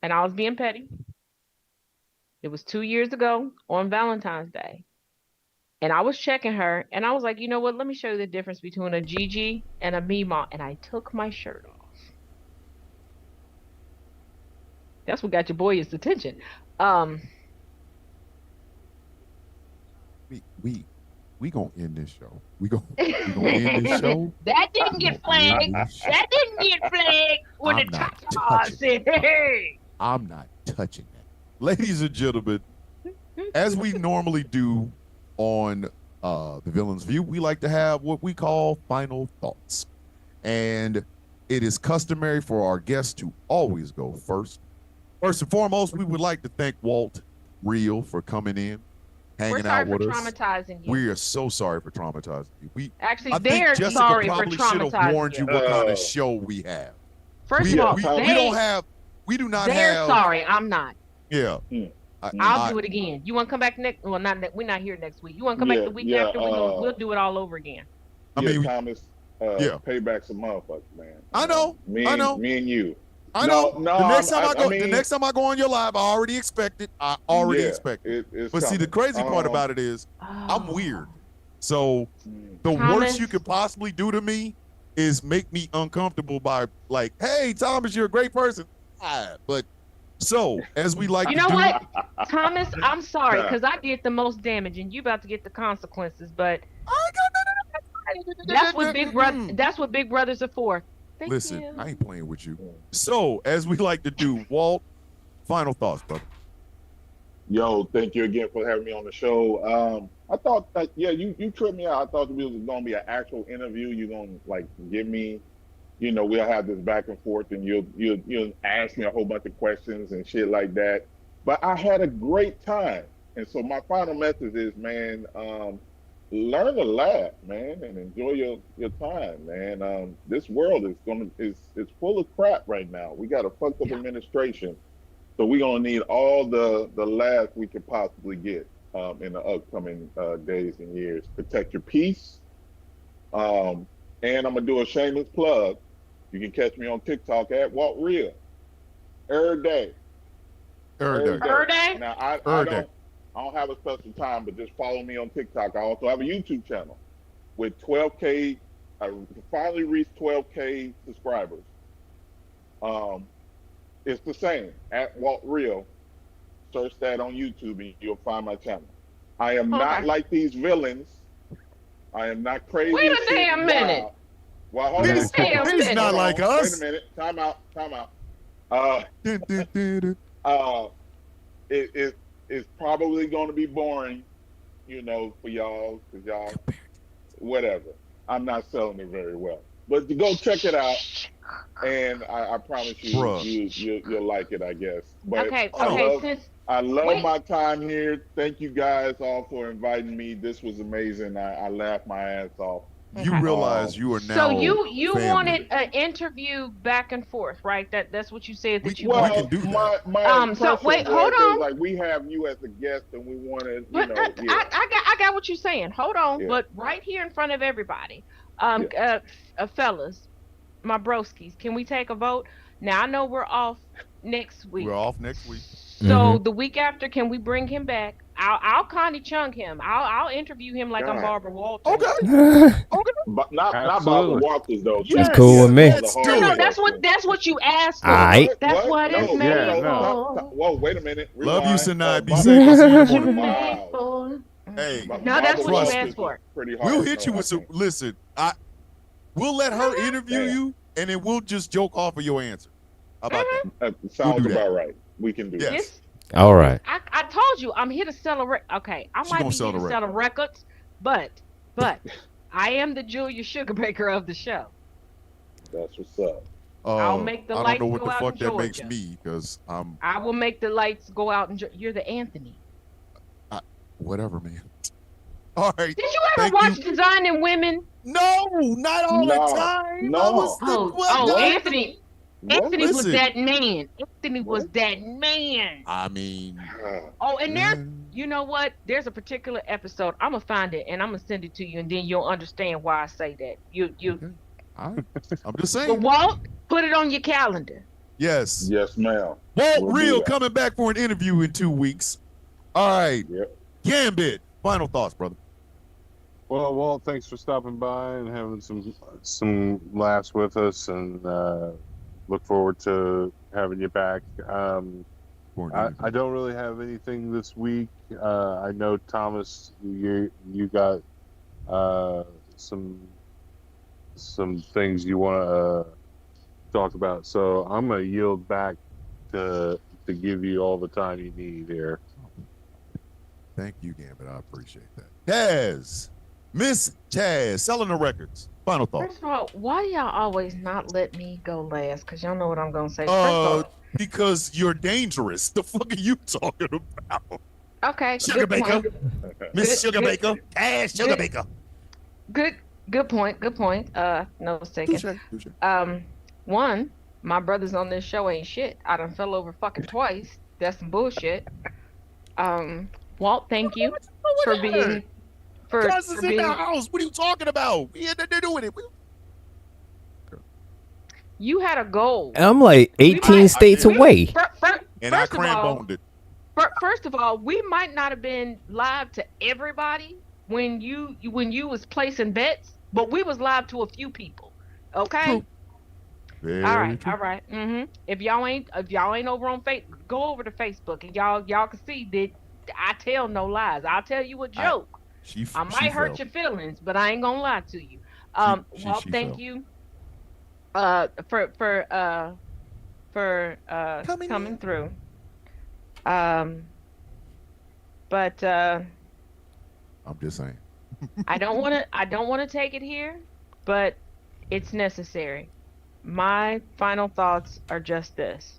And I was being petty. It was 2 years ago on Valentine's Day. And I was checking her, and I was like, you know what? Let me show you the difference between a Gigi and a Meemaw. And I took my shirt off. That's what got your boy's attention. We gonna end this show. We gonna end this show. That didn't get flagged. That didn't get flagged when the top said, hey. I'm not touching that. Ladies and gentlemen, as we normally do on The Villain's View, we like to have what we call final thoughts. And it is customary for our guests to always go first. First and foremost, we would like to thank Walt Real for coming in, hanging out with us. We're sorry for traumatizing you. We are so sorry for traumatizing you. They're sorry for traumatizing you. Should have warned you what kind of show we have. First of all, we do not have. They're sorry. I'm not. Yeah. I'll do it again. You want to come back next? Well, we're not here next week. You want to come back the week after? We'll do it all over again. Thomas. Payback's a motherfucker, man. I know. Me and you. I know. The next time I go on your live, I already expect it. But coming. See, the crazy part about it is, I'm weird. So the worst you could possibly do to me is make me uncomfortable by like, hey, Thomas, you're a great person. But so as we like, you know what, Thomas, I'm sorry because I did the most damage, and you about to get the consequences. But that's what big brother. That's what big brothers are for. Listen, I ain't playing with you. So, as we like to do, Walt, final thoughts, brother. Yo, thank you again for having me on the show. I thought that yeah, you tripped me out. I thought it was gonna be an actual interview. You're gonna like give me, we'll have this back and forth, and you'll ask me a whole bunch of questions and shit like that. But I had a great time, and so my final message is, man, learn to laugh, man, and enjoy your time, man. This world is full of crap right now. We got a fucked up administration. So we're gonna need all the laughs we could possibly get in the upcoming days and years. Protect your peace. And I'm gonna do a shameless plug. You can catch me on TikTok at Walt Real. Every day. Every day. Every day? Now I don't have a special time, but just follow me on TikTok. I also have a YouTube channel with 12K. I finally reached 12K subscribers. It's the same at Walt Real. Search that on YouTube and you'll find my channel. I am not like these villains. I am not crazy. Wait a damn minute. Well, hold on. He's not like us. Wait a minute. Time out. It's probably going to be boring, for y'all, because y'all, whatever. I'm not selling it very well. But to go check it out, and I promise you'll like it, I guess. But okay. I love my time here. Thank you guys all for inviting me. This was amazing. I laughed my ass off. You realize you are now. So you family. wanted an interview back and forth, right? That's what you said that you well, wanted. We can do that. My so wait, hold on. like we have you as a guest, and we wanted, But I got what you're saying. Hold on, Yeah. but right here in front of everybody, fellas, my broskies, can we take a vote? Now I know we're off next week. We're off next week. So the week after, can we bring him back? I'll Connie Chung him. I'll interview him like I'm God. Barbara Walters. Okay. But not Barbara Absolutely. Walters though. That's cool with me. No, that's what you asked for. Aight. That's what it's made for. Whoa, wait a minute. Love you, Sinai. Be Barbara- safe. I'll see you in the morning. Made for. Hey, Barbara No, that's what you Walters asked is for. Pretty hard. we'll hit you with I some. think. Listen, we'll let her interview Damn. you, and then we'll just joke off of your answer. How about that? Sounds do that. about right. We can do Yes. that. This, All right. I told you I'm here to sell a record. Okay, I She might gonna be sell here the to sell the records, but I am the Julia Sugarbaker of the show. That's what's up. I'll make the I lights don't know what go the out fuck in that makes Georgia. me, because I will make the lights go out and you're the Anthony. whatever, man. All right. Did you ever Thank watch you. Designing Women? No, not all No, the time. no. I was Anthony. Anthony was Listen. that man. Anthony was that man. I mean, Oh, and there's, you know what? There's a particular episode. I'm gonna find it and I'm gonna send it to you, and then you'll understand why I say that. okay. I'm just The saying. Walt, put it on your calendar. Yes. Yes, ma'am. Walt We'll do Real that. coming back for an interview in 2 weeks. All right. Yep. Gambit. Final thoughts, brother. Well, Walt, thanks for stopping by and having some laughs with us, and look forward to having you back. I don't really have anything this week. I know, Thomas, you got some things you want to talk about, so I'm gonna yield back to give you all the time you need here. Thank you, Gambit. I appreciate that. Taz. Miss Taz, selling the records. Final thoughts. First of all, why do y'all always not let me go last? Because y'all know what I'm gonna say. First of all, Because you're dangerous. The fuck are you talking about? okay, Sugar good Baker. point. Miss Good- Sugar good- Baker. Taz Sugar good- Baker. Good point. Good point. No second. Touche. One, my brothers on this show ain't shit. I done fell over fucking twice. That's some bullshit. Walt, thank you for being Cuz is in the house. What are you talking about? We had nothing to do with it. You had a goal. I'm like 18 states I did. away. And I First of all, cram-boned it. First of all, we might not have been live to everybody when you was placing bets, but we was live to a few people. Okay. True. Very All right. true. All right. If y'all ain't over on Facebook, go over to Facebook and y'all can see that I tell no lies. I'll tell you a joke. I might hurt your feelings, but I ain't gonna lie to you. Walt, thank fell. you for coming through. But I'm just saying. I don't want to. I don't want to take it here, but it's necessary. My final thoughts are just this: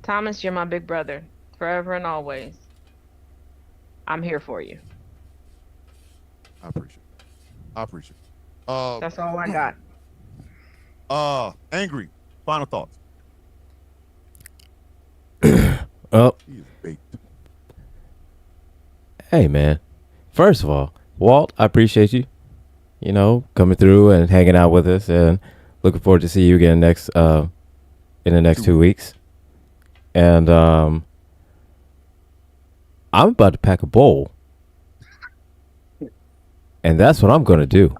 Thomas, you're my big brother, forever and always. I'm here for you. I appreciate it. I appreciate it. That's all I got. Angry. Final thoughts. Oh, He is baked. hey, man. First of all, Walt, I appreciate you, coming through and hanging out with us, and looking forward to see you again in the next 2 weeks. And I'm about to pack a bowl, and that's what I'm going to do.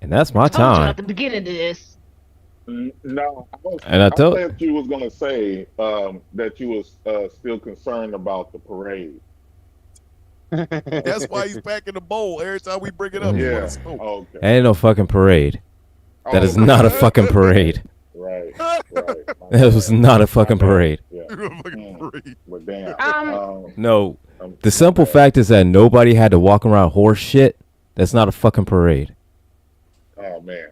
And that's my Told you time. at the beginning of this. No, And I told- thought you was gonna say that you was still concerned about the parade. That's why he's packing the bowl. Every time we bring it up, he Yeah. want to smoke. Okay. Ain't no fucking parade. That is Okay. not a fucking parade. Right. That was not a fucking parade. Yeah. Fucking parade. But damn. No. I'm- The simple my bad. fact is that nobody had to walk around horse shit. That's not a fucking parade. Oh man.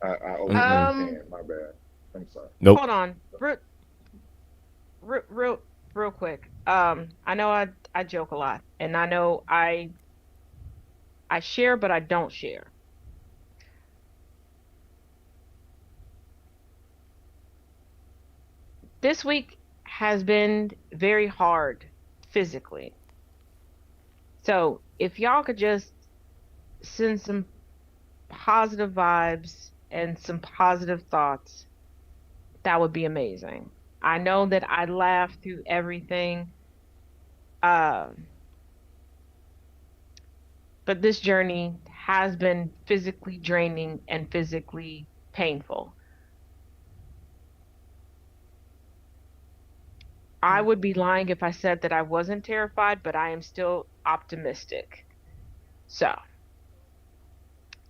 I overstand. My bad. I'm sorry. Nope. Hold on, real quick. I know I joke a lot, and I know I share, but I don't share. This week has been very hard physically. So if y'all could just send some positive vibes and some positive thoughts, that would be amazing. I know that I laughed through everything, but this journey has been physically draining and physically painful. I would be lying if I said that I wasn't terrified, but I am still optimistic. So,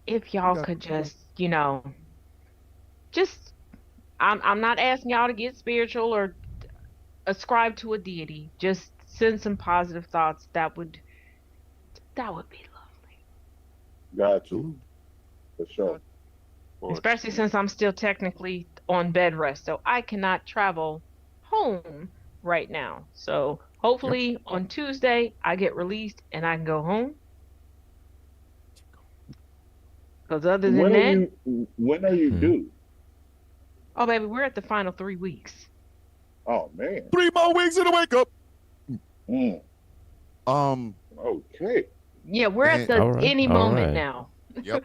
if y'all could just, just I'm not asking y'all to get spiritual or ascribe to a deity. Just send some positive thoughts. That would be lovely. Got you. For sure. Especially since I'm still technically on bed rest, so I cannot travel home right now. So hopefully on Tuesday I get released and I can go home. Because other than that, when are you due? oh baby, we're at the final 3 weeks. Oh man. 3 more weeks and a wake up. Okay. Yeah, we're at the All right, any all moment right. now. Yep.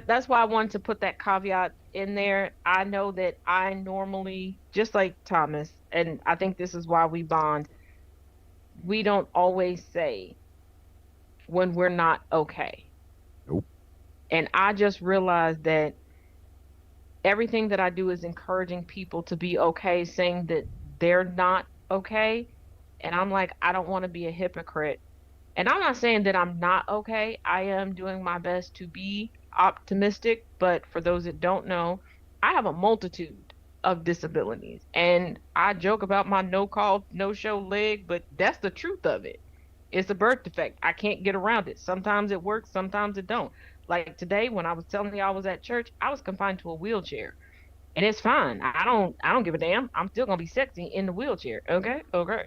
That's why I wanted to put that caveat in there. I know that I normally, just like Thomas, and I think this is why we bond, we don't always say when we're not okay. Nope. And I just realized that everything that I do is encouraging people to be okay, saying that they're not okay. And I'm like, I don't want to be a hypocrite. And I'm not saying that I'm not okay. I am doing my best to be optimistic. But for those that don't know, I have a multitude of disabilities. And I joke about my no call, no show leg, but that's the truth of it. It's a birth defect. I can't get around it. Sometimes it works, sometimes it don't. Like today when I was telling you I was at church, I was confined to a wheelchair. And it's fine. I don't give a damn. I'm still gonna be sexy in the wheelchair. Okay? Okay.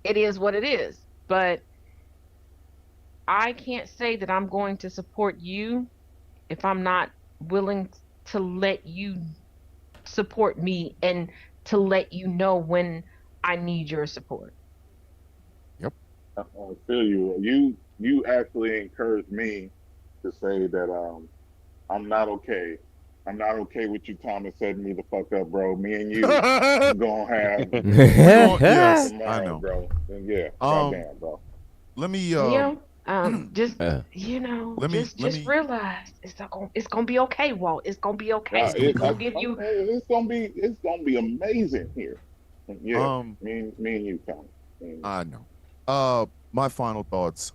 It is what it is. But I can't say that I'm going to support you if I'm not willing to let you support me and to let you know when I need your support. I feel you. You actually encouraged me to say that I'm not okay. I'm not okay with you, Thomas, setting me the fuck up, bro. Me and you gonna have Yes, tomorrow, I know. bro. And yeah, goddamn, bro. Let me Just let me just realize it's gonna be okay, Walt. It's gonna be okay. We're gonna give you. It's gonna be amazing here. And yeah, me and you, Thomas. I know. My final thoughts.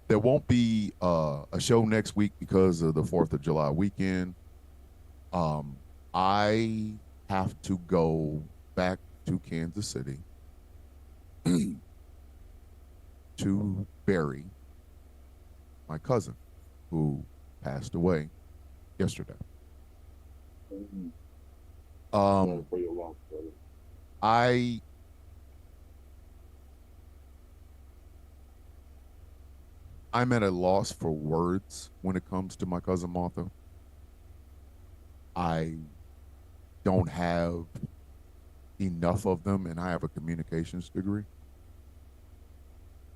There won't be a show next week because of the 4th of July weekend. I have to go back to Kansas City to bury my cousin who passed away yesterday. Sorry for your loss, brother. I'm at a loss for words when it comes to my cousin Martha. I don't have enough of them, and I have a communications degree.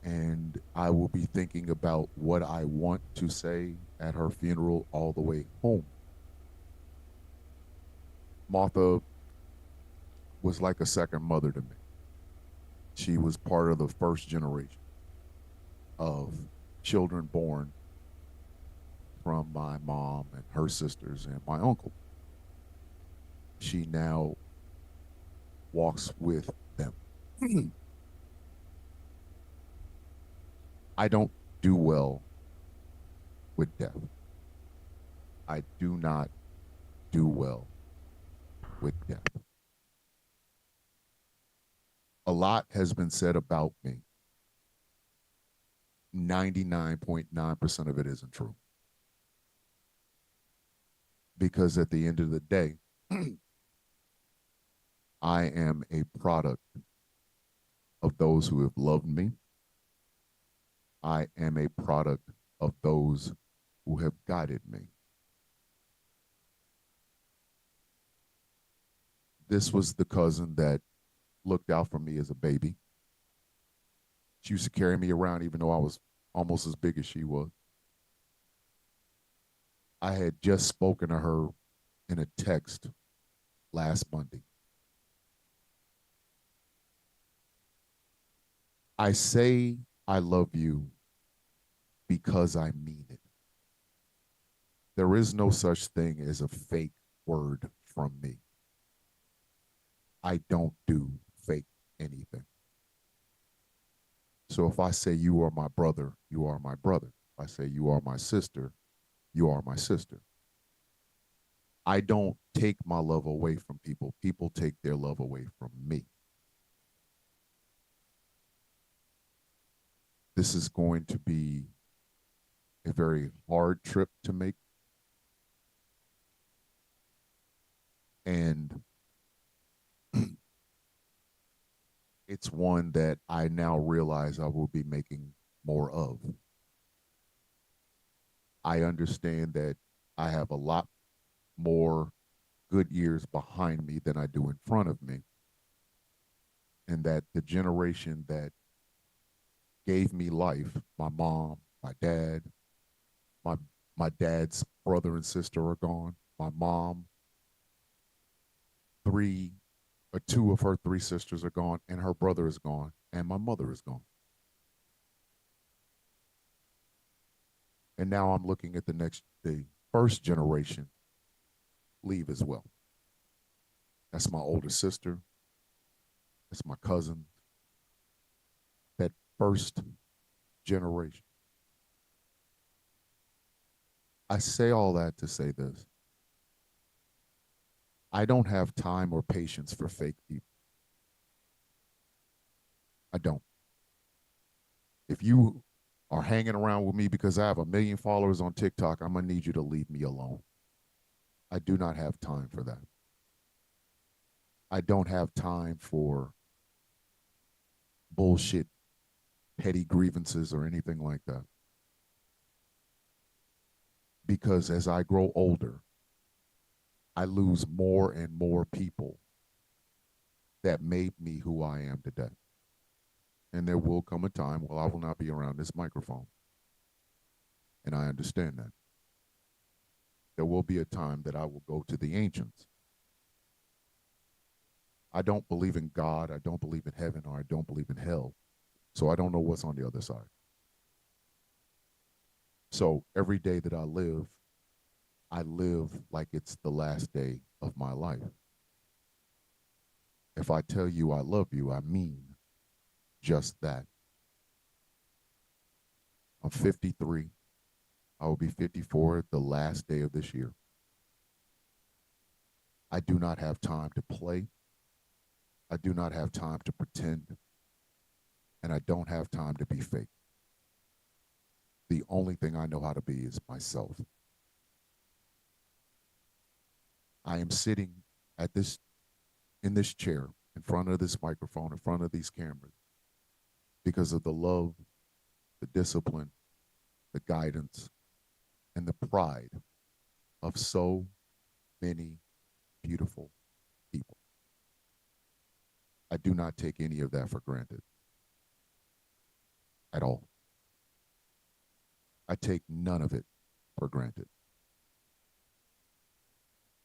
And I will be thinking about what I want to say at her funeral all the way home. Martha was like a second mother to me. She was part of the first generation of children born from my mom and her sisters and my uncle. She now walks with them. I don't do well with death. I do not do well with death. A lot has been said about me. 99.9% of it isn't true. Because at the end of the day, I am a product of those who have loved me. I am a product of those who have guided me. This was the cousin that looked out for me as a baby. She used to carry me around even though I was almost as big as she was. I had just spoken to her in a text last Monday. I say I love you because I mean it. There is no such thing as a fake word from me. I don't do fake anything. So if I say you are my brother, you are my brother. If I say you are my sister, you are my sister. I don't take my love away from people. People take their love away from me. This is going to be a very hard trip to make. And it's one that I now realize I will be making more of. I understand that I have a lot more good years behind me than I do in front of me. And that the generation that gave me life, my mom, my dad, my dad's brother and sister are gone. My mom, two of her three sisters are gone, and her brother is gone, and my mother is gone. And now I'm looking at the first generation leave as well. That's my older sister. That's my cousin. That first generation. I say all that to say this. I don't have time or patience for fake people. I don't. If you are hanging around with me because I have 1 million followers on TikTok, I'm going to need you to leave me alone. I do not have time for that. I don't have time for bullshit, petty grievances or anything like that. Because as I grow older, I lose more and more people that made me who I am today. And there will come a time where I will not be around this microphone. And I understand that. There will be a time that I will go to the ancients. I don't believe in God, I don't believe in heaven, or I don't believe in hell. So I don't know what's on the other side. So every day that I live like it's the last day of my life. If I tell you I love you, I mean just that. I'm 53. I will be 54 the last day of this year. I do not have time to play. I do not have time to pretend. And I don't have time to be fake. The only thing I know how to be is myself. I am sitting at this in this chair, in front of this microphone, in front of these cameras, because of the love, the discipline, the guidance, and the pride of so many beautiful people. I do not take any of that for granted at all. I take none of it for granted.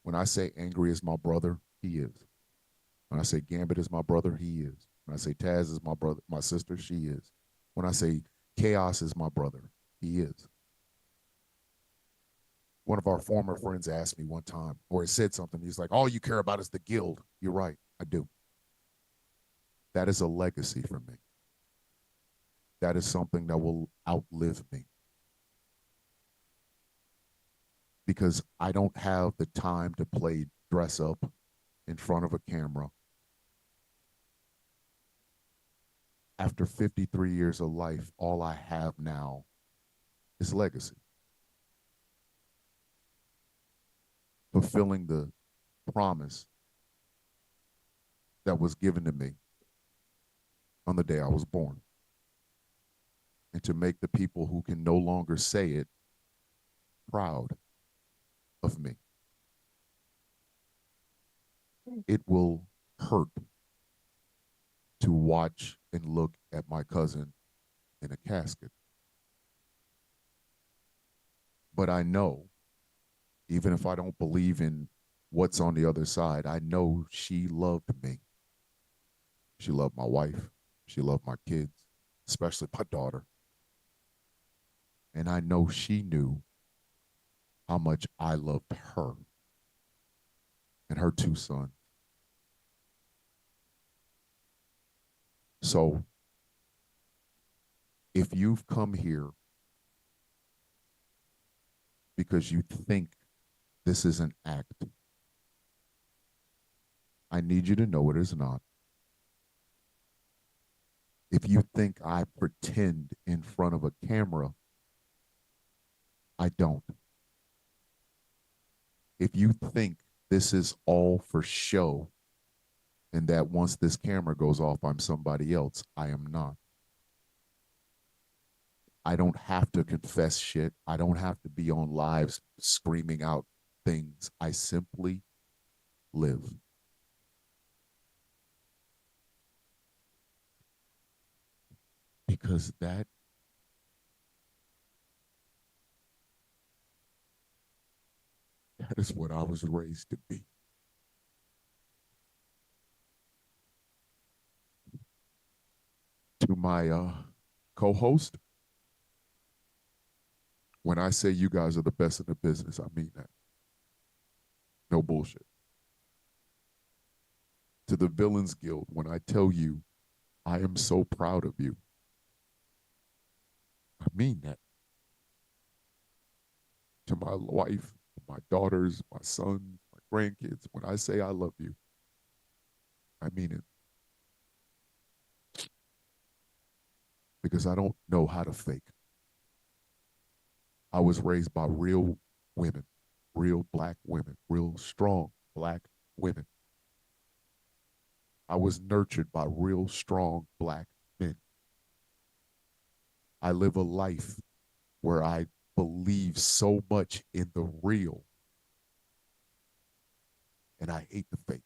When I say Angry is my brother, he is. When I say Gambit is my brother, he is. When I say Taz is my brother, my sister, she is. When I say Chaos is my brother, he is. One of our former friends asked me one time, or he said something, he's like, all you care about is the guild. You're right, I do. That is a legacy for me. That is something that will outlive me. Because I don't have the time to play dress up in front of a camera. After 53 years of life, all I have now is legacy. Fulfilling the promise that was given to me on the day I was born. And to make the people who can no longer say it proud of me. It will hurt to watch and look at my cousin in a casket. But I know, even if I don't believe in what's on the other side, I know she loved me. She loved my wife. She loved my kids, especially my daughter. And I know she knew how much I loved her and her two sons. So if you've come here because you think this is an act, I need you to know it is not. If you think I pretend in front of a camera, I don't. If you think this is all for show and that once this camera goes off, I'm somebody else, I am not. I don't have to confess shit. I don't have to be on lives screaming out things. I simply live. Because that is what I was raised to be. To my co-host, when I say you guys are the best in the business, I mean that. No bullshit. To the Villains Guild, when I tell you I am so proud of you, I mean that. To my wife, my daughters, my sons, my grandkids, when I say I love you, I mean it. Because I don't know how to fake. I was raised by real women, real black women, real strong black women. I was nurtured by real strong black men. I live a life where I believe so much in the real and I hate the fake.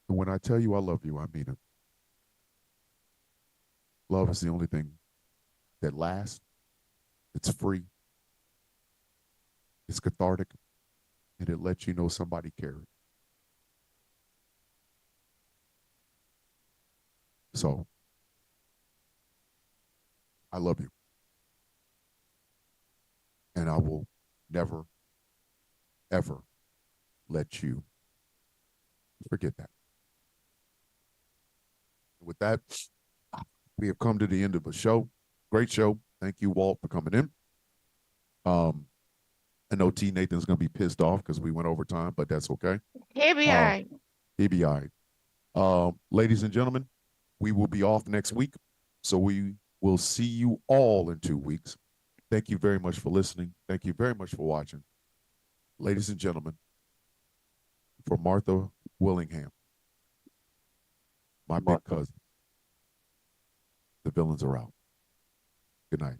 And when I tell you I love you, I mean it. Love is the only thing that lasts. It's free. It's cathartic. And it lets you know somebody cares. So, I love you. And I will never, ever let you forget that. With that, we have come to the end of the show. Great show. Thank you, Walt, for coming in. I know T Nathan's gonna be pissed off because we went overtime, but that's okay. He'll be all right. He'll be all right. Ladies and gentlemen, we will be off next week, so we will see you all in 2 weeks. Thank you very much for listening. Thank you very much for watching. Ladies and gentlemen, for Martha Willingham, my big cousin, the villains are out. Good night.